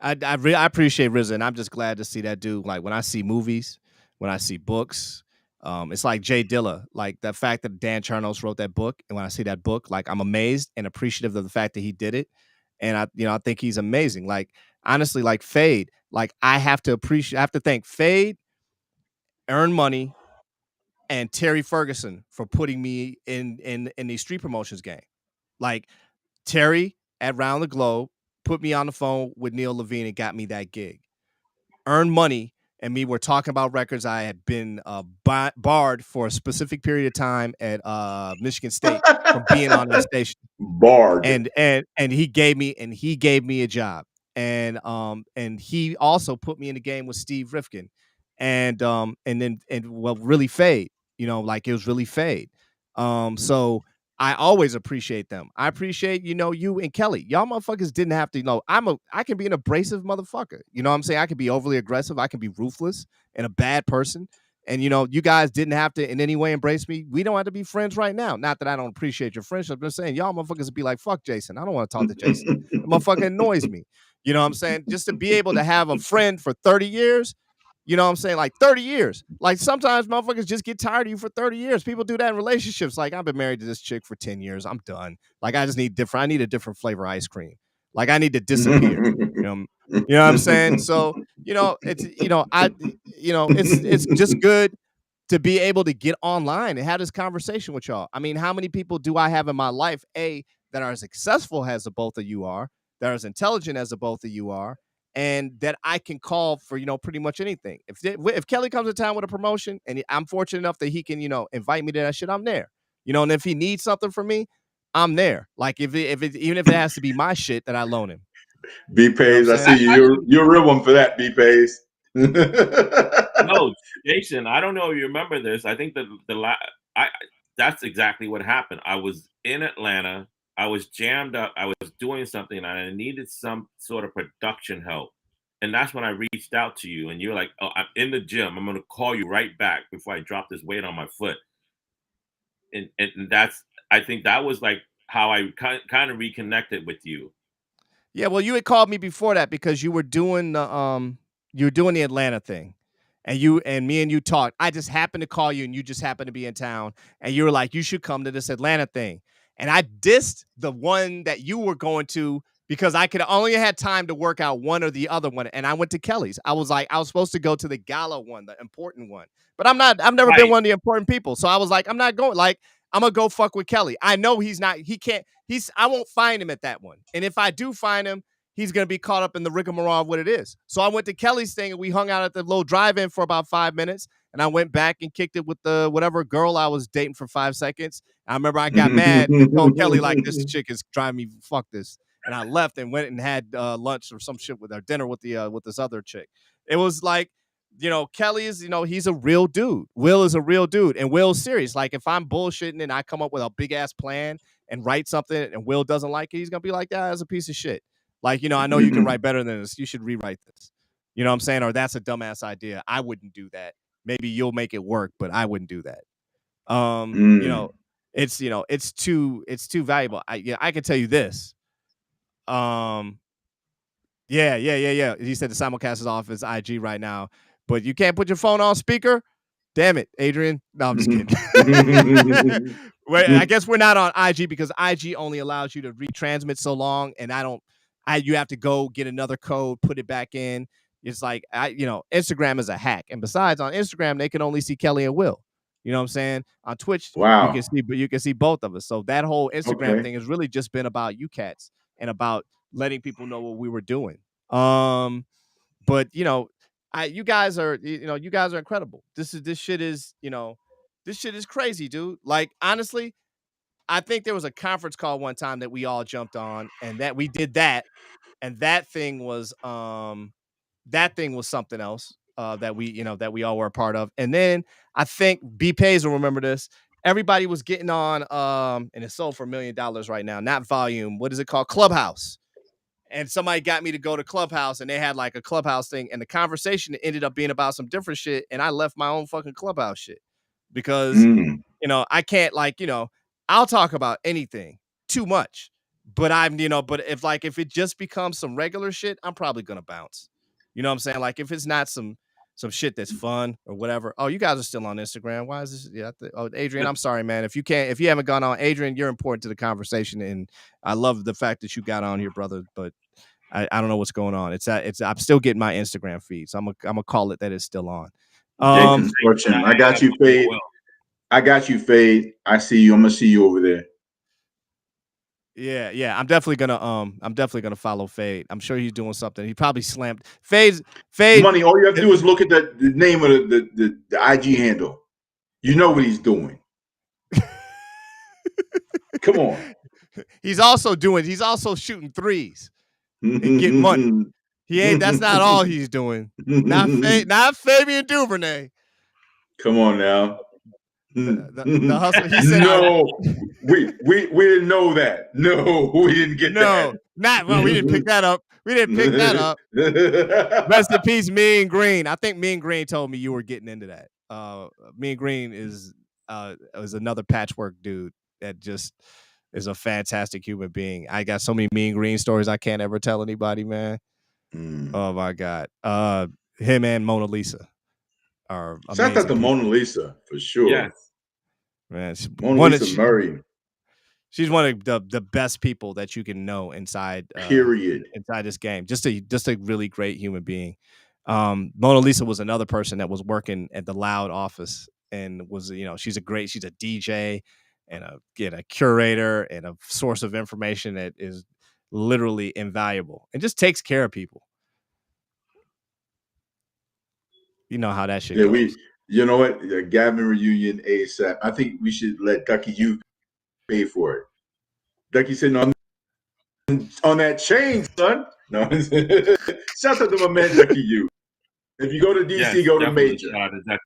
I appreciate RZA, and I'm just glad to see that dude. Like when I see movies, when I see books, It's like Jay Dilla, like the fact that Dan Charnos wrote that book, and when I see that book, like I'm amazed and appreciative of the fact that he did it, and I think he's amazing. Like honestly, like Fade, like I have to thank Fade, Earn Money, and Terry Ferguson for putting me in the street promotions game. Like Terry at Round the Globe put me on the phone with Neil Levine and got me that gig. Earn Money and me were talking about records. I had been barred for a specific period of time at Michigan State from being on that station. Barred. And he gave me a job. And he also put me in the game with Steve Rifkin. And really Fade, like it was really Fade. So I always appreciate them. I appreciate, you and Kelly. Y'all motherfuckers didn't have to, I can be an abrasive motherfucker. You know what I'm saying? I can be overly aggressive. I can be ruthless and a bad person. And, you guys didn't have to in any way embrace me. We don't have to be friends right now. Not that I don't appreciate your friendship. I'm just saying, y'all motherfuckers would be like, fuck Jason. I don't want to talk to Jason. The motherfucker annoys me. You know what I'm saying? Just to be able to have a friend for 30 years, you know what I'm saying? Like 30 years. Like sometimes motherfuckers just get tired of you for 30 years. People do that in relationships. Like I've been married to this chick for 10 years. I'm done. Like I need a different flavor ice cream. Like I need to disappear. You know what I'm saying? So, it's just good to be able to get online and have this conversation with y'all. I mean, how many people do I have in my life, that are as successful as the both of you are, that are as intelligent as the both of you are, and that I can call for, pretty much anything. If Kelly comes to town with a promotion and I'm fortunate enough that he can, invite me to that shit, I'm there. And if he needs something from me, I'm there. Like even if it has to be my shit that I loan him. B-Pays, I see you. You're a real one for that, B-Pays. No, Jason, I don't know if you remember this. I think that's exactly what happened. I was in Atlanta. I was jammed up. I was doing something and I needed some sort of production help. And that's when I reached out to you and you're like, oh, I'm in the gym. I'm going to call you right back before I drop this weight on my foot. And I think that was like how I kind of reconnected with you. Yeah, well, you had called me before that because you were doing the Atlanta thing. And me and you talked. I just happened to call you and you just happened to be in town. And you were like, you should come to this Atlanta thing. And I dissed the one that you were going to because I could only had time to work out one or the other one. And I went to Kelly's. I was supposed to go to the gala one, the important one. But I've never been one of the important people. So I was like, I'm not going. Like, I'm gonna go fuck with Kelly. I know I won't find him at that one. And if I do find him, he's going to be caught up in the rigmarole of what it is. So I went to Kelly's thing and we hung out at the little drive-in for about 5 minutes. And I went back and kicked it with the whatever girl I was dating for 5 seconds. I remember I got mad and told Kelly, like, this chick is driving me, fuck this. And I left and went and had lunch or some shit with our dinner with this other chick. It was like, Kelly is, he's a real dude. Will is a real dude. And Will's serious. Like if I'm bullshitting and I come up with a big ass plan and write something and Will doesn't like it, he's going to be like, yeah, that's a piece of shit. Like, I know you can write better than this. You should rewrite this. You know what I'm saying? Or that's a dumbass idea. I wouldn't do that. Maybe you'll make it work, but I wouldn't do that. It's too valuable. I can tell you this. Yeah. He said the simulcast is off his IG right now, but you can't put your phone on speaker. Damn it, Adrian. No, I'm just kidding. I guess we're not on IG because IG only allows you to retransmit so long, and you have to go get another code, put it back in. It's like Instagram is a hack, and besides, on Instagram they can only see Kelly and Will. You know what I'm saying? On Twitch, wow, you can see both of us. So that whole Instagram thing has really just been about you cats and about letting people know what we were doing. But you guys are incredible. This shit is crazy, dude. Like honestly, I think there was a conference call one time that we all jumped on, and that we did that, and that thing was something else that we all were a part of. And then I think B Pays will remember this. Everybody was getting on, and it's sold for $1 million right now. Not Volume. What is it called? Clubhouse. And somebody got me to go to Clubhouse, and they had like a Clubhouse thing, and the conversation ended up being about some different shit, and I left my own fucking Clubhouse shit because I can't I'll talk about anything too much, but if it just becomes some regular shit, I'm probably gonna bounce. You know what I'm saying? Like if it's not some some shit that's fun or whatever. Oh, you guys are still on Instagram. Why is this? Yeah. Oh, Adrian, I'm sorry, man. If you haven't gone on, Adrian, you're important to the conversation, and I love the fact that you got on here, brother. But I don't know what's going on. I'm still getting my Instagram feed, so I'm gonna call it that it's still on. Jay Construction. I got you, Fade. I got you, Fade. I see you. I'm gonna see you over there. Yeah. I'm definitely gonna follow Fade. I'm sure he's doing something. He probably slammed Fade. Money. All you have to do is look at the name of the IG handle. You know what he's doing. Come on. He's also shooting threes and getting money. That's not all he's doing. Not Fabian Duvernay. Come on now. The hustle. He said, no, we didn't know that. No, we didn't get that. We didn't pick that up. We didn't pick that up. Rest in peace, Mean Green. I think Mean Green told me you were getting into that. Mean Green is another patchwork dude that just is a fantastic human being. I got so many Mean Green stories I can't ever tell anybody, man. Oh my God. Him and Mona Lisa are amazing. Shout out to Mona Lisa for sure. Yes. Man, Mona Lisa Murray. She's one of the best people that you can know inside. Period. Inside this game, just a really great human being. Mona Lisa was another person that was working at the Loud office and was, she's a DJ and a curator and a source of information that is literally invaluable and just takes care of people. You know how that shit goes. You know what? Gavin reunion ASAP. I think we should let Ducky U pay for it. Ducky sitting on that chain, son. No, shout out to my man Ducky U. If you go to DC, go to Major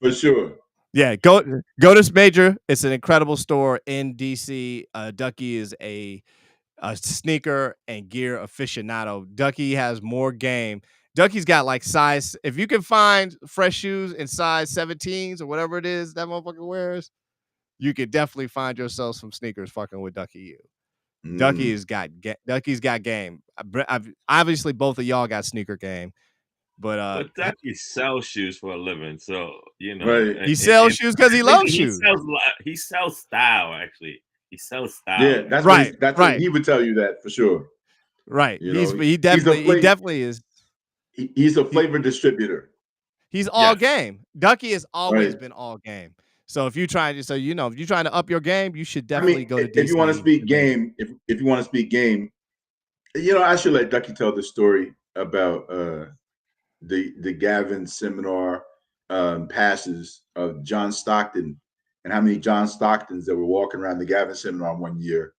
for sure. Yeah, go to Major. It's an incredible store in DC. Ducky is a sneaker and gear aficionado. Ducky has more game. Ducky's got like size. If you can find fresh shoes in size 17s or whatever it is that motherfucker wears, you could definitely find yourself some sneakers fucking with Ducky U. Ducky's got game. Obviously, both of y'all got sneaker game, but Ducky sells shoes for a living, so right. He sells shoes because he loves shoes. He sells style, actually. He sells style. Yeah, that's right. What he would tell you that for sure. Right. He definitely is. He's a flavor distributor. He's all game. Ducky has always been all game. So if you're trying to up your game, you should definitely go to DC. If you want to speak game, if you want to speak game, I should let Ducky tell the story about the Gavin seminar passes of John Stockton and how many John Stocktons that were walking around the Gavin seminar one year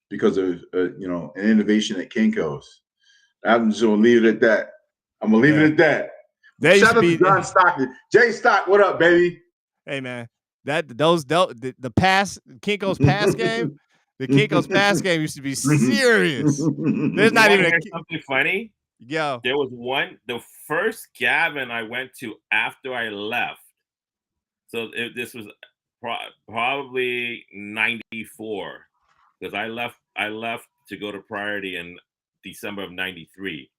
because of an innovation at Kinko's. I'm just gonna leave it at that. I'm gonna leave it at that. Shout out to John Stockton. Jay Stock, what up, baby? Hey man, the pass Kinko's pass game. The Kinko's pass game used to be serious. There's not even something funny. Yo, there was the first Gavin I went to after I left. So this was probably 94 because I left to go to Priority in December of 93.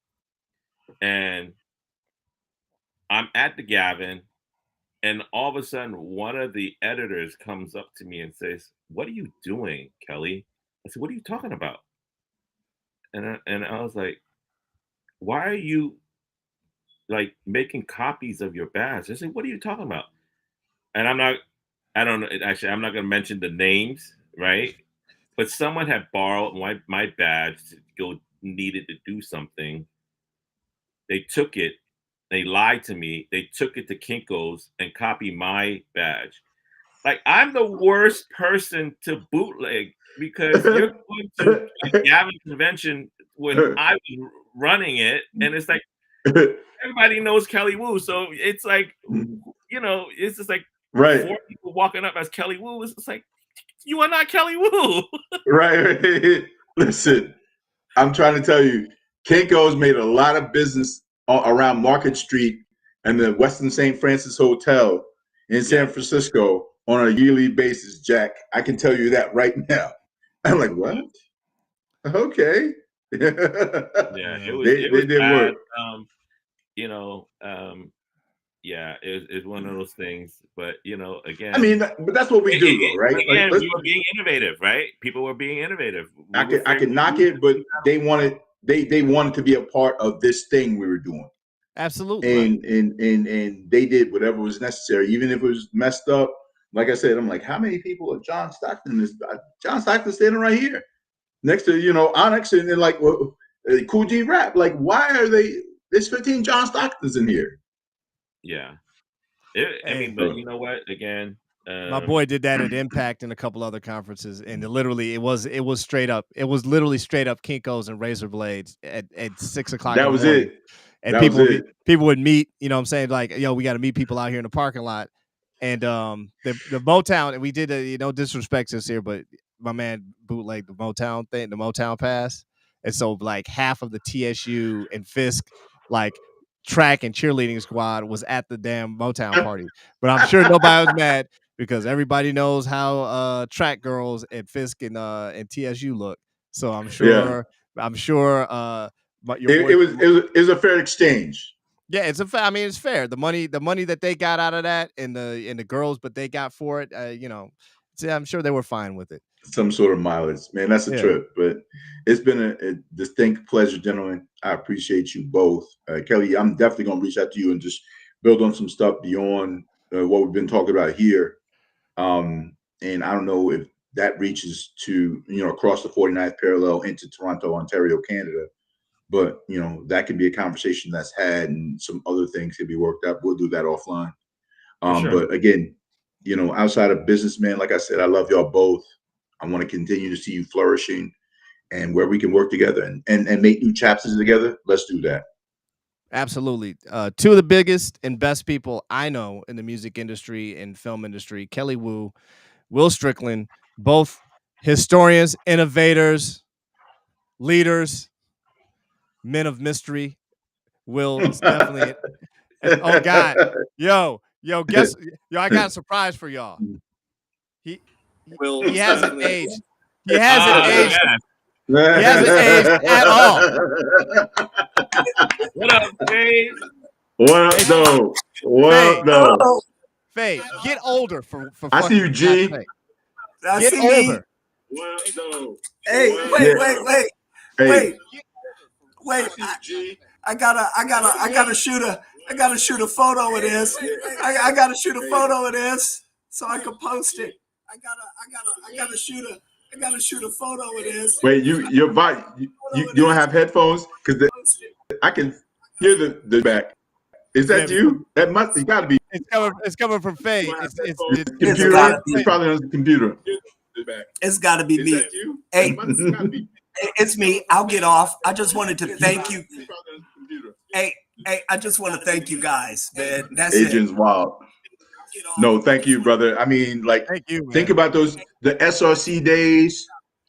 And I'm at the Gavin, and all of a sudden, one of the editors comes up to me and says, "What are you doing, Kelly?" I said, "What are you talking about?" And I was like, "Why are you like making copies of your badge?" I said, "What are you talking about?" And I don't know. Actually, I'm not going to mention the names, right? But someone had borrowed my badge to needed to do something. They took it. They lied to me. They took it to Kinko's and copied my badge. Like, I'm the worst person to bootleg because you're going to a Gavin convention when I was running it, and it's like everybody knows Kelly Wu, so it's like it's just like 4 people walking up as Kelly Wu. It's just like, you are not Kelly Wu. Right. Listen, I'm trying to tell you, Kinko's made a lot of business around Market Street and the Westin St. Francis Hotel in San Francisco on a yearly basis, Jack. I can tell you that right now. I'm like, what? Okay. Yeah, it they did bad. work. yeah, it's one of those things. But I again, mean, but that's what we do, though, right? again, we were being innovative, right? People were being innovative. I could knock it, but they wanted to be a part of this thing we were doing. Absolutely. And they did whatever was necessary, even if it was messed up. Like I said, I'm like, how many people are John Stockton? John Stockton standing right here next to Onyx, and then like Cool G Rap. Like, why are they? There's 15 John Stocktons in here. Yeah, I mean, but you know what? Again, my boy did that at Impact and a couple other conferences, and literally it was straight up. It was literally straight up Kinkos and razor blades at 6 o'clock. That was it. And people would meet. You know what I'm saying? Like, yo, we got to meet people out here in the parking lot. And the Motown, and we did disrespect this here, but my man bootlegged the Motown thing, the Motown pass. And so like half of the TSU and Fisk like track and cheerleading squad was at the damn Motown party. But I'm sure nobody was mad because everybody knows how track girls at Fisk and TSU look. So I'm sure but it was a fair exchange. Yeah, I mean, it's fair. The money that they got out of that and the girls, but they got for it, I'm sure they were fine with it. Some sort of mileage, man. That's a trip, but it's been a distinct pleasure, gentlemen. I appreciate you both. Kelly, I'm definitely going to reach out to you and just build on some stuff beyond what we've been talking about here. And I don't know if that reaches to, across the 49th parallel into Toronto, Ontario, Canada. But, that could be a conversation that's had and some other things could be worked out. We'll do that offline. Sure. But again, outside of businessman, like I said, I love y'all both. I want to continue to see you flourishing and where we can work together and make new chapters together. Let's do that. Absolutely. Two of the biggest and best people I know in the music industry and film industry, Kelly Wu, Will Strickland, both historians, innovators, leaders, men of mystery. Will is definitely oh God. Yo, I got a surprise for y'all. He hasn't aged. He hasn't aged. He hasn't aged at all. What up, Dave? What up, though? What up, though? Faye, get older for I see you, G. Get older. What up, though? Hey, wait. I gotta shoot a photo of this. I gotta shoot a photo of this so I can post it. I gotta shoot a photo of this. Wait, you don't have headphones? Because I can hear the back. Is that you? That must it gotta be. It's coming from Faye. It's computer. It's probably on the computer. It's gotta be me. Hey, it's me. I'll get off. I just wanted to thank you. Hey, I just want to thank you guys, man. That's Adrian's wild. No, thank you, brother. I mean, like, think about the SRC days,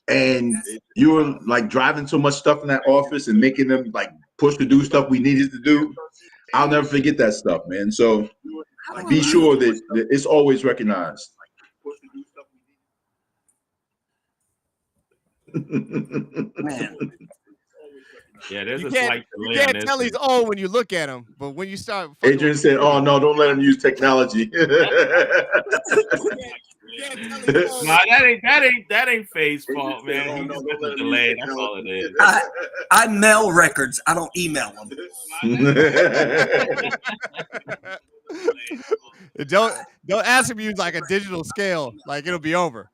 and you were like driving so much stuff in that office and making them like push to do stuff we needed to do. I'll never forget that stuff, man. So be sure that it's always recognized. Man. Yeah, there's you can't tell he's old when you look at him, but when you start, Adrian said, "Oh no, don't let him use technology." No, that ain't Faye's fault, man. He's just a delay. That's all it is. I mail records. I don't email them. Don't ask him to use like a digital scale, like it'll be over.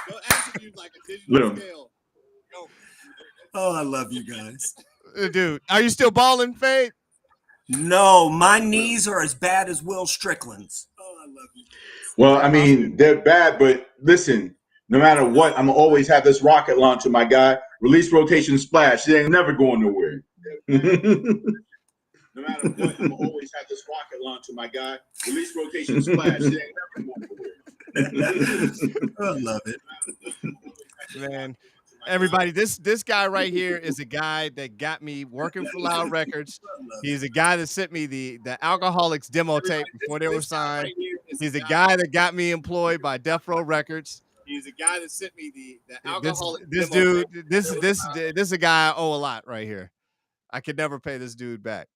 Don't ask him to use like a digital scale. Oh, I love you guys. Dude, are you still balling, Faye? No, my knees are as bad as Will Strickland's. Oh, I love you. Well, I mean, they're bad, but listen, no matter what, I'm gonna always have this rocket launcher, my guy. Release, rotation, splash. It ain't never going nowhere. No matter what, I'm gonna always have this rocket launcher, my guy. Release, rotation, splash. It ain't never going nowhere. I love it. Man, everybody, this guy right here is a guy that got me working for Loud Records. He's a guy that sent me the Alcoholics demo tape before they were signed. He's a guy that got me employed by Death Row Records. He's a guy that sent me the Alcoholics. This dude, this is a guy I owe a lot right here. I could never pay this dude back.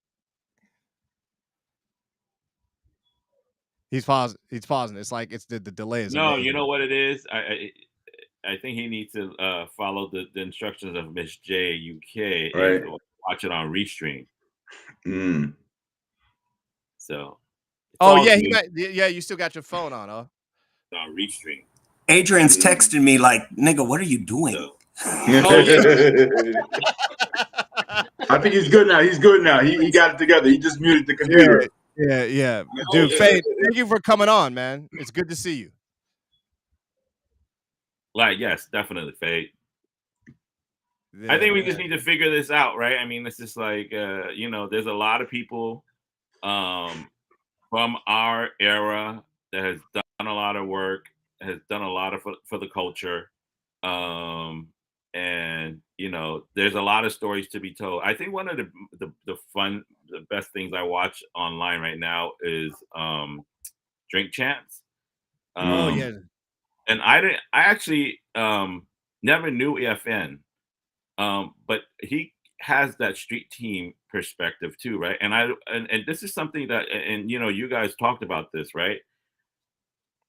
He's pausing. He's pausing. It's like it's the delay is No, amazing. you know what it is. I think he needs to follow the instructions of Miss J UK Right. and watch it on Restream. Mm. So. Oh yeah, you still got your phone on, huh? On Restream. Adrian's texting me like, "Nigga, what are you doing?" So. Oh, yeah. I think he's good now. He's good now. He got it together. He just muted the computer. Yeah. Dude, Fade, thank you for coming on, man. It's good to see you. Like, yes, definitely, Fade. Yeah, I think we just need to figure this out, right? I mean, it's just like, there's a lot of people from our era that has done a lot of work, has done a lot for the culture. And there's a lot of stories to be told. I think one of the best things I watch online right now is Drink Champs. Oh yeah. And I actually never knew EFN. But he has that street team perspective too, right? And this is something that, and you guys talked about this, right?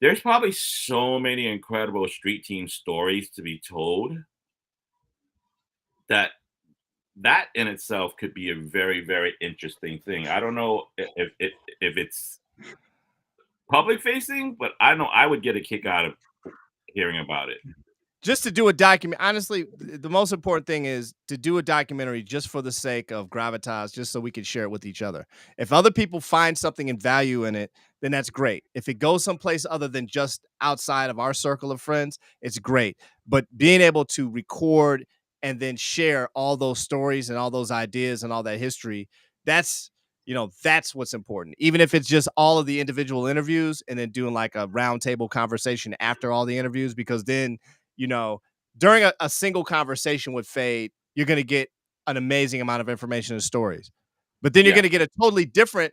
There's probably so many incredible street team stories to be told that in itself could be a very, very interesting thing. I don't know if it's public facing, but I know I would get a kick out of hearing about it. Just to do a document, honestly, the most important thing is to do a documentary just for the sake of gravitas, just so we can share it with each other. If other people find something in value in it, then that's great. If it goes someplace other than just outside of our circle of friends, it's great. But being able to record and then share all those stories and all those ideas and all that history, that's what's important. Even if it's just all of the individual interviews and then doing like a roundtable conversation after all the interviews, because then during a single conversation with Fade, you're going to get an amazing amount of information and stories. But then you're going to get a totally different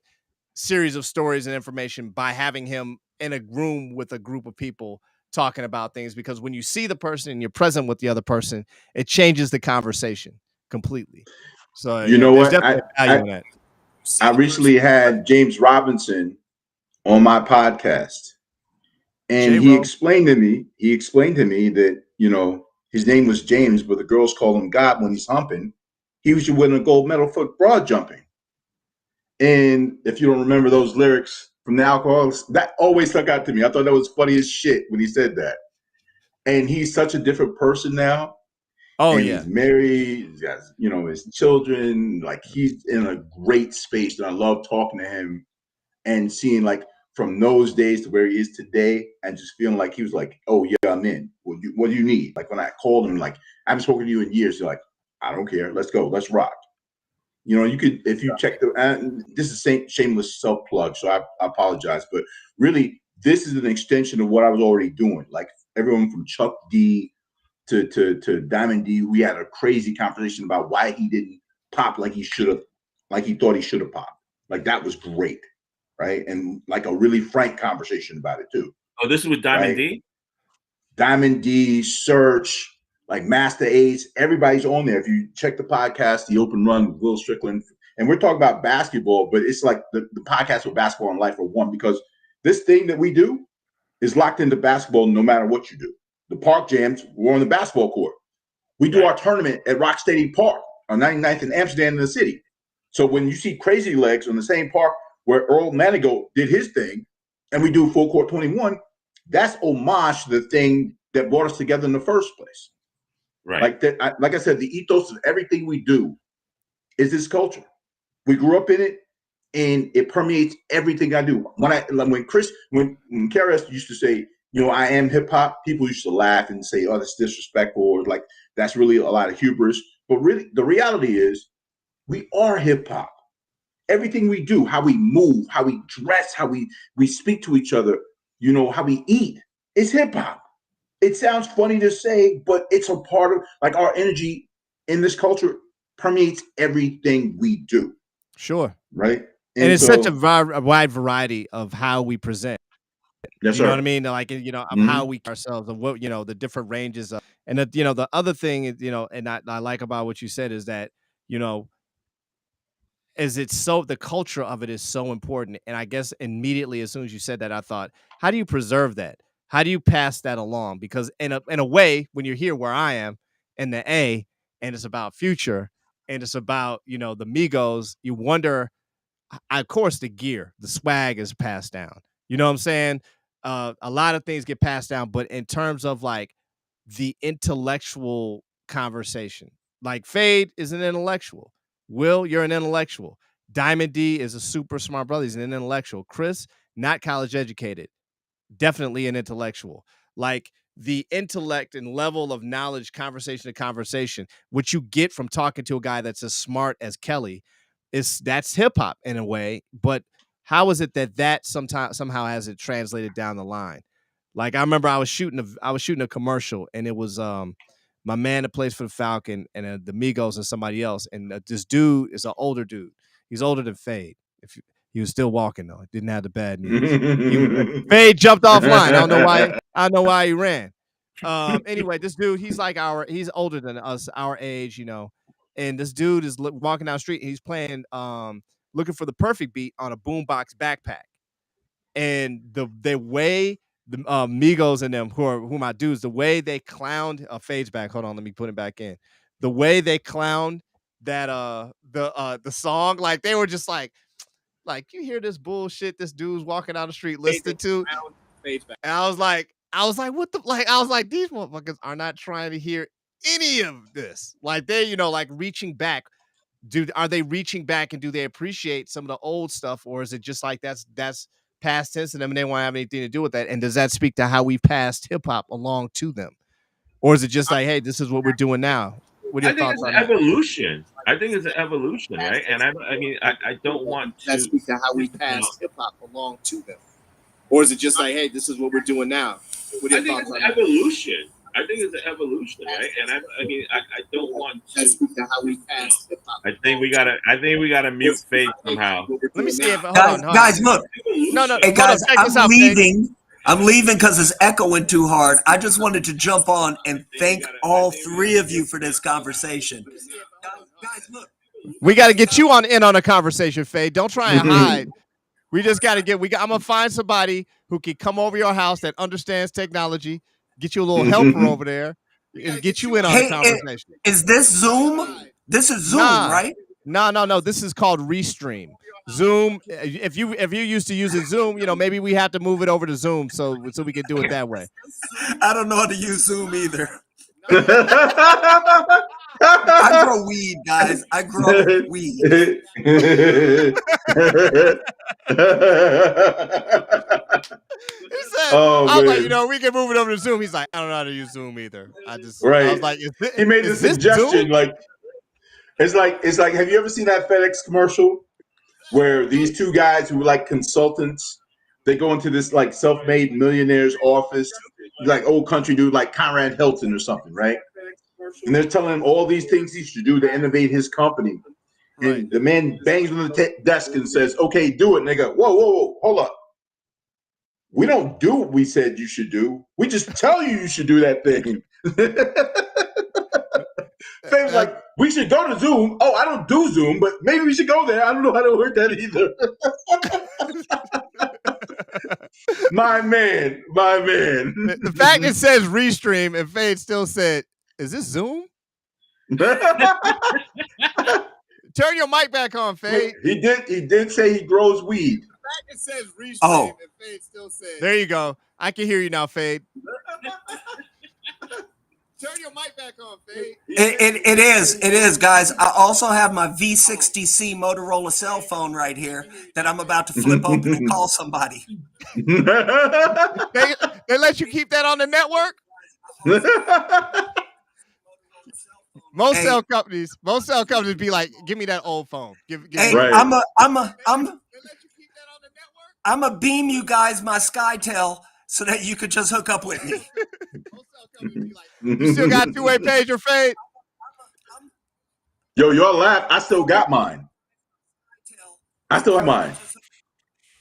series of stories and information by having him in a room with a group of people talking about things, because when you see the person and you're present with the other person, it changes the conversation completely. So there's definitely value in that. I recently had James Robinson on my podcast. And he explained to me that, his name was James, but the girls call him God when he's humping. He was winning a gold medal for broad jumping. And if you don't remember those lyrics from the Alcoholics, that always stuck out to me. I thought that was funny as shit when he said that. And he's such a different person now. Oh, and yeah. He's married, he's got, his children. Like, he's in a great space. And I love talking to him and seeing, like, from those days to where he is today, and just feeling like he was like, oh yeah, I'm in. What do you need? Like, when I called him, like, I haven't spoken to you in years. You're like, I don't care. Let's go. Let's rock. You could, if you check this is shameless self-plug, so I apologize. But really, this is an extension of what I was already doing. Like, everyone from Chuck D to Diamond D, we had a crazy conversation about why he didn't pop like he should have, like he thought he should have popped. Like, that was great. Right. And like a really frank conversation about it too. Oh, this is with Diamond D? Diamond D, Search, like Master Ace, everybody's on there. If you check the podcast, The Open Run with Will Strickland, and we're talking about basketball, but it's like the podcast with basketball and life are one, because this thing that we do is locked into basketball no matter what you do. The park jams, we're on the basketball court. We do our tournament at Rock Stadium Park on 99th in Amsterdam in the city. So when you see Crazy Legs on the same park where Earl Manigault did his thing, and we do Full Court 21, that's homage to the thing that brought us together in the first place. Right. Like that. Like I said, the ethos of everything we do is this culture. We grew up in it, and it permeates everything I do. When KRS used to say, I am hip hop, people used to laugh and say, oh, that's disrespectful, or like that's really a lot of hubris. But really, the reality is, we are hip hop. Everything we do, how we move, how we dress, how we speak to each other, how we eat, is hip hop. It sounds funny to say, but it's a part of, like, our energy in this culture permeates everything we do. Sure. Right. And it's such a wide variety of how we present. Yes, you know sir. what I mean? Like, of how we ourselves, of what, the different ranges of, and the other thing is, and I like about what you said is that, is it's so the culture of it is so important. And I guess immediately as soon as you said that, I thought, how do you preserve that? How do you pass that along? Because in a way, when you're here where I am in the A, and it's about Future, and it's about the Migos, you wonder. Of course, the gear, the swag is passed down. You know what I'm saying? A lot of things get passed down, but in terms of like the intellectual conversation, like Fade is an intellectual. Will, you're an intellectual. Diamond D is a super smart brother. He's an intellectual. Chris, not college educated, definitely an intellectual. Like the intellect and level of knowledge, conversation to conversation, what you get from talking to a guy that's as smart as Kelly, that's hip hop in a way. But how is it that somehow has it translated down the line? Like I remember I was shooting a commercial, and it was my man that plays for the Falcon and the Migos and somebody else, and this dude is an older dude. He's older than Fade. He was still walking though. Didn't have the bad knees. Fade jumped offline. I don't know why. I don't know why he ran. Anyway, this dude, he's older than us, our age, and this dude is walking down the street and he's playing Looking for the Perfect Beat on a boombox backpack. And the way the Migos and them, who my dudes, the way they clowned Fade's back. Hold on, let me put it back in. The way they clowned that the song, like they were just like you hear this bullshit this dude's walking down the street listening to. And I was like, what the I was like, these motherfuckers are not trying to hear any of this. Like they, like reaching back. Are they reaching back and do they appreciate some of the old stuff, or is it just like that's past tense to them and they won't have anything to do with that? And does that speak to how we passed hip hop along to them? Or is it just like, hey, this is what we're doing now? What are your thoughts on that? Evolution. I think it's an evolution, right? And I don't want to speak to how we passed hip hop along to them. Or is it just like, hey, this is what we're doing now? What are your thoughts on that? Evolution. I think it's an evolution, right? And I don't want to speak to how we passed hip hop. I think we gotta mute Fade somehow. Let me see if guys, look. No. Hey guys, I'm leaving. I'm leaving because it's echoing too hard. I just wanted to jump on and thank all three of you for this conversation. Guys, look. We got to get you in on a conversation, Fade. Don't try and hide. We just got to I'm going to find somebody who can come over your house that understands technology, get you a little helper over there, and get you in on a conversation. Is this Zoom? This is Zoom, right? No. This is called Restream. Zoom. If you used to using Zoom, maybe we have to move it over to Zoom so we can do it that way. I don't know how to use Zoom either. I grow weed, guys. I grow weed. I was like, we can move it over to Zoom. He's like, I don't know how to use Zoom either. I was like, he made the suggestion, like, it's like, have you ever seen that FedEx commercial where these two guys who were like consultants, they go into this like self-made millionaire's office, like old country dude, like Conrad Hilton or something, right? And they're telling him all these things he should do to innovate his company. And the man bangs on the desk and says, okay, do it. And they go, whoa, hold up. We don't do what we said you should do. We just tell you should do that thing. Fame's like, we should go to Zoom. Oh, I don't do Zoom, but maybe we should go there. I don't know how to work that either. My man. The fact it says Restream and Fade still said, is this Zoom? Turn your mic back on, Fade. He did say he grows weed. The fact it says Restream and Fade still said. There you go. I can hear you now, Fade. Turn your mic back on, Fade. It is, guys. I also have my V60C Motorola cell phone right here that I'm about to flip open and call somebody. They let you keep that on the network? Most cell companies be like, give me that old phone. I'm a beam you guys my SkyTel so that you could just hook up with me. You still got two-way pager, Fade? Yo, your lap, I still got mine. I still have mine.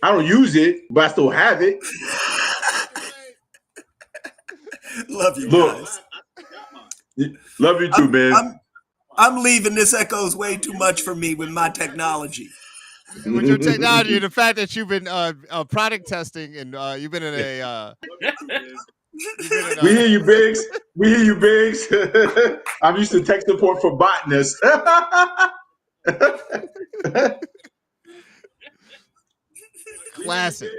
I don't use it, but I still have it. Love you guys. Love you too, man. I'm leaving. This echoes way too much for me with my technology. With your technology and the fact that you've been product testing and you've been in a we hear you, Biggs. We hear you, Biggs. I'm used to tech support for botanists. classic.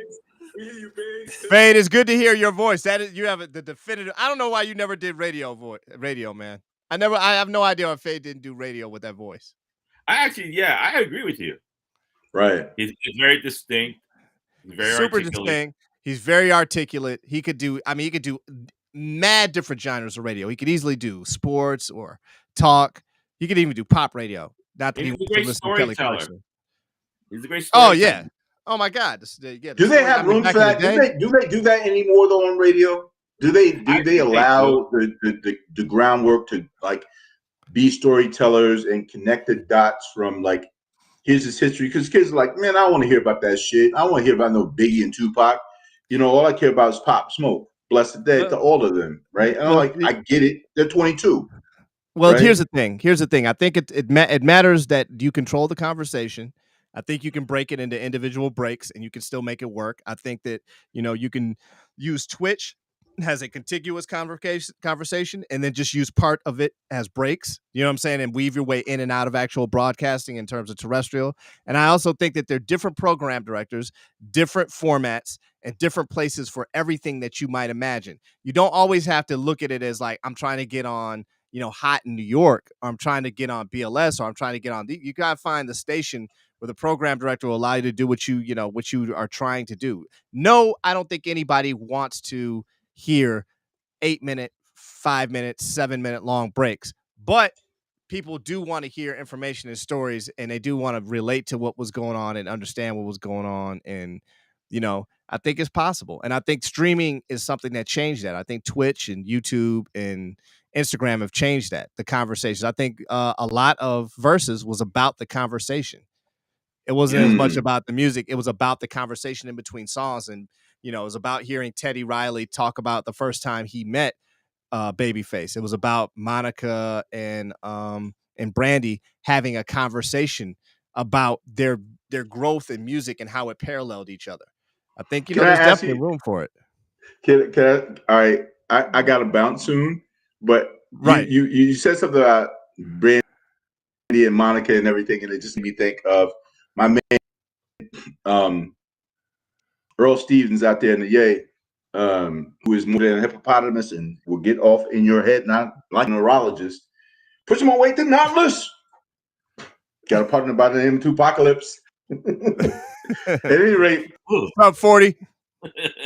Fade, it's good to hear your voice. That is, you have the definitive. I don't know why you never did radio, man. I have no idea why Fade didn't do radio with that voice. I agree with you. Right. He's very distinct. Very super articulate. distinct. He's very articulate. He could do mad different genres of radio. He could easily do sports or talk. He could even do pop radio. Not that He's he a wants to great listen to Kelly storyteller. Clarkson. He's a great Oh storyteller. yeah. Oh my God. Do they have room for that? Do they do that anymore though on radio? Do they allow the groundwork to like be storytellers and connect the dots from like here's his history? Because kids are like, man, I don't want to hear about that shit. I don't want to hear about no Biggie and Tupac. You know, all I care about is Pop Smoke. Bless the dead to all of them, right? And I'm like, I get it. They're 22. Well, right? here's the thing. I think it matters that you control the conversation. I think you can break it into individual breaks and you can still make it work. I think that, you can use Twitch has a contiguous conversation and then just use part of it as breaks, you know what I'm saying? And weave your way in and out of actual broadcasting in terms of terrestrial. And I also think that there are different program directors, different formats, and different places for everything that you might imagine. You don't always have to look at it as like, I'm trying to get on, Hot in New York, or I'm trying to get on BLS, or I'm trying to get on you got to find the station where the program director will allow you to do what you are trying to do. No, I don't think anybody wants to hear 8-minute, 5-minute, 7-minute long breaks, but people do want to hear information and stories, and they do want to relate to what was going on and understand what was going on. And, I think it's possible. And I think streaming is something that changed that. I think Twitch and YouTube and Instagram have changed that, the conversations. I think a lot of Versus was about the conversation. It wasn't as much about the music. It was about the conversation in between songs. And, it was about hearing Teddy Riley talk about the first time he met Babyface. It was about Monica and Brandy having a conversation about their growth in music and how it paralleled each other. I think, there's definitely room for it. Can I, all right. I got to bounce soon, but right. You said something about Brandy and Monica and everything, and it just made me think of my man, Earl Stevens out there in the Yay, who is more than a hippopotamus and will get off in your head, not like a neurologist. Push him on way to Nautilus. Got a partner by the name of Tupacalypse. At any rate, about 40.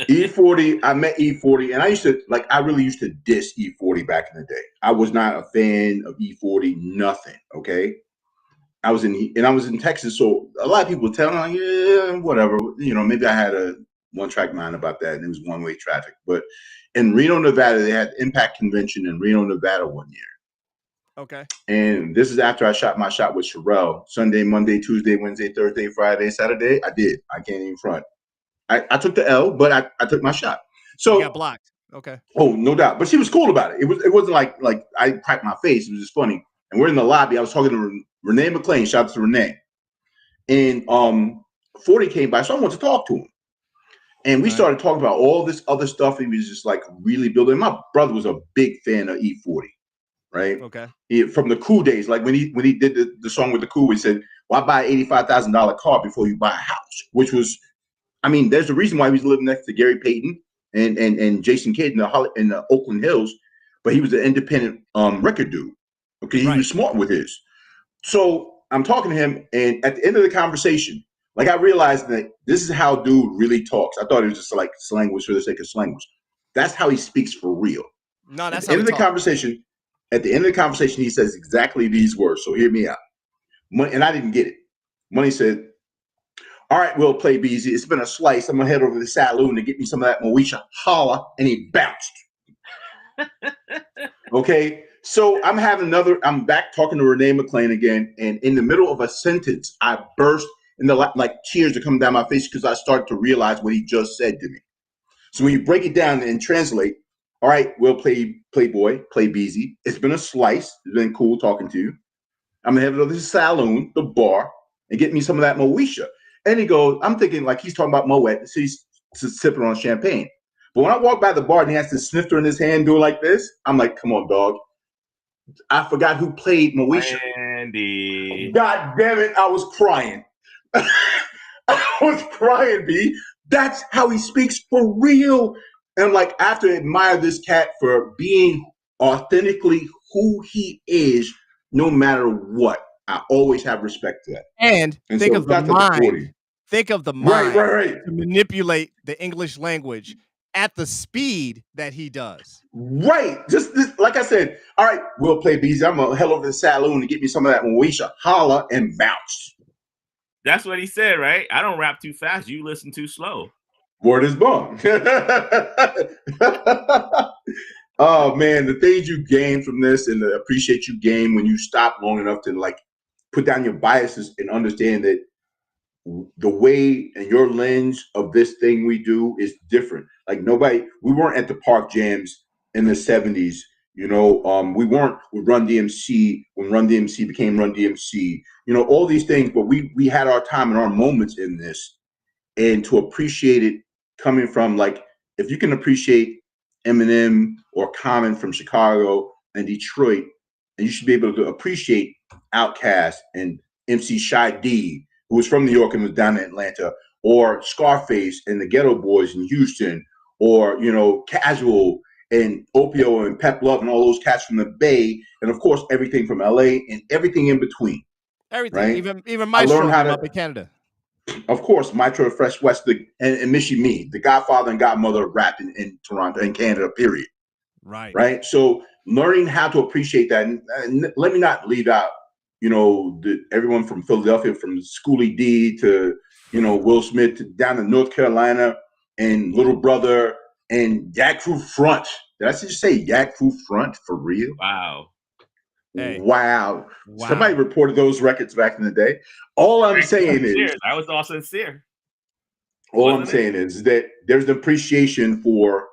E40, I met E40, and I really used to diss E40 back in the day. I was not a fan of E40, nothing, okay? I was in Texas, so a lot of people tell me, like, yeah, whatever. Maybe I had a one-track mind about that, and it was one-way traffic. But in Reno, Nevada, they had Impact Convention in Reno, Nevada one year. Okay. And this is after I shot my shot with Sherelle. Sunday, Monday, Tuesday, Wednesday, Thursday, Friday, Saturday. I did. I can't even front. I took the L, but I took my shot. So you got blocked. Okay. Oh, no doubt. But she was cool about it. It wasn't like I cracked my face. It was just funny. And we're in the lobby. I was talking to Renee McLean. Shout out to Renee. And 40 came by, so I wanted to talk to him. And we started talking about all this other stuff. He was just like really building. My brother was a big fan of E40, right? Okay. From the Cool days, like when he did the song with the Cool, he said, "Why buy an $85,000 car before you buy a house?" Which was, there's a reason why he was living next to Gary Payton and Jason Kidd in the Oakland Hills, but he was an independent record dude. Okay, he was smart with his. So I'm talking to him, and at the end of the conversation, like I realized that this is how dude really talks. I thought it was just like slang was for the sake of slang was. That's how he speaks for real. No, that's at the end of the conversation. At the end of the conversation, he says exactly these words. So hear me out. And I didn't get it. Money said, "All right, we'll play BZ. It's been a slice. I'm gonna head over to the saloon to get me some of that Moesha holla," and he bounced. Okay. So I'm back talking to Renee McLean again, and in the middle of a sentence, I burst in like tears are coming down my face because I started to realize what he just said to me. So when you break it down and translate, all right, we'll play Playboy, play BZ. It's been a slice. It's been cool talking to you. I'm gonna head to the saloon, the bar, and get me some of that Moesha. And he goes, I'm thinking like he's talking about Moet, so he's sipping on champagne. But when I walk by the bar and he has the snifter in his hand doing like this, I'm like, come on, dog. I forgot who played Moesha. Andy. God damn it, I was crying. I was crying, B. That's how he speaks for real. And like, I have to admire this cat for being authentically who he is, no matter what. I always have respect to that. And think so of the mind. Think of the mind right. to manipulate the English language at the speed that he does. Right. Just like I said, all right, we'll play BZ. I'm going to head over to the saloon to get me some of that Moesha. Holla and bounce. That's what he said, right? I don't rap too fast. You listen too slow. Word is born. Oh, man, the things you gain from this and the appreciate you gain when you stop long enough to like put down your biases and understand that the way and your lens of this thing we do is different. Like we weren't at the park jams in the 70s. You know, we weren't with Run DMC when Run DMC became Run DMC. You know, all these things, but we had our time and our moments in this, and to appreciate it coming from like if you can appreciate Eminem or Common from Chicago and Detroit, and you should be able to appreciate Outkast and MC Shy D, who was from New York and was down in Atlanta, or Scarface and the Ghetto Boys in Houston, or, you know, Casual and Opio and Pep Love and all those cats from the Bay, and of course everything from LA and everything in between. Everything, right? even Maestro up in Canada. Of course, Maestro, Fresh West, and Michie Me, the godfather and godmother of rap in Toronto and Canada, period. Right. So learning how to appreciate that, and let me not leave out, you know, everyone from Philadelphia, from Schoolie D to, you know, Will Smith down to North Carolina and Little Brother and Yak Crew Front. Did I just say Yak Crew Front for real? Wow. Hey. Wow. Somebody reported those records back in the day. All I'm saying is I was all sincere. All I'm saying is that there's an appreciation for,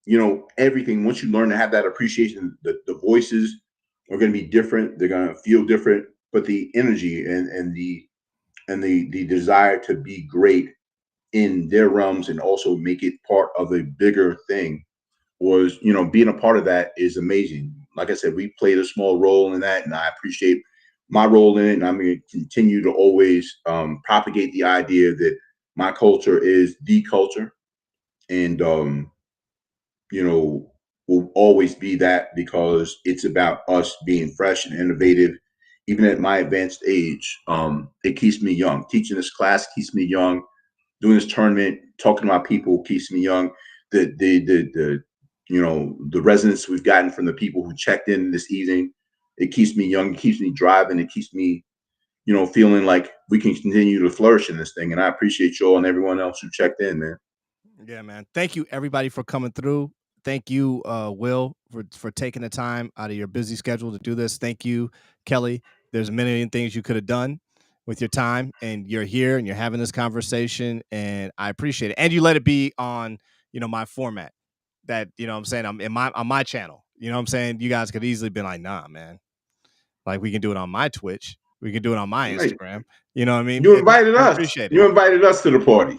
you know, everything. Once you learn to have that appreciation, the voices are going to be different. They're going to feel different, but the energy and the desire to be great in their realms and also make it part of a bigger thing was, you know, being a part of that is amazing. Like I said, we played a small role in that, and I appreciate my role in it. And I'm going to continue to always propagate the idea that my culture is the culture, and you know, will always be that, because it's about us being fresh and innovative. Even at my advanced age, it keeps me young. Teaching this class keeps me young. Doing this tournament, talking to my people keeps me young. The you know, the resonance we've gotten from the people who checked in this evening, it keeps me young. It keeps me driving. It keeps me, you know, feeling like we can continue to flourish in this thing. And I appreciate you all and everyone else who checked in, man. Yeah, man. Thank you, everybody, for coming through. Thank you, Will, for taking the time out of your busy schedule to do this. Thank you, Kelly. There's a million things you could have done with your time, and you're here and you're having this conversation, and I appreciate it. And you let it be on, you know, my format. That, you know what I'm saying, I'm on my channel. You know what I'm saying? You guys could easily be like, nah, man. Like, we can do it on my Twitch. We can do it on my Instagram. You know what I mean? You invited us. Appreciate it. You invited us to the party.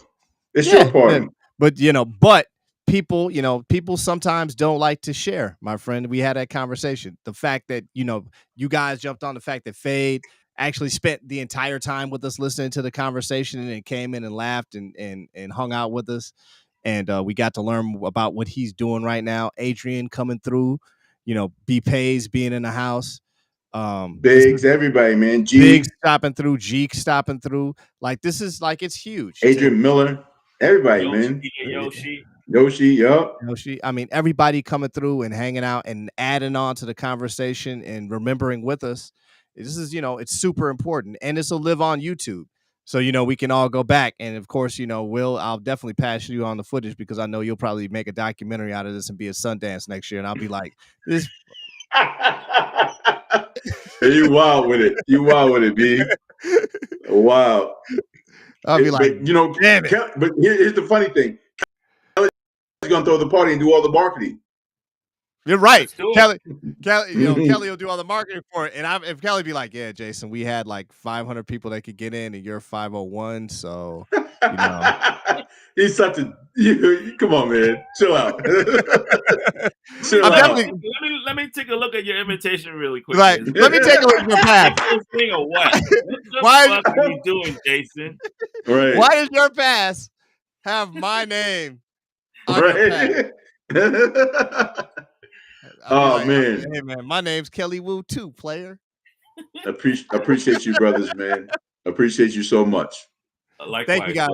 It's your party. But, you know, but people, you know, people sometimes don't like to share, my friend. We had that conversation. The fact that, you know, you guys jumped on the fact that Fade actually spent the entire time with us listening to the conversation and came in and laughed and hung out with us. And we got to learn about what he's doing right now. Adrian coming through, you know, B Pays being in the house. Biggs, everybody, man. Biggs stopping through, Jeek stopping through. Like, this is like, it's huge. Adrian Miller, everybody, man. Yoshi, yup. Yoshi. I mean, everybody coming through and hanging out and adding on to the conversation and remembering with us. This is, you know, it's super important. And this will live on YouTube. So, you know, we can all go back. And of course, you know, Will, I'll definitely pass you on the footage, because I know you'll probably make a documentary out of this and be at Sundance next year. And I'll be like, this. You wild with it. You wild with it, B. Wow. I'll be like, but, you know, damn it. But here's the funny thing. Kelly's going to throw the party and do all the marketing. You're right. Let's do Kelly, it. Kelly will do all the marketing for it. And if Kelly be like, yeah, Jason, we had like 500 people that could get in and you're 501. So, he's such a, come on, man. Chill out. Chill I'm out. definitely, Let me take a look at your invitation really quick. right. Let me take a look at your past. Thing or what? What the Why- fuck are you doing, Jason? Right. Why does your pass have my name on your pass? Oh, like, man. Hey, man, my name's Kelly Wu too, player. Appreciate you, brothers, man. Appreciate you so much. Likewise, Thank you, guys.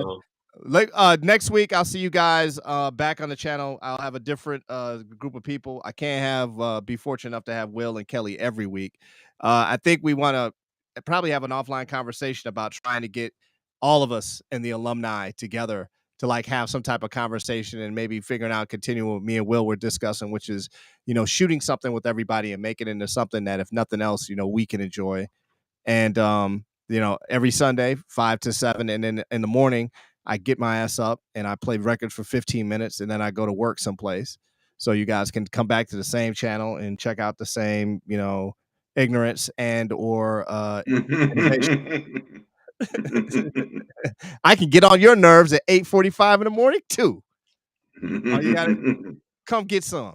bro. Next week, I'll see you guys back on the channel. I'll have a different group of people. I can't be fortunate enough to have Will and Kelly every week. I think we want to probably have an offline conversation about trying to get all of us and the alumni together to like have some type of conversation and maybe figuring out continuing what me and Will were discussing, which is, shooting something with everybody and make it into something that, if nothing else, we can enjoy. And, every Sunday, 5 to 7. And then in the morning, I get my ass up and I play records for 15 minutes and then I go to work someplace. So you guys can come back to the same channel and check out the same, ignorance and or innovation. I can get on your nerves at 8:45 in the morning too. All you gotta come get some.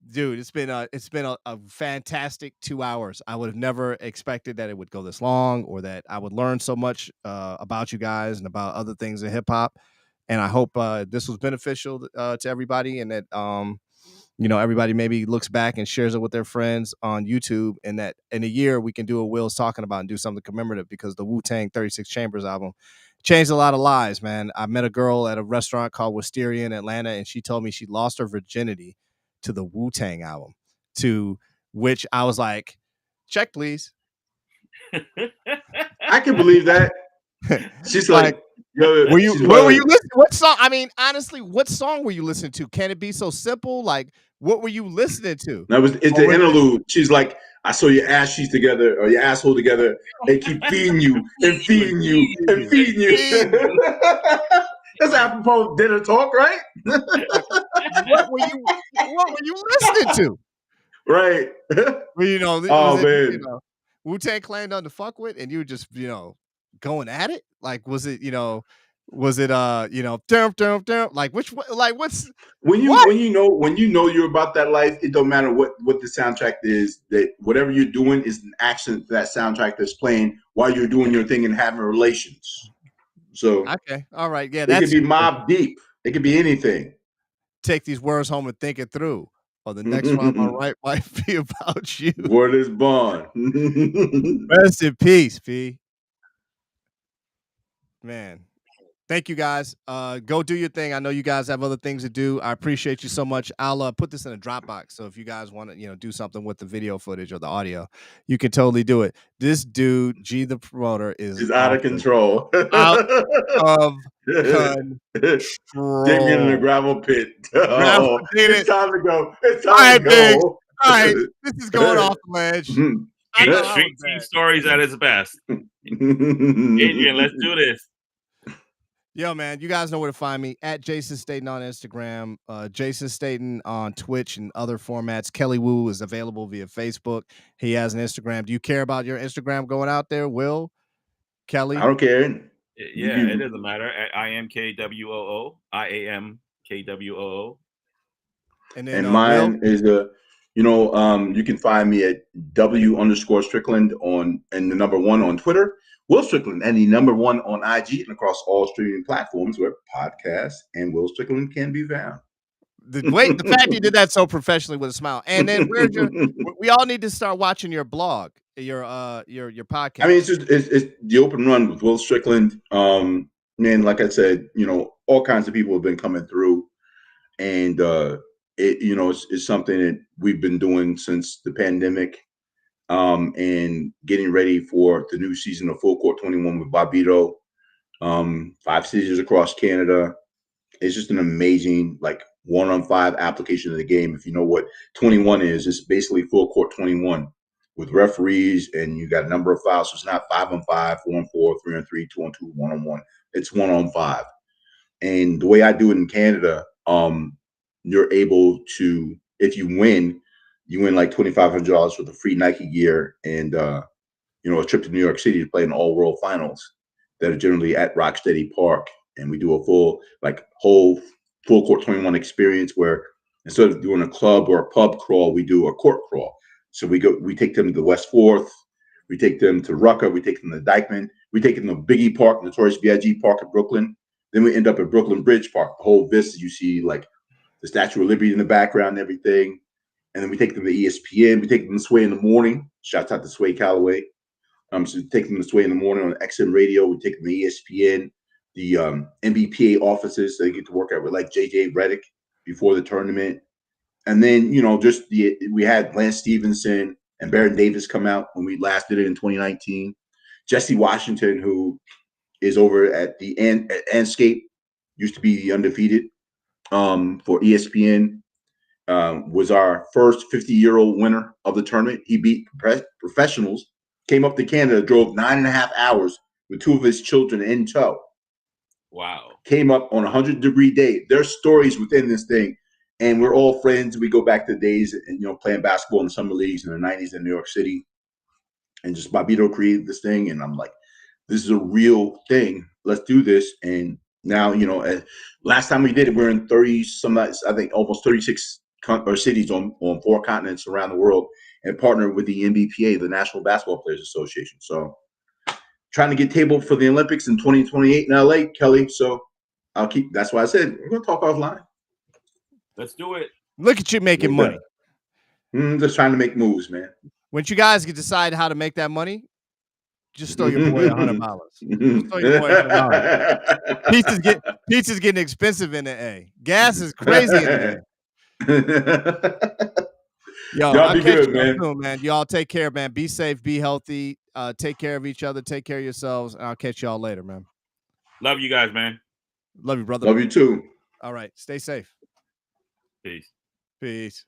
Dude, it's been a fantastic 2 hours. I would have never expected that it would go this long or that I would learn so much about you guys and about other things in hip hop. And I hope this was beneficial to everybody, and that everybody maybe looks back and shares it with their friends on YouTube, and that in a year we can do what Will's talking about and do something commemorative, because the Wu-Tang 36 Chambers album changed a lot of lives, man. I met a girl at a restaurant called Wisteria in Atlanta, and she told me she lost her virginity to the Wu-Tang album, to which I was like, check, please. I can believe that. She's like, yo, were you listening? What song? I mean, honestly, what song were you listening to? Can it be so simple? Like, what were you listening to? It's the interlude. She's like, I saw your ass cheeks together or your asshole together. They keep feeding you and feeding you and feeding you. That's apropos dinner talk, right? What were you listening to? Right. Well, Wu-Tang Clan nothing to fuck with, and you were just, going at it? Like, was it, dum, like which, like what's when you know you're about that life, it don't matter what the soundtrack is, that whatever you're doing is an action to that soundtrack that's playing while you're doing your thing and having relations. So okay, all right, yeah, it could be Mobb Deep, it could be anything. Take these words home and think it through. Or the next rhyme I write might be about you. Word is bond. Rest in peace, P. Man. Thank you, guys. Go do your thing. I know you guys have other things to do. I appreciate you so much. I'll put this in a Dropbox, so if you guys want to, do something with the video footage or the audio, you can totally do it. This dude, G the promoter, is out of control. Out of control. Get me in the gravel pit. It's time to go. It's time to go. All right, this is going off the ledge. Street team stories at its best. Adrian, let's do this. Yo, man, you guys know where to find me, at Jason Staten on Instagram, Jason Staten on Twitch and other formats. Kelly Wu is available via Facebook. He has an Instagram. Do you care about your Instagram going out there, Will? Kelly? I don't care. Yeah, it doesn't matter. IAMKWOO. And then mine is you can find me at W_Strickland and the number 1 on Twitter. Will Strickland and the number 1 on IG and across all streaming platforms where podcasts and Will Strickland can be found. The fact you did that so professionally with a smile. And then we all need to start watching your blog, your podcast. I mean, it's the open run with Will Strickland. Man, like I said, all kinds of people have been coming through, and it's something that we've been doing since the pandemic. And getting ready for the new season of Full Court 21 with Bobito, 5 cities across Canada. It's just an amazing, 1-on-5 application of the game. If you know what 21 is, it's basically Full Court 21 with referees, and you got a number of fouls. So it's not 5-on-5, 4-on-4, 3-on-3, 2-on-2, 1-on-1. It's 1-on-5. And the way I do it in Canada, you're able to, if you win like $2,500 worth of free Nike gear and a trip to New York City to play in all world finals that are generally at Rocksteady Park. And we do a full court 21 experience where instead of doing a club or a pub crawl, we do a court crawl. So we take them to the West 4th, we take them to Rucker, we take them to Dyckman, we take them to Biggie Park, Notorious B.I.G. Park in Brooklyn. Then we end up at Brooklyn Bridge Park, the whole vista. You see like the Statue of Liberty in the background and everything. And then we take them to ESPN. We take them to Sway in the Morning. Shouts out to Sway Calloway. So we take them to Sway in the Morning on XM Radio. We take them to ESPN, the NBPA offices. They get to work out with like JJ Redick before the tournament. And then, we had Lance Stevenson and Baron Davis come out when we last did it in 2019. Jesse Washington, who is over at the Anscape, used to be the undefeated for ESPN, was our first 50-year-old winner of the tournament. He beat professionals, came up to Canada, drove 9.5 hours with 2 of his children in tow. Wow. Came up on a 100-degree day. There's stories within this thing. And we're all friends. We go back to the days and, playing basketball in the summer leagues in the 90s in New York City. And just Bobito created this thing. And I'm like, this is a real thing. Let's do this. And now, last time we did it, we're in 30 some, I think almost 36 cities on 4 continents around the world and partnered with the NBPA, the National Basketball Players Association. So trying to get tabled for the Olympics in 2028 in LA, Kelly. So that's why I said, we're going to talk offline. Let's do it. Look at you making money. Just trying to make moves, man. Once you guys can decide how to make that money, just throw your boy $100. Just throw your boy $100. Pizza's getting expensive in the A. Gas is crazy in the A. Yo, y'all be good, man. Soon, man. Y'all take care, man. Be safe, be healthy. Take care of each other. Take care of yourselves. And I'll catch y'all later, man. Love you guys, man. Love you, brother. Love you too. All right. Stay safe. Peace. Peace.